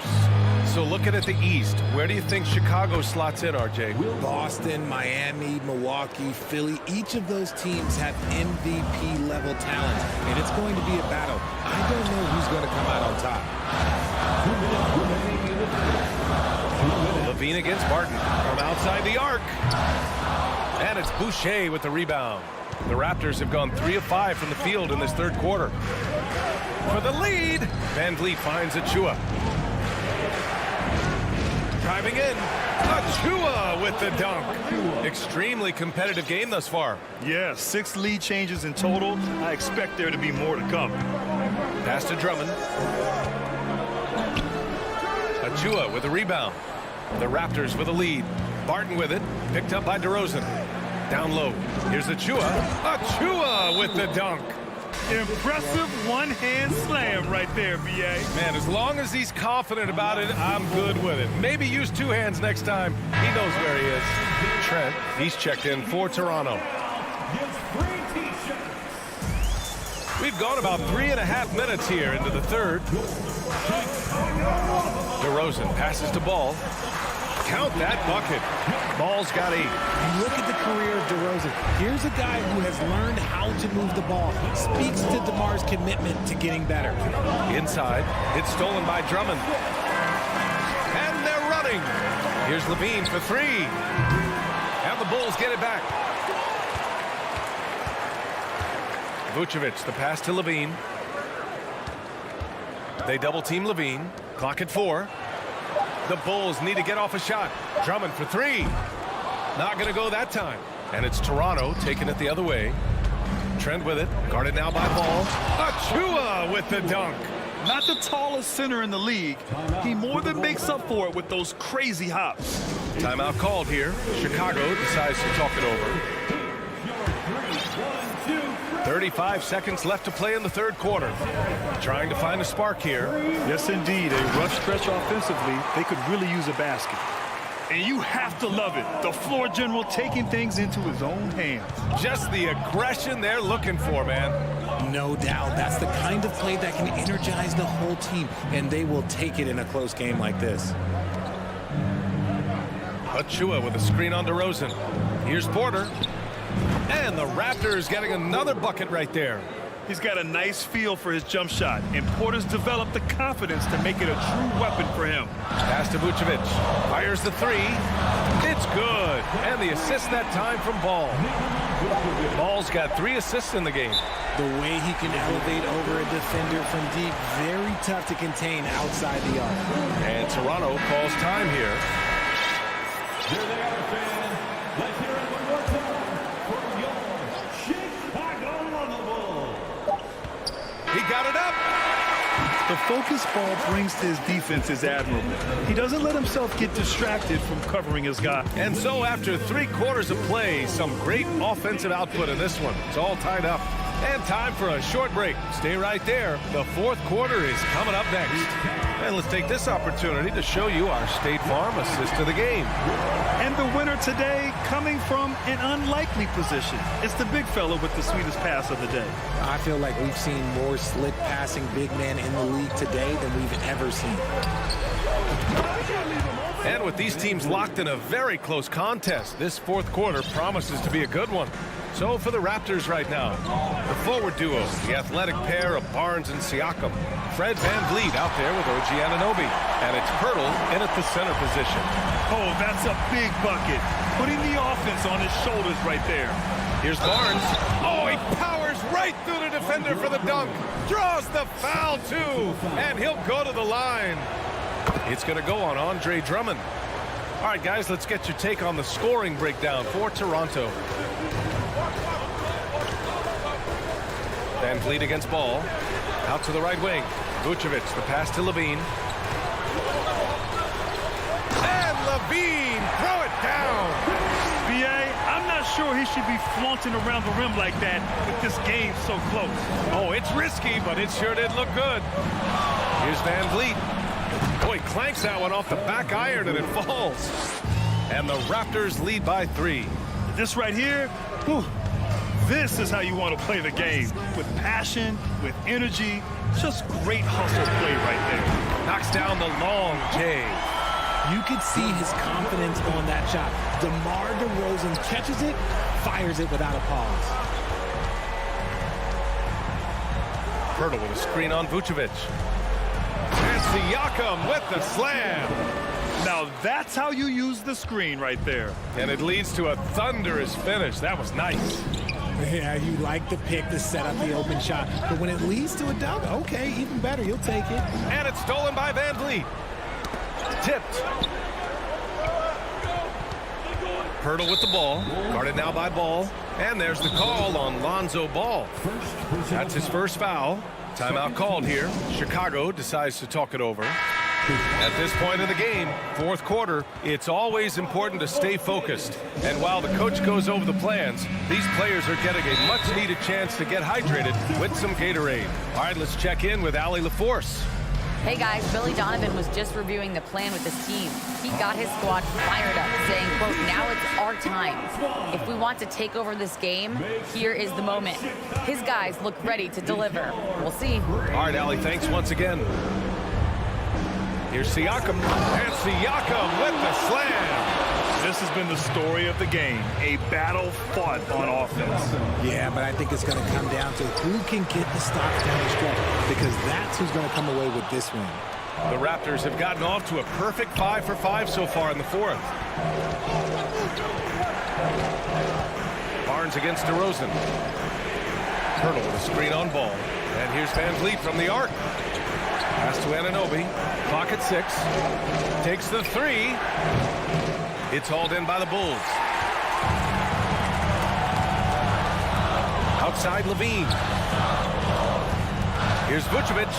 So looking at the East, where do you think Chicago slots in, RJ? Boston, Miami, Milwaukee, Philly, each of those teams have MVP-level talent, and it's going to be a battle. I don't know who's going to come out on top. Levine against Barton from outside the arc. And it's Boucher with the rebound. The Raptors have gone 3 of 5 from the field in this third quarter. For the lead, Van Vliet finds Achua. Driving in, Achua with the dunk. Extremely competitive game thus far. Yeah, 6 lead changes in total. I expect there to be more to come. Pass to Drummond. Achua with a rebound. The Raptors with a lead. Barton with it, picked up by DeRozan. Down low, here's Achua. Achua with the dunk. Impressive one-hand slam right there, B.A. Man, as long as he's confident about it, I'm good with it. Maybe use 2 hands next time. He knows where he is. Trent, he's checked in for Toronto. We've gone about 3.5 minutes here into the third. DeRozan passes to Ball. Count that bucket. Ball's got 8. Look at the career of DeRozan. Here's a guy who has learned how to move the ball. Speaks to DeMar's commitment to getting better. Inside, it's stolen by Drummond. And they're running. Here's Levine for 3. And the Bulls get it back. Vucevic, the pass to Levine. They double team Levine. Clock at 4. The Bulls need to get off a shot. Drummond for 3. Not going to go that time. And it's Toronto taking it the other way. Trent with it. Guarded now by Ball. Achua with the dunk. Not the tallest center in the league. He more than makes up for it with those crazy hops. Timeout called here. Chicago decides to talk it over. 35 seconds left to play in the third quarter. Trying to find a spark here. Yes, indeed. A rough stretch offensively. They could really use a basket. And you have to love it. The floor general taking things into his own hands. Just the aggression they're looking for, man. No doubt. That's the kind of play that can energize the whole team, and they will take it in a close game like this. Achua with a screen on DeRozan. Here's Porter. And the Raptors getting another bucket right there. He's got a nice feel for his jump shot, and Porter's developed the confidence to make it a true weapon for him. Pass to Vucevic. Fires the 3. It's good. And the assist that time from Ball. Ball's got 3 assists in the game. The way he can elevate over a defender from deep, very tough to contain outside the arc. And Toronto calls time here. Here they are, fans. Let's hear it one more time for your Chicago Bulls. He got it up. The focus Ball brings to his defense is admirable. He doesn't let himself get distracted from covering his guy. And so after 3 quarters of play, some great offensive output in this one. It's all tied up. And time for a short break. Stay right there. The fourth quarter is coming up next. And let's take this opportunity to show you our State Farm assist of the game. And the winner today coming from an unlikely position. It's the big fella with the sweetest pass of the day. I feel like we've seen more slick passing big men in the league today than we've ever seen. And with these teams locked in a very close contest, this fourth quarter promises to be a good one. So for the Raptors right now, the forward duo, the athletic pair of Barnes and Siakam. Fred VanVleet out there with OG Anunoby. And it's Pirtle in at the center position. Oh, that's a big bucket. Putting the offense on his shoulders right there. Here's Barnes. Oh, he powers right through the defender for the dunk. Draws the foul, too. And he'll go to the line. It's going to go on Andre Drummond. All right, guys, let's get your take on the scoring breakdown for Toronto. VanVleet against Ball. Out to the right wing. Vucevic, the pass to Levine. And Levine, throw it down. B.A., I'm not sure he should be flaunting around the rim like that with this game so close. Oh, it's risky, but it sure did look good. Here's VanVleet. Oh, he clanks that one off the back iron and it falls. And the Raptors lead by 3. This right here, whew, this is how you want to play the game. With passion, with energy, just great hustle play right there. Knocks down the long J. You could see his confidence on that shot. DeMar DeRozan catches it, fires it without a pause. Pirtle with a screen on Vucevic. And Siakam with the slam. Now that's how you use the screen right there. And it leads to a thunderous finish. That was nice. Yeah, you like the pick to set up the open shot. But when it leads to a dunk, okay, even better, you'll take it. And it's stolen by VanVleet. Tipped. Pirtle with the ball. Guarded now by Ball. And there's the call on Lonzo Ball. That's his first foul. Timeout called here. Chicago decides to talk it over. At this point of the game, fourth quarter, it's always important to stay focused. And while the coach goes over the plans, these players are getting a much-needed chance to get hydrated with some Gatorade. All right, let's check in with Allie LaForce. Hey guys, Billy Donovan was just reviewing the plan with his team. He got his squad fired up, saying, quote, now it's our time. If we want to take over this game, here is the moment. His guys look ready to deliver. We'll see. All right, Allie, thanks once again. Here's Siakam, and Siakam with the slam. This has been the story of the game, a battle fought on offense. Yeah, but I think it's going to come down to who can get the stops down the stretch, because that's who's going to come away with this win. The Raptors have gotten off to a perfect 5 for 5 so far in the fourth. Barnes against DeRozan. Hurdle with a screen on ball. And here's Van Vliet from the arc. Pass to Anunoby. Clock at 6. Takes the 3. It's hauled in by the Bulls. Outside Levine. Here's Vucevic.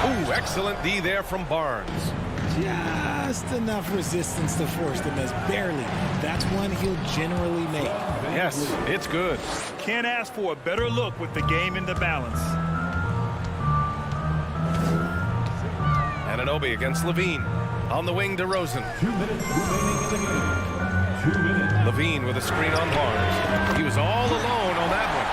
Ooh, excellent D there from Barnes. Just enough resistance to force the miss. Barely. That's one he'll generally make. Yes, it's good. Can't ask for a better look with the game in the balance. Anunoby against Levine. On the wing, DeRozan. 2 minutes remaining in the game. 2 minutes. Levine with a screen on Barnes. He was all alone on that one.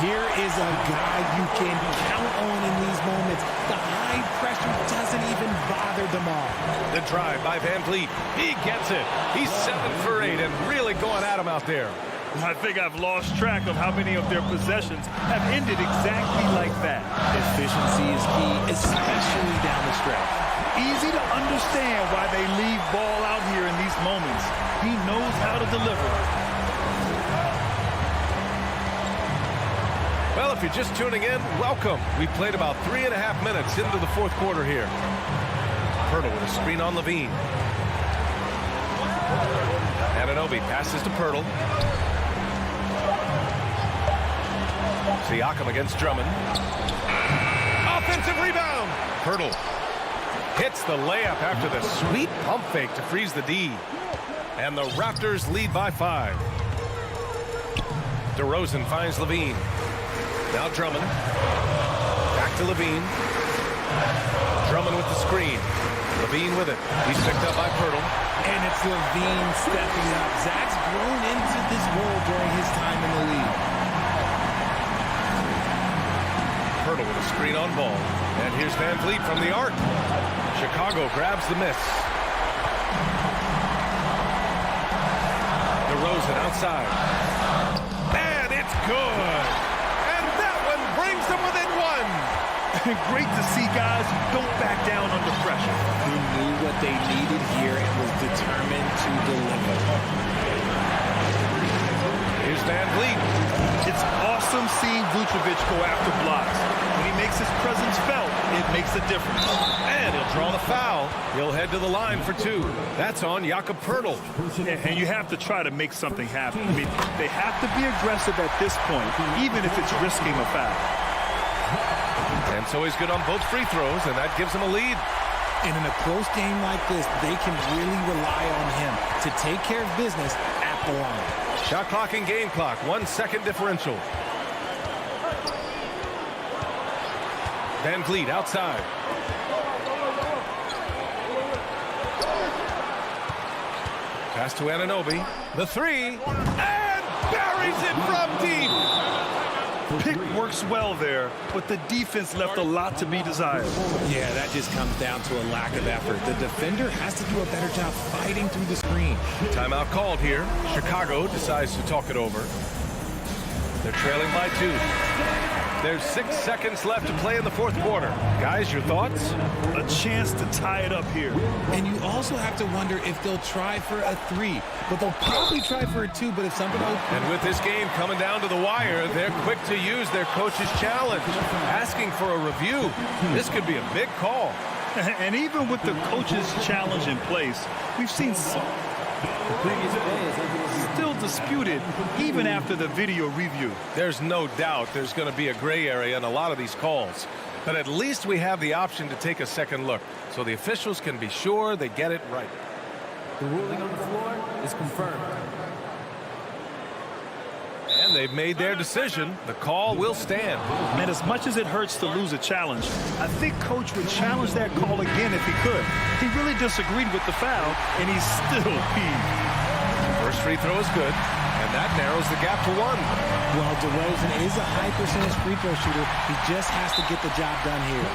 Here is a guy you can count on in these moments. The high pressure doesn't even bother them all. The drive by Van Vliet. He gets it. He's 7 for 8 and really going at him out there. I think I've lost track of how many of their possessions have ended exactly like that. Efficiency is key, especially down the stretch. Easy to understand why they leave ball out here in these moments. He knows how to deliver. Well, if you're just tuning in, welcome. We've played about 3.5 minutes into the fourth quarter here. Pirtle with a screen on Levine. Anunoby passes to Pirtle. Siakam against Drummond. Offensive rebound. Pirtle hits the layup after the sweet pump fake to freeze the D. And the Raptors lead by 5. DeRozan finds Levine. Now Drummond. Back to Levine. Drummond with the screen. Levine with it. He's picked up by Pirtle. And it's Levine stepping up. Zach's grown into this role during his time in the league. Pirtle with a screen on ball. And here's Van Vliet from the arc. Chicago grabs the miss. DeRozan outside. And it's good. And that one brings them within 1. Great to see guys don't back down under pressure. He knew what they needed here and was determined to deliver. Here's Van Vliet. It's awesome seeing Vucevic go after blocks. When he makes his presence felt, it makes a difference. And he'll draw the foul. He'll head to the line for 2. That's on Jakob Pirtle. And you have to try to make something happen. I mean, they have to be aggressive at this point, even if it's risking a foul. And so he's good on both free throws, and that gives him a lead. And in a close game like this, they can really rely on him to take care of business at the line. Shot clock and game clock, 1 second differential. Van Vliet outside. Pass to Anunoby. The 3. And buries it from deep. Pick works well there, but the defense left a lot to be desired. Yeah, that just comes down to a lack of effort. The defender has to do a better job fighting through the screen. Timeout called here. Chicago decides to talk it over. They're trailing by 2. There's 6 seconds left to play in the fourth quarter. Guys, your thoughts? A chance to tie it up here. And you also have to wonder if they'll try for a 3. But they'll probably try for a 2, but if something opens... And with this game coming down to the wire, they're quick to use their coach's challenge, asking for a review. This could be a big call. And even with the coach's challenge in place, we've seen still disputed even after the video review. There's no doubt there's going to be a gray area in a lot of these calls. But at least we have the option to take a second look so the officials can be sure they get it right. The ruling on the floor is confirmed. And they've made their decision. The call will stand. And as much as it hurts to lose a challenge, I think Coach would challenge that call again if he could. He really disagreed with the foul, and he's still peeved. First free throw is good, and that narrows the gap to 1. Well, DeRozan is a high percentage free throw shooter. He just has to get the job done here.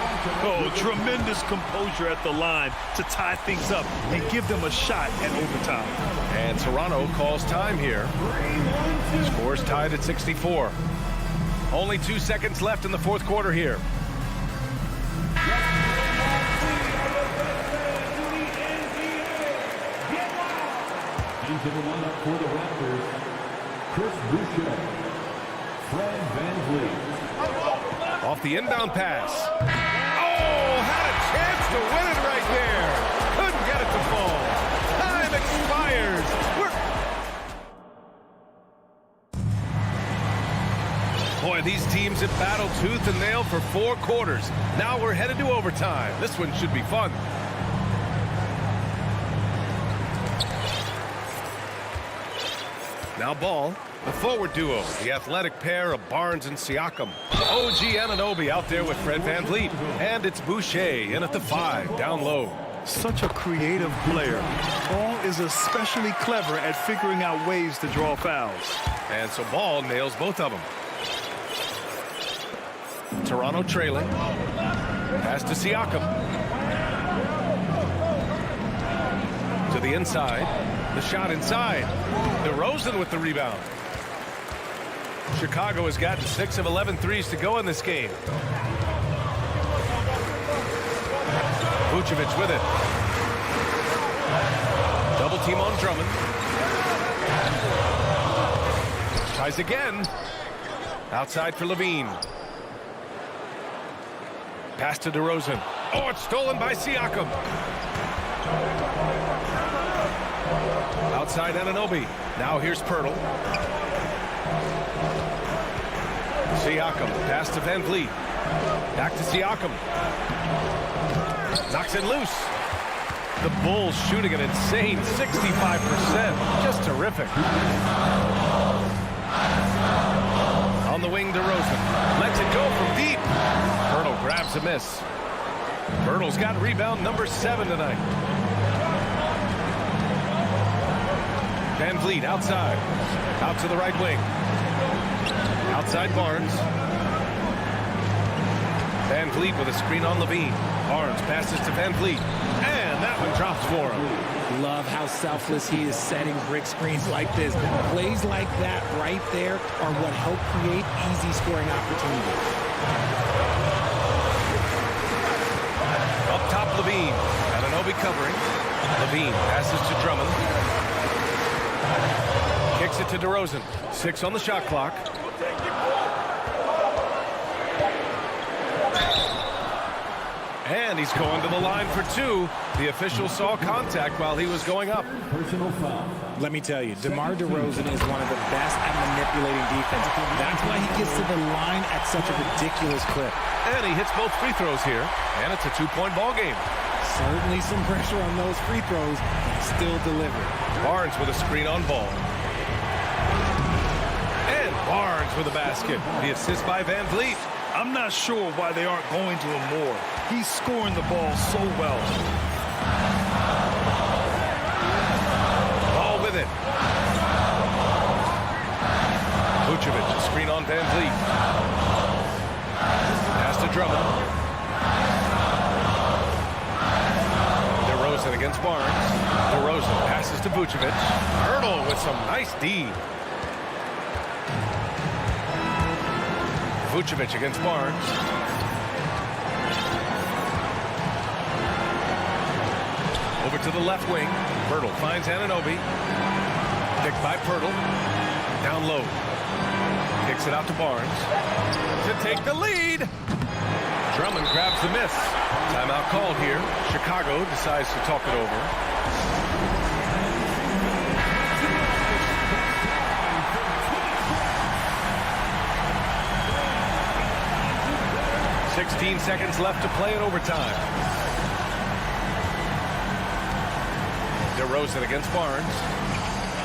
Oh, tremendous composure at the line to tie things up and give them a shot at overtime. And Toronto calls time here. Scores tied at 64. Only 2 seconds left in the fourth quarter here. Into the lineup for the Raptors, Chris Boucher, Fred VanVleet. Off the inbound pass. Oh, had a chance to win it right there. Couldn't get it to fall. Time expires. Boy, these teams have battled tooth and nail for 4 quarters. Now we're headed to overtime. This one should be fun. Now ball, the forward duo, the athletic pair of Barnes and Siakam. OG Anunoby out there with Fred VanVleet. And it's Boucher in at the 5, down low. Such a creative player. Ball is especially clever at figuring out ways to draw fouls. And so Ball nails both of them. Toronto trailing. Pass to Siakam. To the inside. The shot inside. DeRozan with the rebound. Chicago has gotten 6 of 11 threes to go in this game. Vucevic with it. Double team on Drummond. Tries again. Outside for Levine. Pass to DeRozan. Oh, it's stolen by Siakam. Outside Anunoby. Now here's Pirtle. Siakam. Pass to VanVleet. Back to Siakam. Knocks it loose. The Bulls shooting an insane 65%. Just terrific. On the wing, DeRozan. Lets it go from deep. Pirtle grabs a miss. Pirtle's got rebound number 7 tonight. VanVleet outside. Out to the right wing. Outside Barnes. VanVleet with a screen on Levine. Barnes passes to VanVleet. And that one drops for him. Love how selfless he is setting brick screens like this. Plays like that right there are what help create easy scoring opportunities. Up top, Levine. Anunoby covering. Levine passes to Drummond. Kicks it to DeRozan. 6 on the shot clock. And he's going to the line for 2. The official saw contact while he was going up. Personal foul. Let me tell you, DeMar DeRozan is one of the best at manipulating defense. That's why he gets to the line at such a ridiculous clip. And he hits both free throws here. And it's a 2-point ball game. Certainly some pressure on those free throws, but still delivered. Barnes with a screen on Ball. And Barnes with a basket. The assist by VanVleet. I'm not sure why they aren't going to him more. He's scoring the ball so well. Ball with it. Vucevic, a screen on VanVleet. Pass to Drummond. DeRozan against Barnes. DeRozan passes to Vucevic. Pirtle with some nice D. Vucevic against Barnes. Over to the left wing. Pirtle finds Anunoby. Picked by Pirtle. Down low. Kicks it out to Barnes. To take the lead. Drummond grabs the miss. Timeout called here. Chicago decides to talk it over. 16 seconds left to play in overtime. DeRozan against Barnes.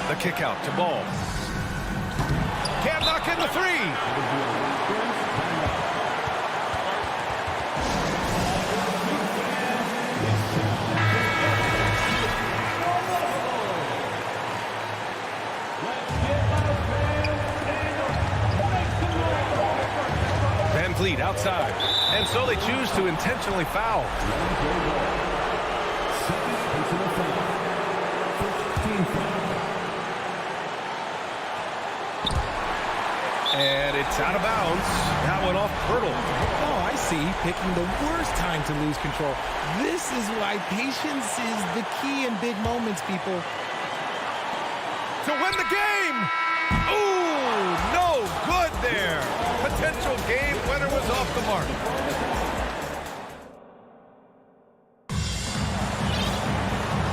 The kick out to Ball. Can't knock in the 3. VanVleet outside. And so they choose to intentionally foul. And it's out of bounds. That one off Pirtle. Oh, I see. Picking the worst time to lose control. This is why patience is the key in big moments, people. to win the game. Ooh, no good there. Potential game winner was off the mark.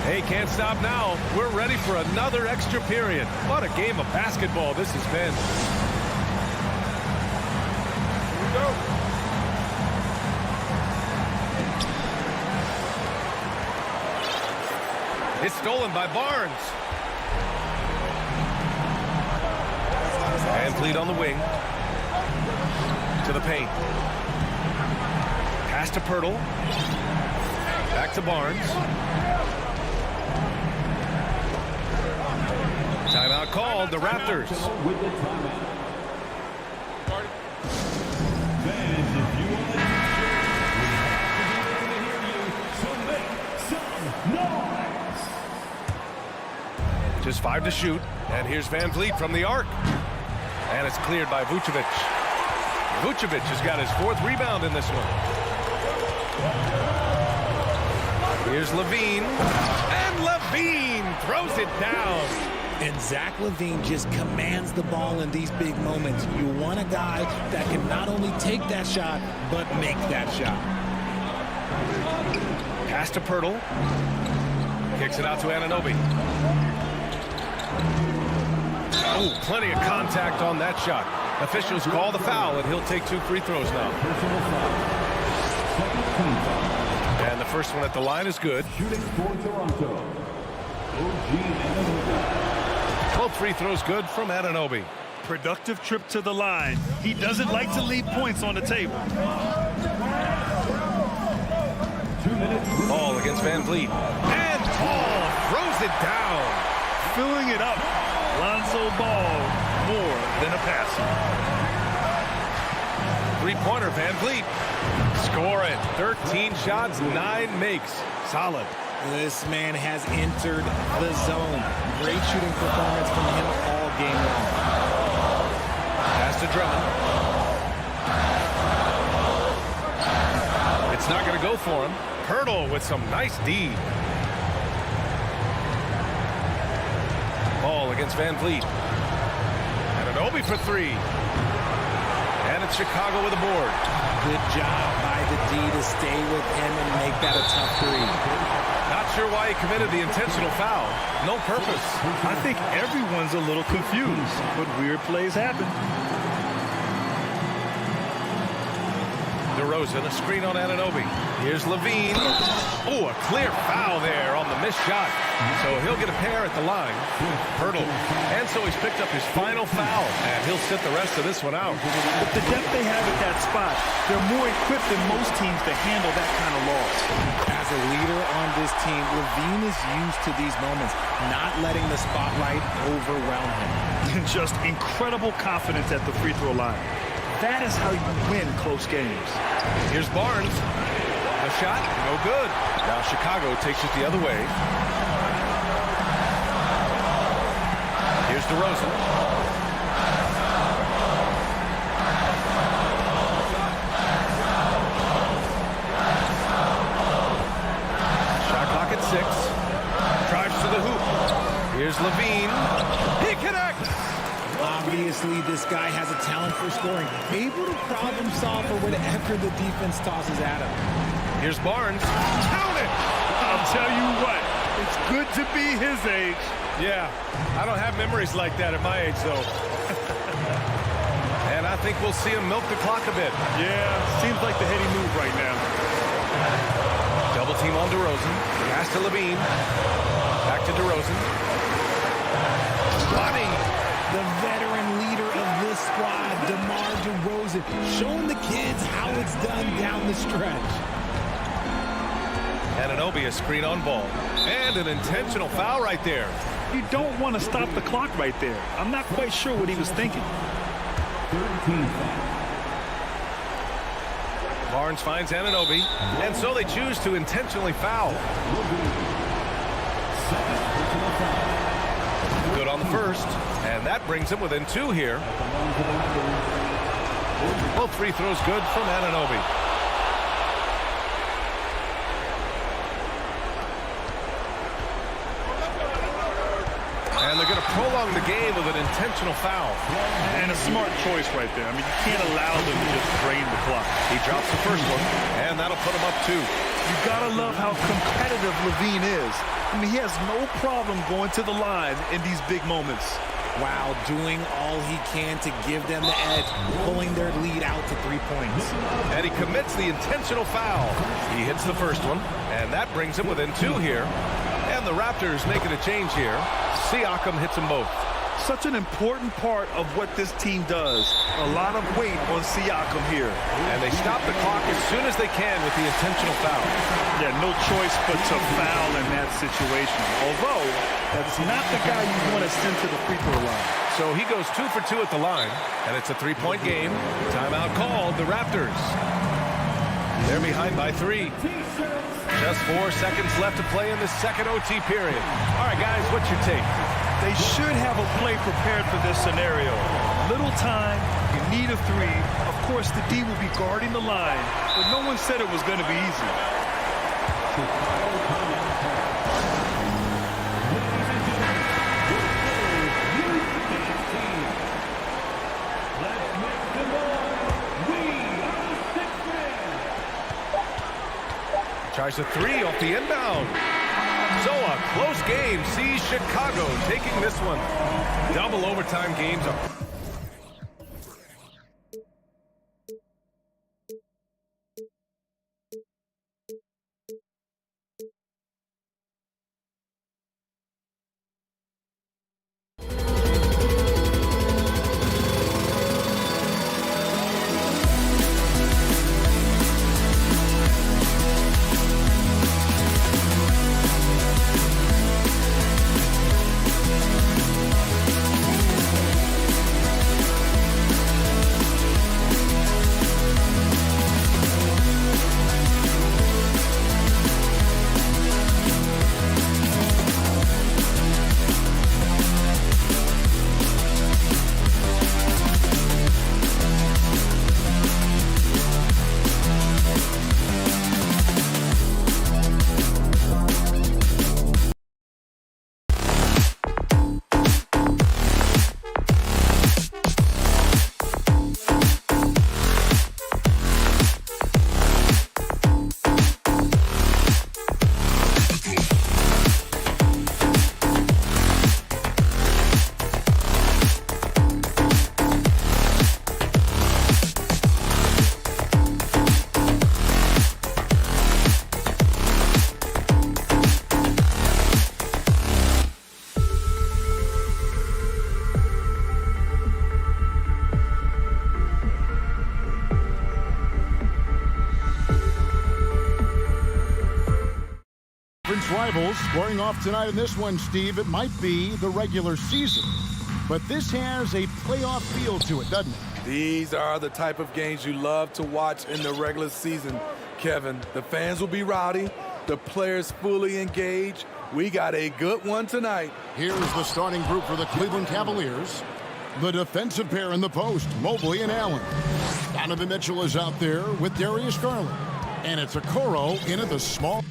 Hey, can't stop now. We're ready for another extra period. What a game of basketball this has been. Here we go. It's stolen by Barnes. And Fleet on the wing. To the paint. Pass to Pirtle. Back to Barnes. Timeout called, the Raptors. With the timeout. Fans, if you want to hear you, so make some noise. Just 5 to shoot. And here's Van Vliet from the arc. And it's cleared by Vucevic. Vucevic has got his 4th rebound in this one. Here's Levine. And Levine throws it down. And Zach LaVine just commands the ball in these big moments. You want a guy that can not only take that shot, but make that shot. Pass to Pirtle. Kicks it out to Anunoby. Oh, plenty of contact on that shot. Officials call the foul, and he'll take 2 free throws now. And the first one at the line is good. Shooting for Toronto. Both free throws good from Anunoby. Productive trip to the line. He doesn't like to leave points on the table. Ball against Van Vliet. And Ball throws it down. Filling it up. Lonzo Ball, more than a passer. Three-pointer, Van Vliet. Score it. 13 shots, 9 makes. Solid. This man has entered the zone. Great shooting performance from him all game long. Pass to Drummond. It's not going to go for him. Pirtle with some nice D. Ball against Van Vliet. Anunoby for 3. And it's Chicago with a board. Good job by the D to stay with him and make that a tough 3. Not sure why he committed the intentional foul. No purpose. I think everyone's a little confused, but weird plays happen. DeRozan, a screen on Anunoby. Here's Levine. Oh, a clear foul there on the missed shot. So he'll get a pair at the line. Pirtle. And so he's picked up his final foul, and he'll sit the rest of this one out. With the depth they have at that spot, they're more equipped than most teams to handle that kind of loss. As a leader on this team, Levine is used to these moments, not letting the spotlight overwhelm him. Just incredible confidence at the free throw line. That is how you win close games. Here's Barnes. A shot, no good. Now Chicago takes it the other way. Here's DeRozan. Shot clock at 6. Drives to the hoop. Here's Levine. He connects. Obviously, this guy has a talent for scoring, able to problem solve for whatever the defense tosses at him. Here's Barnes. Count it! I'll tell you what, it's good to be his age. Yeah, I don't have memories like that at my age, though. And I think we'll see him milk the clock a bit. Yeah, seems like the heady move right now. Double team on DeRozan. Pass to Levine. Back to DeRozan. Bunny. The veteran leader of this squad, DeMar DeRozan, showing the kids how it's done down the stretch. Anunoby, a screen on Ball. And an intentional foul right there. You don't want to stop the clock right there. I'm not quite sure what he was thinking. 13. Barnes finds Anunoby. And so they choose to intentionally foul. Good on the first. And that brings him within 2 here. Both free throws good from Anunoby. And the they're going to prolong the game with an intentional foul. And a smart choice right there. I mean, you can't allow them to just drain the clock. He drops the first one, and that'll put him up 2. You got to love how competitive Levine is. I mean, he has no problem going to the line in these big moments. Wow, doing all he can to give them the edge, pulling their lead out to 3 points. And he commits the intentional foul. He hits the first one, and that brings him within 2 here. And the Raptors making a change here. Siakam hits them both. Such an important part of what this team does. A lot of weight on Siakam here. And they stop the clock as soon as they can with the intentional foul. Yeah, no choice but to foul in that situation. Although, that's not the guy you want to send to the free throw line. So he goes 2 for 2 at the line, and it's a 3-point game. Timeout called, the Raptors. They're behind by 3. Just 4 seconds left to play in the second OT period. All right, guys, what's your take? They should have a play prepared for this scenario. Little time, you need a 3. Of course, the D will be guarding the line, but no one said it was going to be easy. Tries a 3 off the inbound. So a close game sees Chicago taking this one. Double overtime games. Rivals squaring off tonight in this one, Steve. It might be the regular season, but this has a playoff feel to it, doesn't it? These are the type of games you love to watch in the regular season, Kevin. The fans will be rowdy, the players fully engaged. We got a good one tonight. Here's the starting group for the Cleveland Cavaliers. The defensive pair in the post, Mobley and Allen. Donovan Mitchell is out there with Darius Garland. And it's Okoro in at the small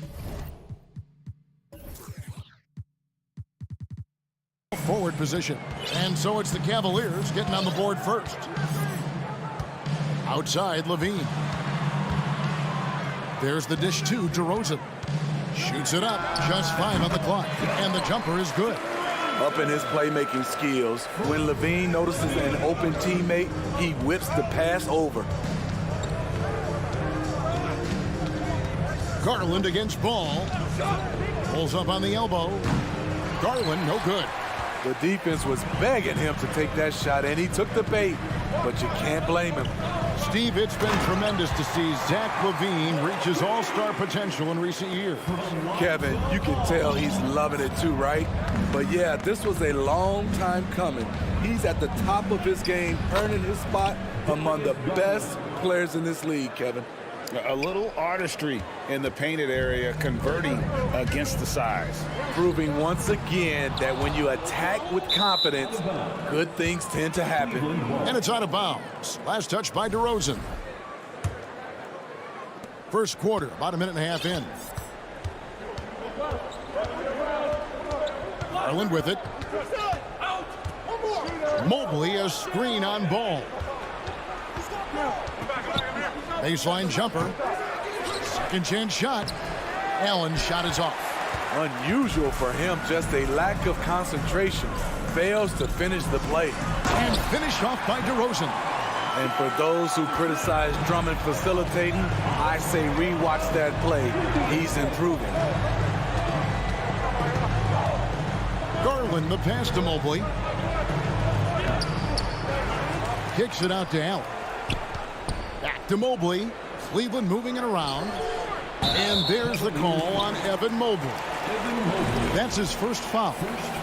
forward position. And so it's the Cavaliers getting on the board first. Outside, Levine. There's the dish to DeRozan. Shoots it up. Just 5 on the clock. And the jumper is good. Up in his playmaking skills, when Levine notices an open teammate, he whips the pass over. Garland against Ball. Pulls up on the elbow. Garland, no good. The defense was begging him to take that shot, and he took the bait, but you can't blame him. Steve, it's been tremendous to see Zach LaVine reach his all-star potential in recent years. Kevin, you can tell he's loving it too, right? But yeah, this was a long time coming. He's at the top of his game, earning his spot among the best players in this league, Kevin. A little artistry in the painted area, converting against the size. Proving once again that when you attack with confidence, good things tend to happen. And it's out of bounds. Last touch by DeRozan. First quarter, about a minute and a half in. Garland with it. Mobley, a screen on Ball. Baseline jumper. Second chance shot. Allen's shot is off. Unusual for him, just a lack of concentration. Fails to finish the play. And finished off by DeRozan. And for those who criticize Drummond facilitating, I say rewatch that play. He's improving. Garland, the pass to Mobley. Kicks it out to Allen. Back to Mobley. Cleveland moving it around. And there's the call on Evan Mobley. That's his first foul.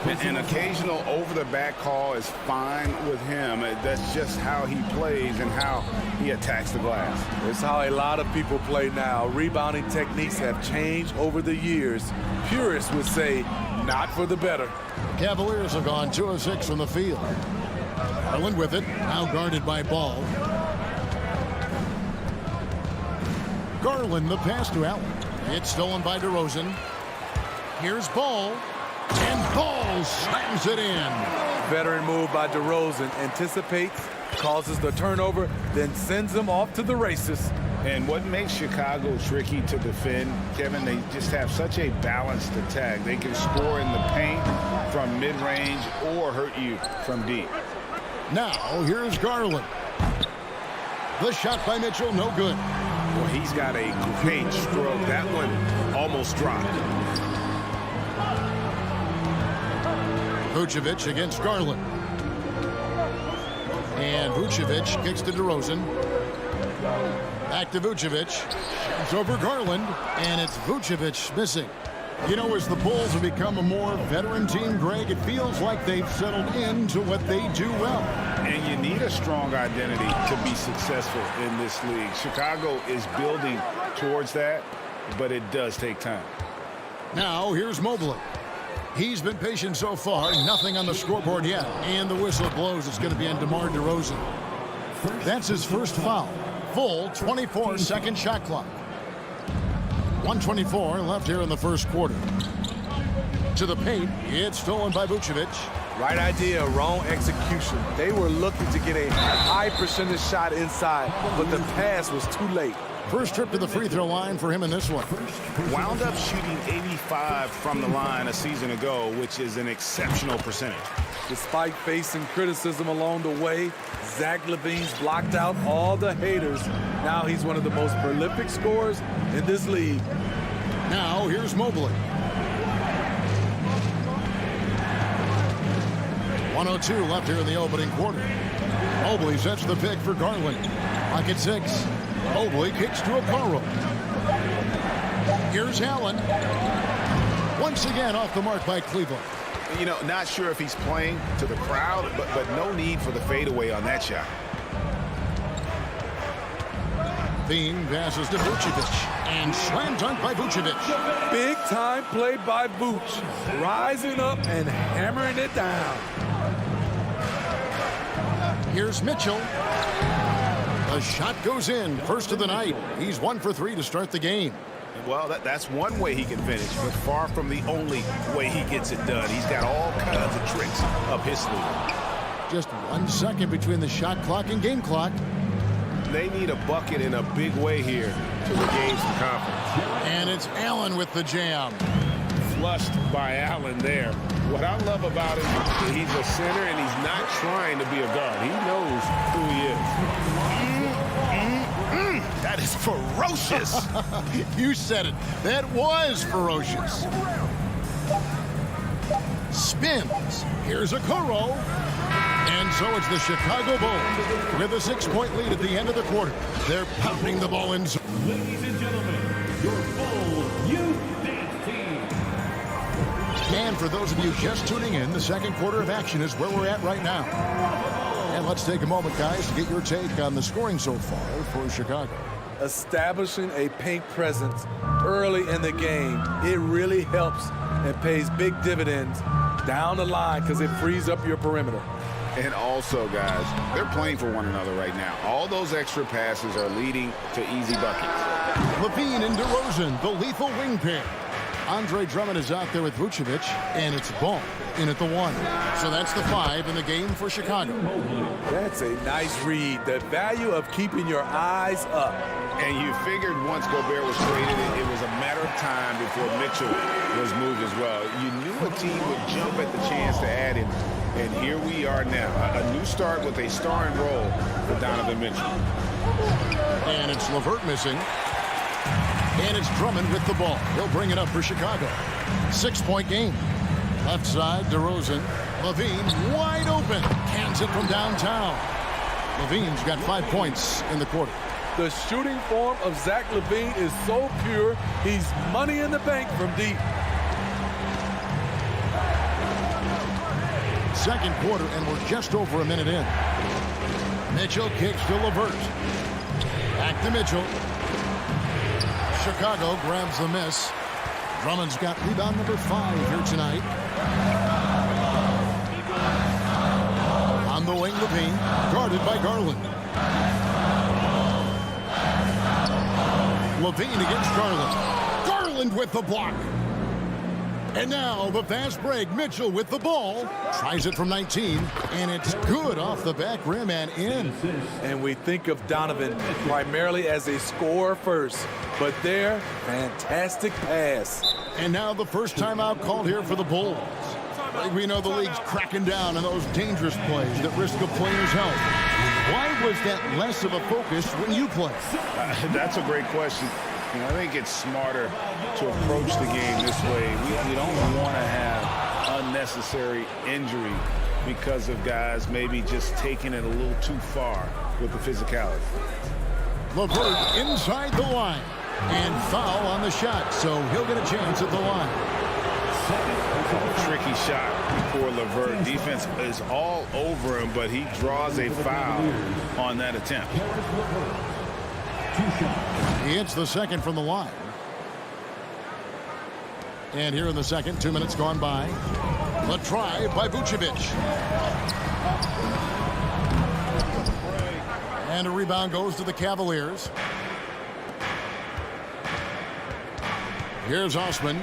An occasional over-the-back call is fine with him. That's just how he plays and how he attacks the glass. It's how a lot of people play now. Rebounding techniques have changed over the years. Purists would say, not for the better. Cavaliers have gone 2 of 6 from the field. Garland with it, now guarded by Ball. Garland, the pass to Allen. It's stolen by DeRozan. Here's Ball, and Ball slams it in. Veteran move by DeRozan. Anticipates, causes the turnover, then sends him off to the races. And what makes Chicago tricky to defend, Kevin, they just have such a balanced attack. They can score in the paint from mid-range or hurt you from deep. Now, here's Garland. The shot by Mitchell, no good. Well, he's got a great stroke. That one almost dropped. Vucevic against Garland. And Vucevic kicks to DeRozan. Back to Vucevic. It's over Garland, and it's Vucevic missing. You know, as the Bulls have become a more veteran team, Greg, it feels like they've settled into what they do well. And you need a strong identity to be successful in this league. Chicago is building towards that, but it does take time. Now, here's Mobley. He's been patient so far. Nothing on the scoreboard yet. And the whistle blows. It's going to be on DeMar DeRozan. That's his first foul. Full 24-second shot clock. 1:24 left here in the first quarter. To the paint. It's stolen by Vucevic. Right idea, wrong execution. They were looking to get a high percentage shot inside, but the pass was too late. First trip to the free throw line for him in this one. Wound up shooting 85 from the line a season ago, which is an exceptional percentage. Despite facing criticism along the way, Zach LaVine's blocked out all the haters. Now he's one of the most prolific scorers in this league. Now here's Mobley. 1:02 left here in the opening quarter. Mobley sets the pick for Garland. Clock at 6. Mobley kicks to Okoro. Here's Allen. Once again off the mark by Cleveland. You know, not sure if he's playing to the crowd, but no need for the fadeaway on that shot. Bean passes to Vucevic. And slam dunk by Vucevic. Big time play by Vuce. Rising up and hammering it down. Here's Mitchell. The shot goes in. First of the night. He's 1 for 3 to start the game. Well, that's one way he can finish, but far from the only way he gets it done. He's got all kinds of tricks up his sleeve. Just 1 second between the shot clock and game clock. They need a bucket in a big way here to regain some confidence. And it's Allen with the jam. Flushed by Allen there. What I love about him is he's a center and he's not trying to be a guard. He knows who he is. That is ferocious. You said it. That was ferocious. Spins. Here's Okoro. And so it's the Chicago Bulls with a 6-point lead at the end of the quarter. They're pounding the ball in. Ladies and gentlemen, your Bulls Youth Dance Team. And for those of you just tuning in, the second quarter of action is where we're at right now. And let's take a moment, guys, to get your take on the scoring so far for Chicago. Establishing a paint presence early in the game, it really helps and pays big dividends down the line because it frees up your perimeter. And also, guys, they're playing for one another right now. All those extra passes are leading to easy buckets. LaVine and DeRozan, the lethal wing pair. Andre Drummond is out there with Vucevic, and it's Ball in at the 1. So that's the 5 in the game for Chicago. That's a nice read. The value of keeping your eyes up. And you figured once Gobert was traded, it was a matter of time before Mitchell was moved as well. You knew a team would jump at the chance to add him. And here we are now. A new start with a starring role for Donovan Mitchell. And it's LeVert missing. And it's Drummond with the ball. He'll bring it up for Chicago. 6-point game. Left side, DeRozan. Levine wide open. Cans it from downtown. Levine's got 5 points in the quarter. The shooting form of Zach LaVine is so pure, he's money in the bank from deep. Second quarter, and we're just over a minute in. Mitchell kicks to LeVert. Back to Mitchell. Chicago grabs the miss. Drummond's got rebound number 5 here tonight. On the wing, Levine, guarded by Garland. Levine against Garland. Garland with the block. And now the fast break. Mitchell with the ball. Tries it from 19, and it's good off the back rim and in. And we think of Donovan primarily as a scorer first. But there, fantastic pass. And now the first timeout called here for the Bulls. We know the league's cracking down on those dangerous plays that risk a player's health. Why was that less of a focus when you play? That's a great question. I think it's smarter to approach the game this way. We don't want to have unnecessary injury because of guys maybe just taking it a little too far with the physicality. LeVert inside the line. And foul on the shot, so he'll get a chance at the line. Tricky shot for LeVert. Defense is all over him, but he draws a foul on that attempt. He hits the second from the line. And here in the second, 2 minutes gone by. The try by Vucevic. And a rebound goes to the Cavaliers. Here's Osman.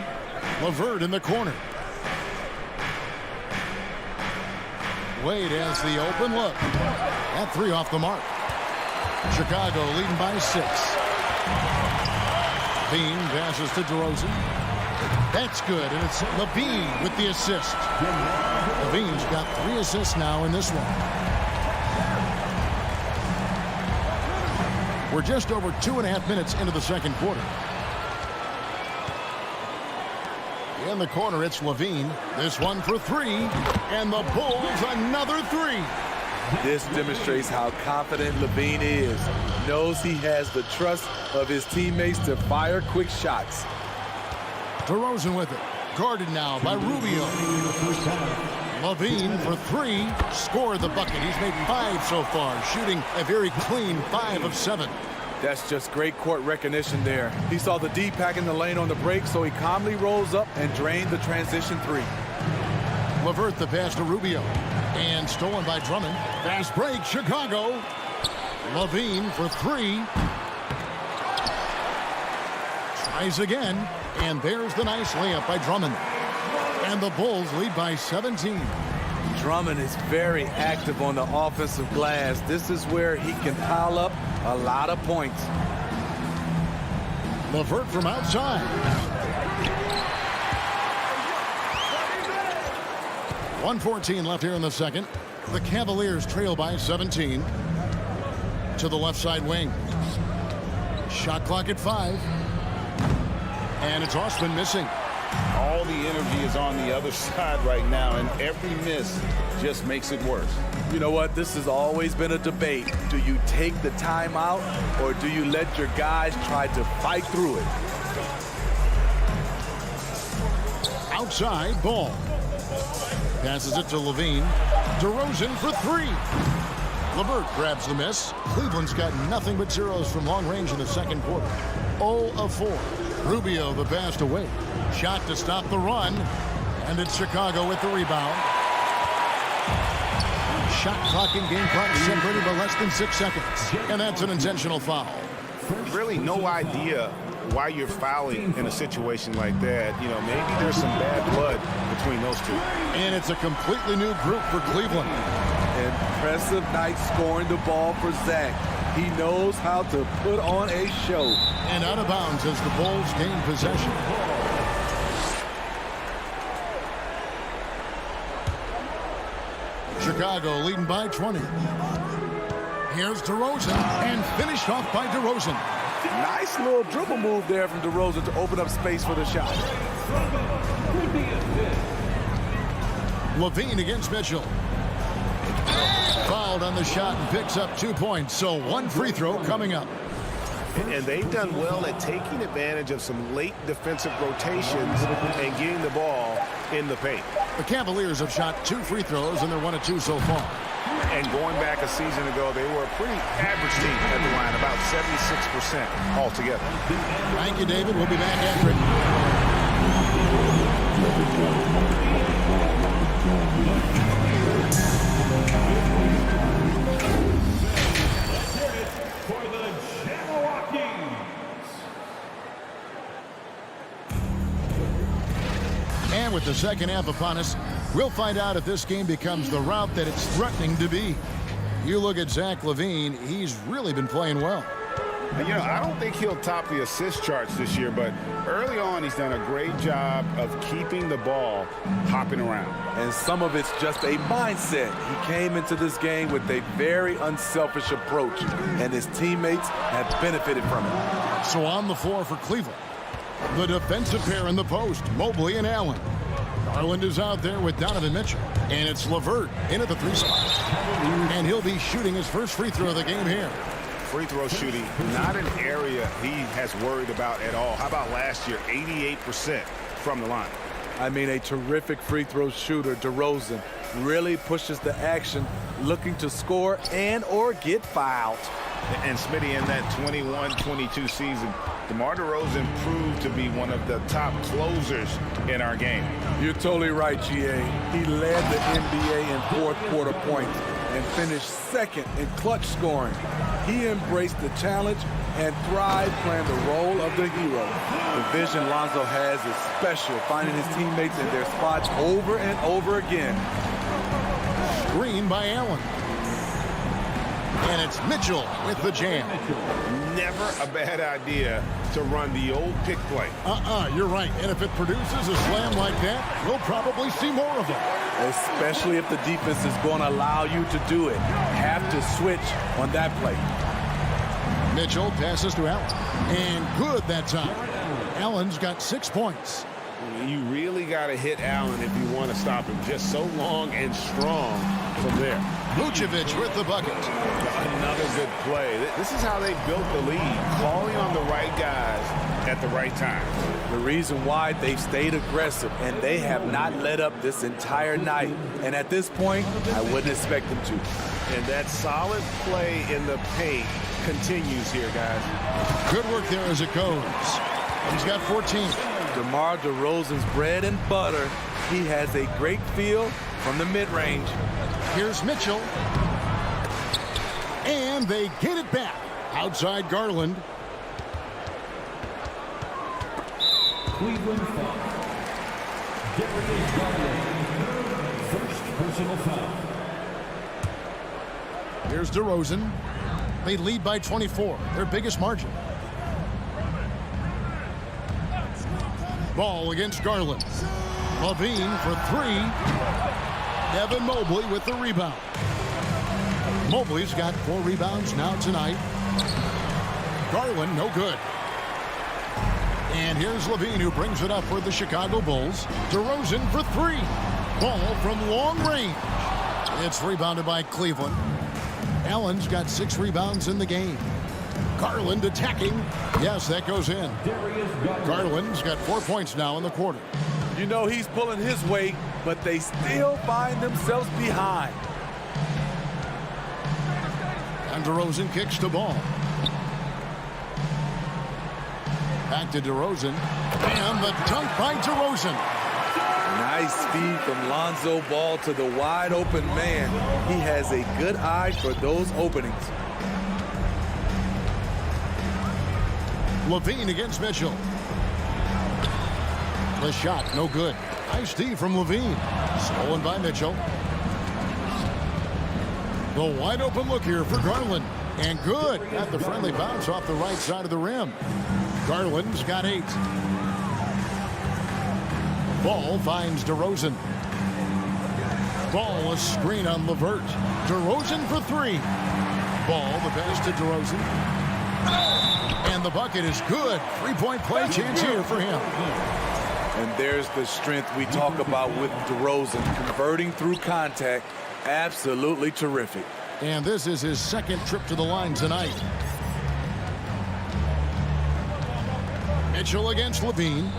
LeVert in the corner. Wade has the open look. That 3 off the mark. Chicago leading by 6. Bean passes to DeRozan. That's good, and it's Levine with the assist. Levine's got 3 assists now in this one. We're just over 2.5 minutes into the second quarter. In the corner, it's Levine. This one for 3. And the Bulls another 3. This demonstrates how confident Levine is. Knows he has the trust of his teammates to fire quick shots. DeRozan with it. Guarded now by Rubio. Levine for 3. Scored the bucket. He's made 5 so far, shooting a very clean 5 of 7. That's just great court recognition there. He saw the D pack in the lane on the break, so he calmly rolls up and drained the transition 3. LeVert the pass to Rubio. And stolen by Drummond. Fast break, Chicago. Levine for 3. Tries again. And there's the nice layup by Drummond. And the Bulls lead by 17. Drummond is very active on the offensive glass. This is where he can pile up a lot of points. LeVert from outside. 1:14 left here in the second. The Cavaliers trail by 17. To the left side wing. Shot clock at 5. And it's Osman missing. All the energy is on the other side right now, and every miss just makes it worse. You know what? This has always been a debate. Do you take the timeout, or do you let your guys try to fight through it? Outside, Ball. Passes it to Levine. DeRozan for 3. LeVert grabs the miss. Cleveland's got nothing but zeros from long range in the second quarter. 0 of 4. Rubio the pass to Wade. Shot to stop the run. And it's Chicago with the rebound. Shot clock and game clock separated by less than 6 seconds. And that's an intentional foul. Really no idea why you're fouling in a situation like that. You know, maybe there's some bad blood between those two. And it's a completely new group for Cleveland. Impressive night scoring the ball for Zach. He knows how to put on a show. And out of bounds as the Bulls gain possession. Chicago leading by 20. Here's DeRozan, and finished off by DeRozan. Nice little dribble move there from DeRozan to open up space for the shot. Levine against Mitchell. Fouled on the shot and picks up 2 points, so one free throw coming up. And they've done well at taking advantage of some late defensive rotations and getting the ball in the paint. The Cavaliers have shot 2 free throws, and they're 1 of 2 so far. And going back a season ago, they were a pretty average team at the line, about 76% altogether. Thank you, David. We'll be back after For the Jamaroquis. And with the second half upon us, we'll find out if this game becomes the route that it's threatening to be. You look at Zach LaVine, he's really been playing well. You know, I don't think he'll top the assist charts this year, but early on he's done a great job of keeping the ball hopping around. And some of it's just a mindset. He came into this game with a very unselfish approach, and his teammates have benefited from it. So on the floor for Cleveland, the defensive pair in the post, Mobley and Allen. Garland is out there with Donovan Mitchell, and it's LeVert in at the 3 spot. And he'll be shooting his first free throw of the game here. Free throw shooting, not an area he has worried about at all. How about last year, 88% from the line? I mean, a terrific free throw shooter, DeRozan, really pushes the action, looking to score and or get fouled. And Smitty, in that 21-22 season, DeMar DeRozan proved to be one of the top closers in our game. You're totally right, GA. He led the NBA in fourth quarter points and finished second in clutch scoring. He embraced the challenge and thrived playing the role of the hero. The vision Lonzo has is special, finding his teammates in their spots over and over again. Screen by Allen. And it's Mitchell with the jam. Never a bad idea to run the old pick play. You're right. And if it produces a slam like that, we'll probably see more of them. Especially if the defense is going to allow you to do it. Have to switch on that play. Mitchell passes to Allen. And good that time. Allen's got 6 points. You really got to hit Allen if you want to stop him. Just so long and strong from there. Vucevic with the bucket. Another good play. This is how they built the lead, calling on the right guys at the right time. The reason why they've stayed aggressive, and they have not let up this entire night. And at this point, I wouldn't expect them to. And that solid play in the paint continues here, guys. Good work there as it goes. He's got 14. DeMar DeRozan's bread and butter. He has a great feel from the mid-range. Here's Mitchell. And they get it back. Outside Garland. Cleveland foul. Darius Garland, first personal foul. Here's DeRozan. They lead by 24, their biggest margin. Ball against Garland. Levine for 3. Evan Mobley with the rebound. Mobley's got 4 rebounds now tonight. Garland, no good. And here's Levine, who brings it up for the Chicago Bulls. DeRozan for 3. Ball from long range. It's rebounded by Cleveland. Allen's got 6 rebounds in the game. Garland attacking. Yes, that goes in. Garland's got 4 points now in the quarter. You know he's pulling his weight, but they still find themselves behind. And DeRozan kicks the ball. Back to DeRozan. And the dunk by DeRozan. Nice speed from Lonzo Ball to the wide open man. He has a good eye for those openings. Levine against Mitchell. The shot, no good. Nice D from Levine. Stolen by Mitchell. The wide open look here for Garland. And good. Got the friendly bounce off the right side of the rim. Garland's got 8. Ball finds DeRozan. Ball, a screen on LeVert. DeRozan for 3. Ball, the pass to DeRozan. And the bucket is good. 3-point play chance here for him. And there's the strength we talk about with DeRozan. Converting through contact. Absolutely terrific. And this is his second trip to the line tonight. Mitchell against Levine.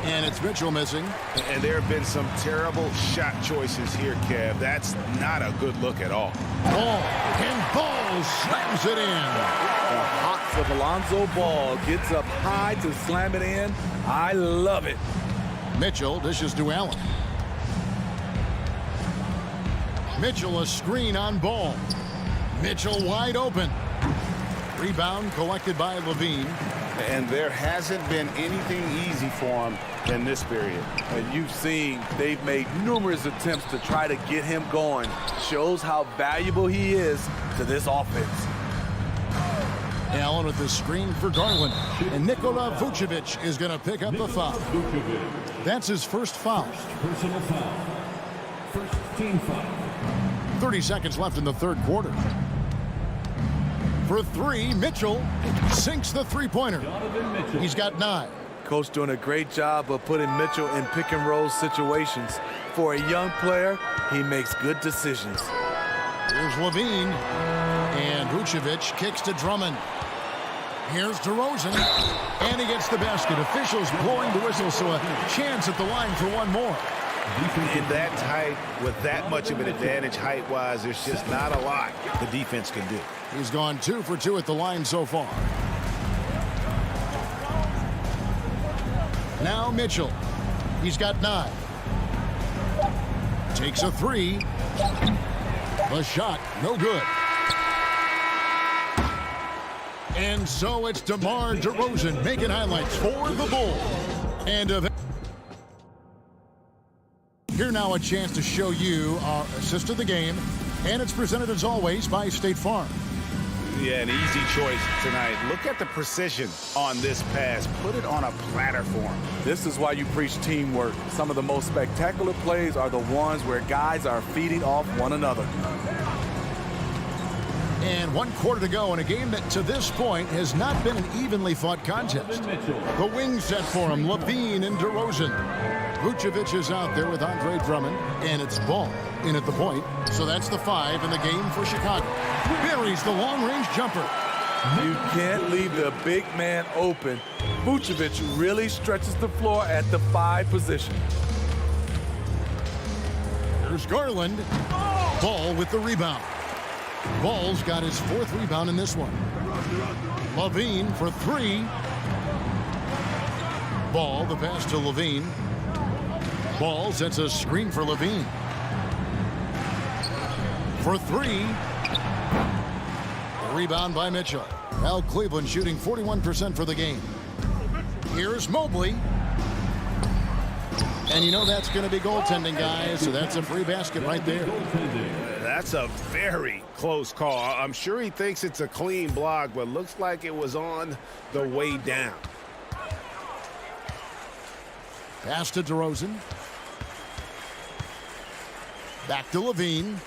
And it's Mitchell missing. And there have been some terrible shot choices here, Kev. That's not a good look at all. Ball. And Ball slams it in. The hops of Alonzo Ball gets up high to slam it in. I love it. Mitchell dishes to Allen. Mitchell a screen on Ball. Mitchell wide open. Rebound collected by Levine. And there hasn't been anything easy for him in this period. And you've seen they've made numerous attempts to try to get him going. Shows how valuable he is to this offense. Allen with the screen for Garland. And Nikola Vucevic is going to pick up the foul. That's his first foul. Personal foul. First team foul. 30 seconds left in the third quarter. For 3, Mitchell sinks the three-pointer. He's got 9. Coach doing a great job of putting Mitchell in pick-and-roll situations. For a young player, he makes good decisions. Here's Levine. And Vucevic kicks to Drummond. Here's DeRozan. And he gets the basket. Officials blowing the whistle, so a chance at the line for one more. In that tight, with that much of an advantage height-wise, there's just not a lot the defense can do. He's gone 2 for 2 at the line so far. Now Mitchell. He's got 9. Takes a 3. The shot, no good. And so it's DeMar DeRozan making highlights for the Bulls. And here now a chance to show you our assist of the game. And it's presented as always by State Farm. Yeah, an easy choice tonight. Look at the precision on this pass. Put it on a platter for him. This is why you preach teamwork. Some of the most spectacular plays are the ones where guys are feeding off one another. And 1 quarter to go in a game that to this point has not been an evenly fought contest. The wing set for him, Levine and DeRozan. Vucevic is out there with Andre Drummond, and it's Ball in at the point. So that's the 5 in the game for Chicago. Buries the long-range jumper. You can't leave the big man open. Vucevic really stretches the floor at the 5 position. Here's Garland. Ball with the rebound. Ball's got his 4th rebound in this one. Levine for 3. Ball, the pass to Levine. Ball sets a screen for Levine. For 3. Rebound by Mitchell. Now Cleveland shooting 41% for the game. Here's Mobley. And you know that's going to be goaltending, guys, so that's a free basket right there. That's a very close call. I'm sure he thinks it's a clean block, but looks like it was on the way down. Pass to DeRozan. Back to Levine.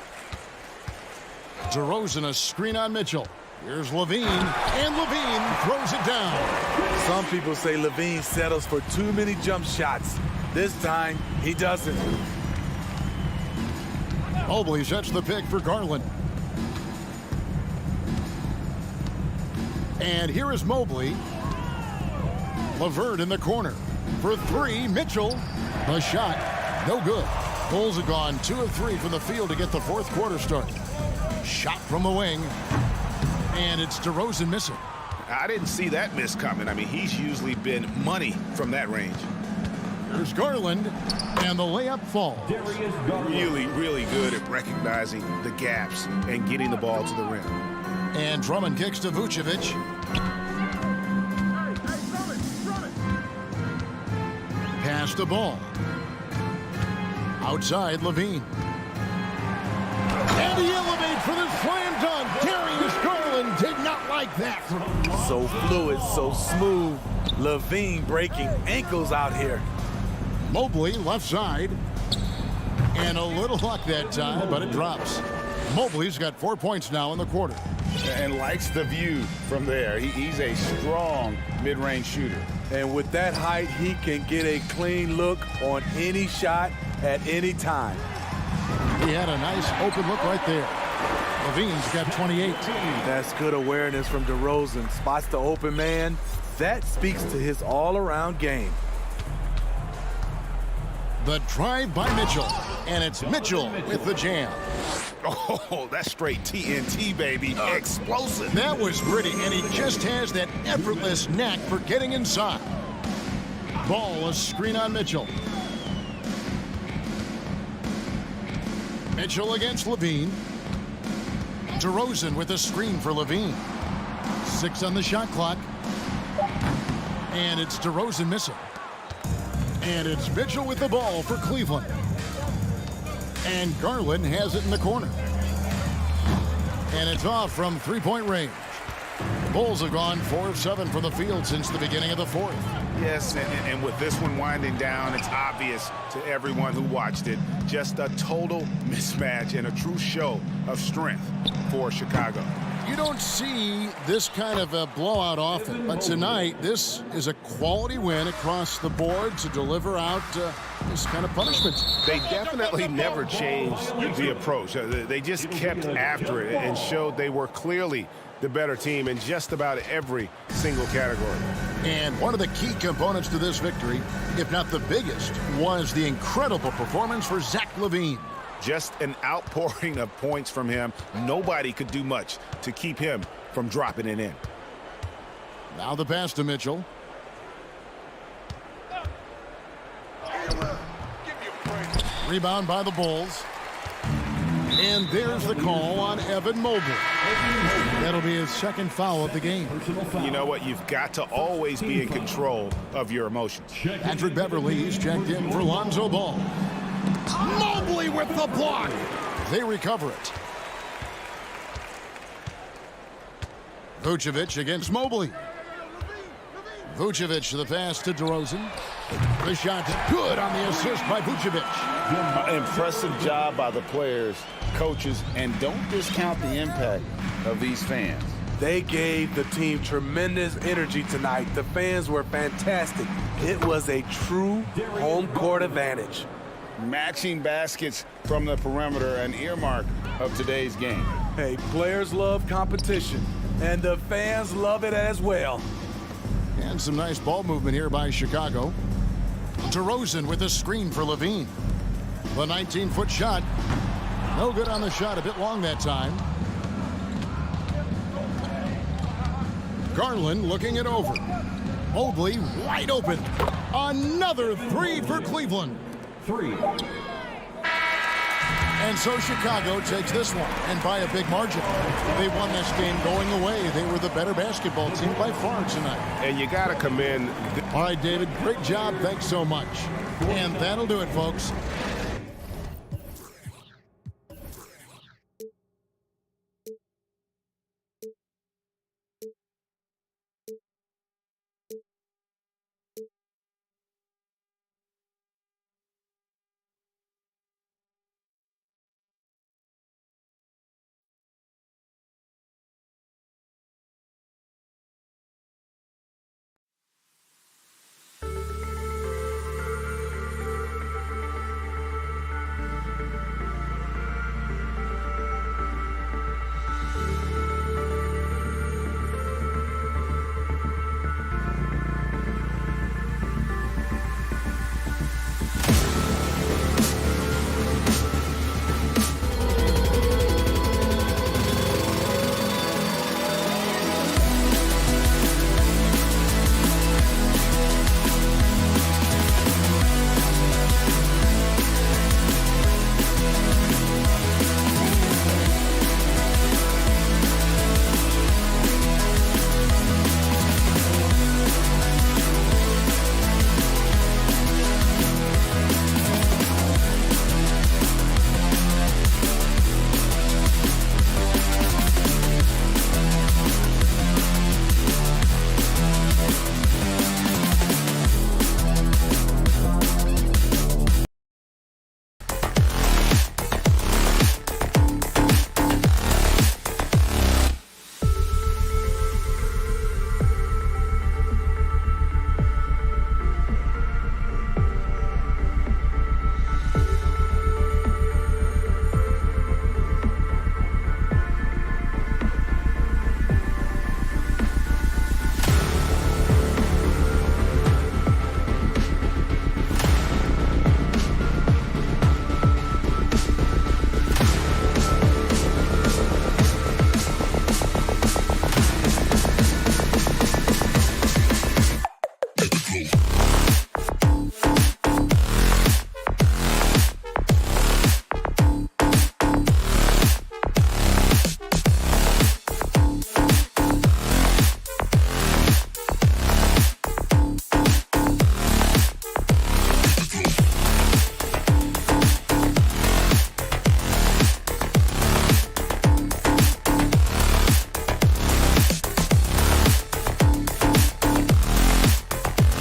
DeRozan a screen on Mitchell. Here's Levine, and Levine throws it down. Some people say Levine settles for too many jump shots. This time, he doesn't. Mobley sets the pick for Garland. And here is Mobley. LeVert in the corner. For 3, Mitchell. The shot, no good. Bulls have gone 2 of 3 from the field to get the 4th quarter started. Shot from the wing. And it's DeRozan missing. I didn't see that miss coming. I mean, he's usually been money from that range. There's Garland, and the layup falls. Really, really good at recognizing the gaps and getting the ball to the rim. And Drummond kicks to Vucevic. has the ball. Outside, Levine. And he elevates for the slam dunk. Darius Garland did not like that. So fluid, so smooth. Levine breaking ankles out here. Mobley, left side. And a little luck that time, but it drops. Mobley's got 4 points now in the quarter. And likes the view from there. He's a strong mid-range shooter. And with that height, he can get a clean look on any shot at any time. He had a nice open look right there. Levine's got 28. That's good awareness from DeRozan. Spots the open man. That speaks to his all-around game. The drive by Mitchell. And it's Mitchell with the jam. Oh, that's straight TNT, baby. Explosive. That was pretty, and he just has that effortless knack for getting inside. Ball, a screen on Mitchell. Mitchell against Levine. DeRozan with a screen for Levine. 6 on the shot clock. And it's DeRozan missing. And it's Mitchell with the ball for Cleveland. And Garland has it in the corner. And it's off from three-point range. The Bulls have gone 4 of 7 from the field since the beginning of the fourth. Yes, and with this one winding down, it's obvious to everyone who watched it. Just a total mismatch and a true show of strength for Chicago. You don't see this kind of a blowout often, but tonight this is a quality win across the board to deliver out this kind of punishment. They definitely never changed the approach. They just kept after it and showed they were clearly the better team in just about every single category. And one of the key components to this victory, if not the biggest, was the incredible performance for Zach LaVine. Just an outpouring of points from him. Nobody could do much to keep him from dropping it in. Now the pass to Mitchell. Rebound by the Bulls. And there's the call on Evan Mobley. That'll be his second foul of the game. You know what? You've got to always be in control of your emotions. Patrick Beverley's checked in for Lonzo Ball. Mobley with the block. They recover it. Vucevic against Mobley. Vucevic, the pass to DeRozan. The shot good on the assist by Vucevic. Impressive job by the players, coaches, and don't discount the impact of these fans. They gave the team tremendous energy tonight. The fans were fantastic. It was a true home court advantage. Matching baskets from the perimeter, an earmark of today's game. Hey, players love competition, and the fans love it as well. And some nice ball movement here by Chicago. DeRozan with a screen for LaVine. The 19-foot shot. No good on the shot, a bit long that time. Garland looking it over. Mobley wide open. Another three for Cleveland. And so Chicago takes this one, and by a big margin. They won this game going away. They were the better basketball team by far tonight. And you got to commend. All right, David, great job. Thanks so much. And that'll do it, folks.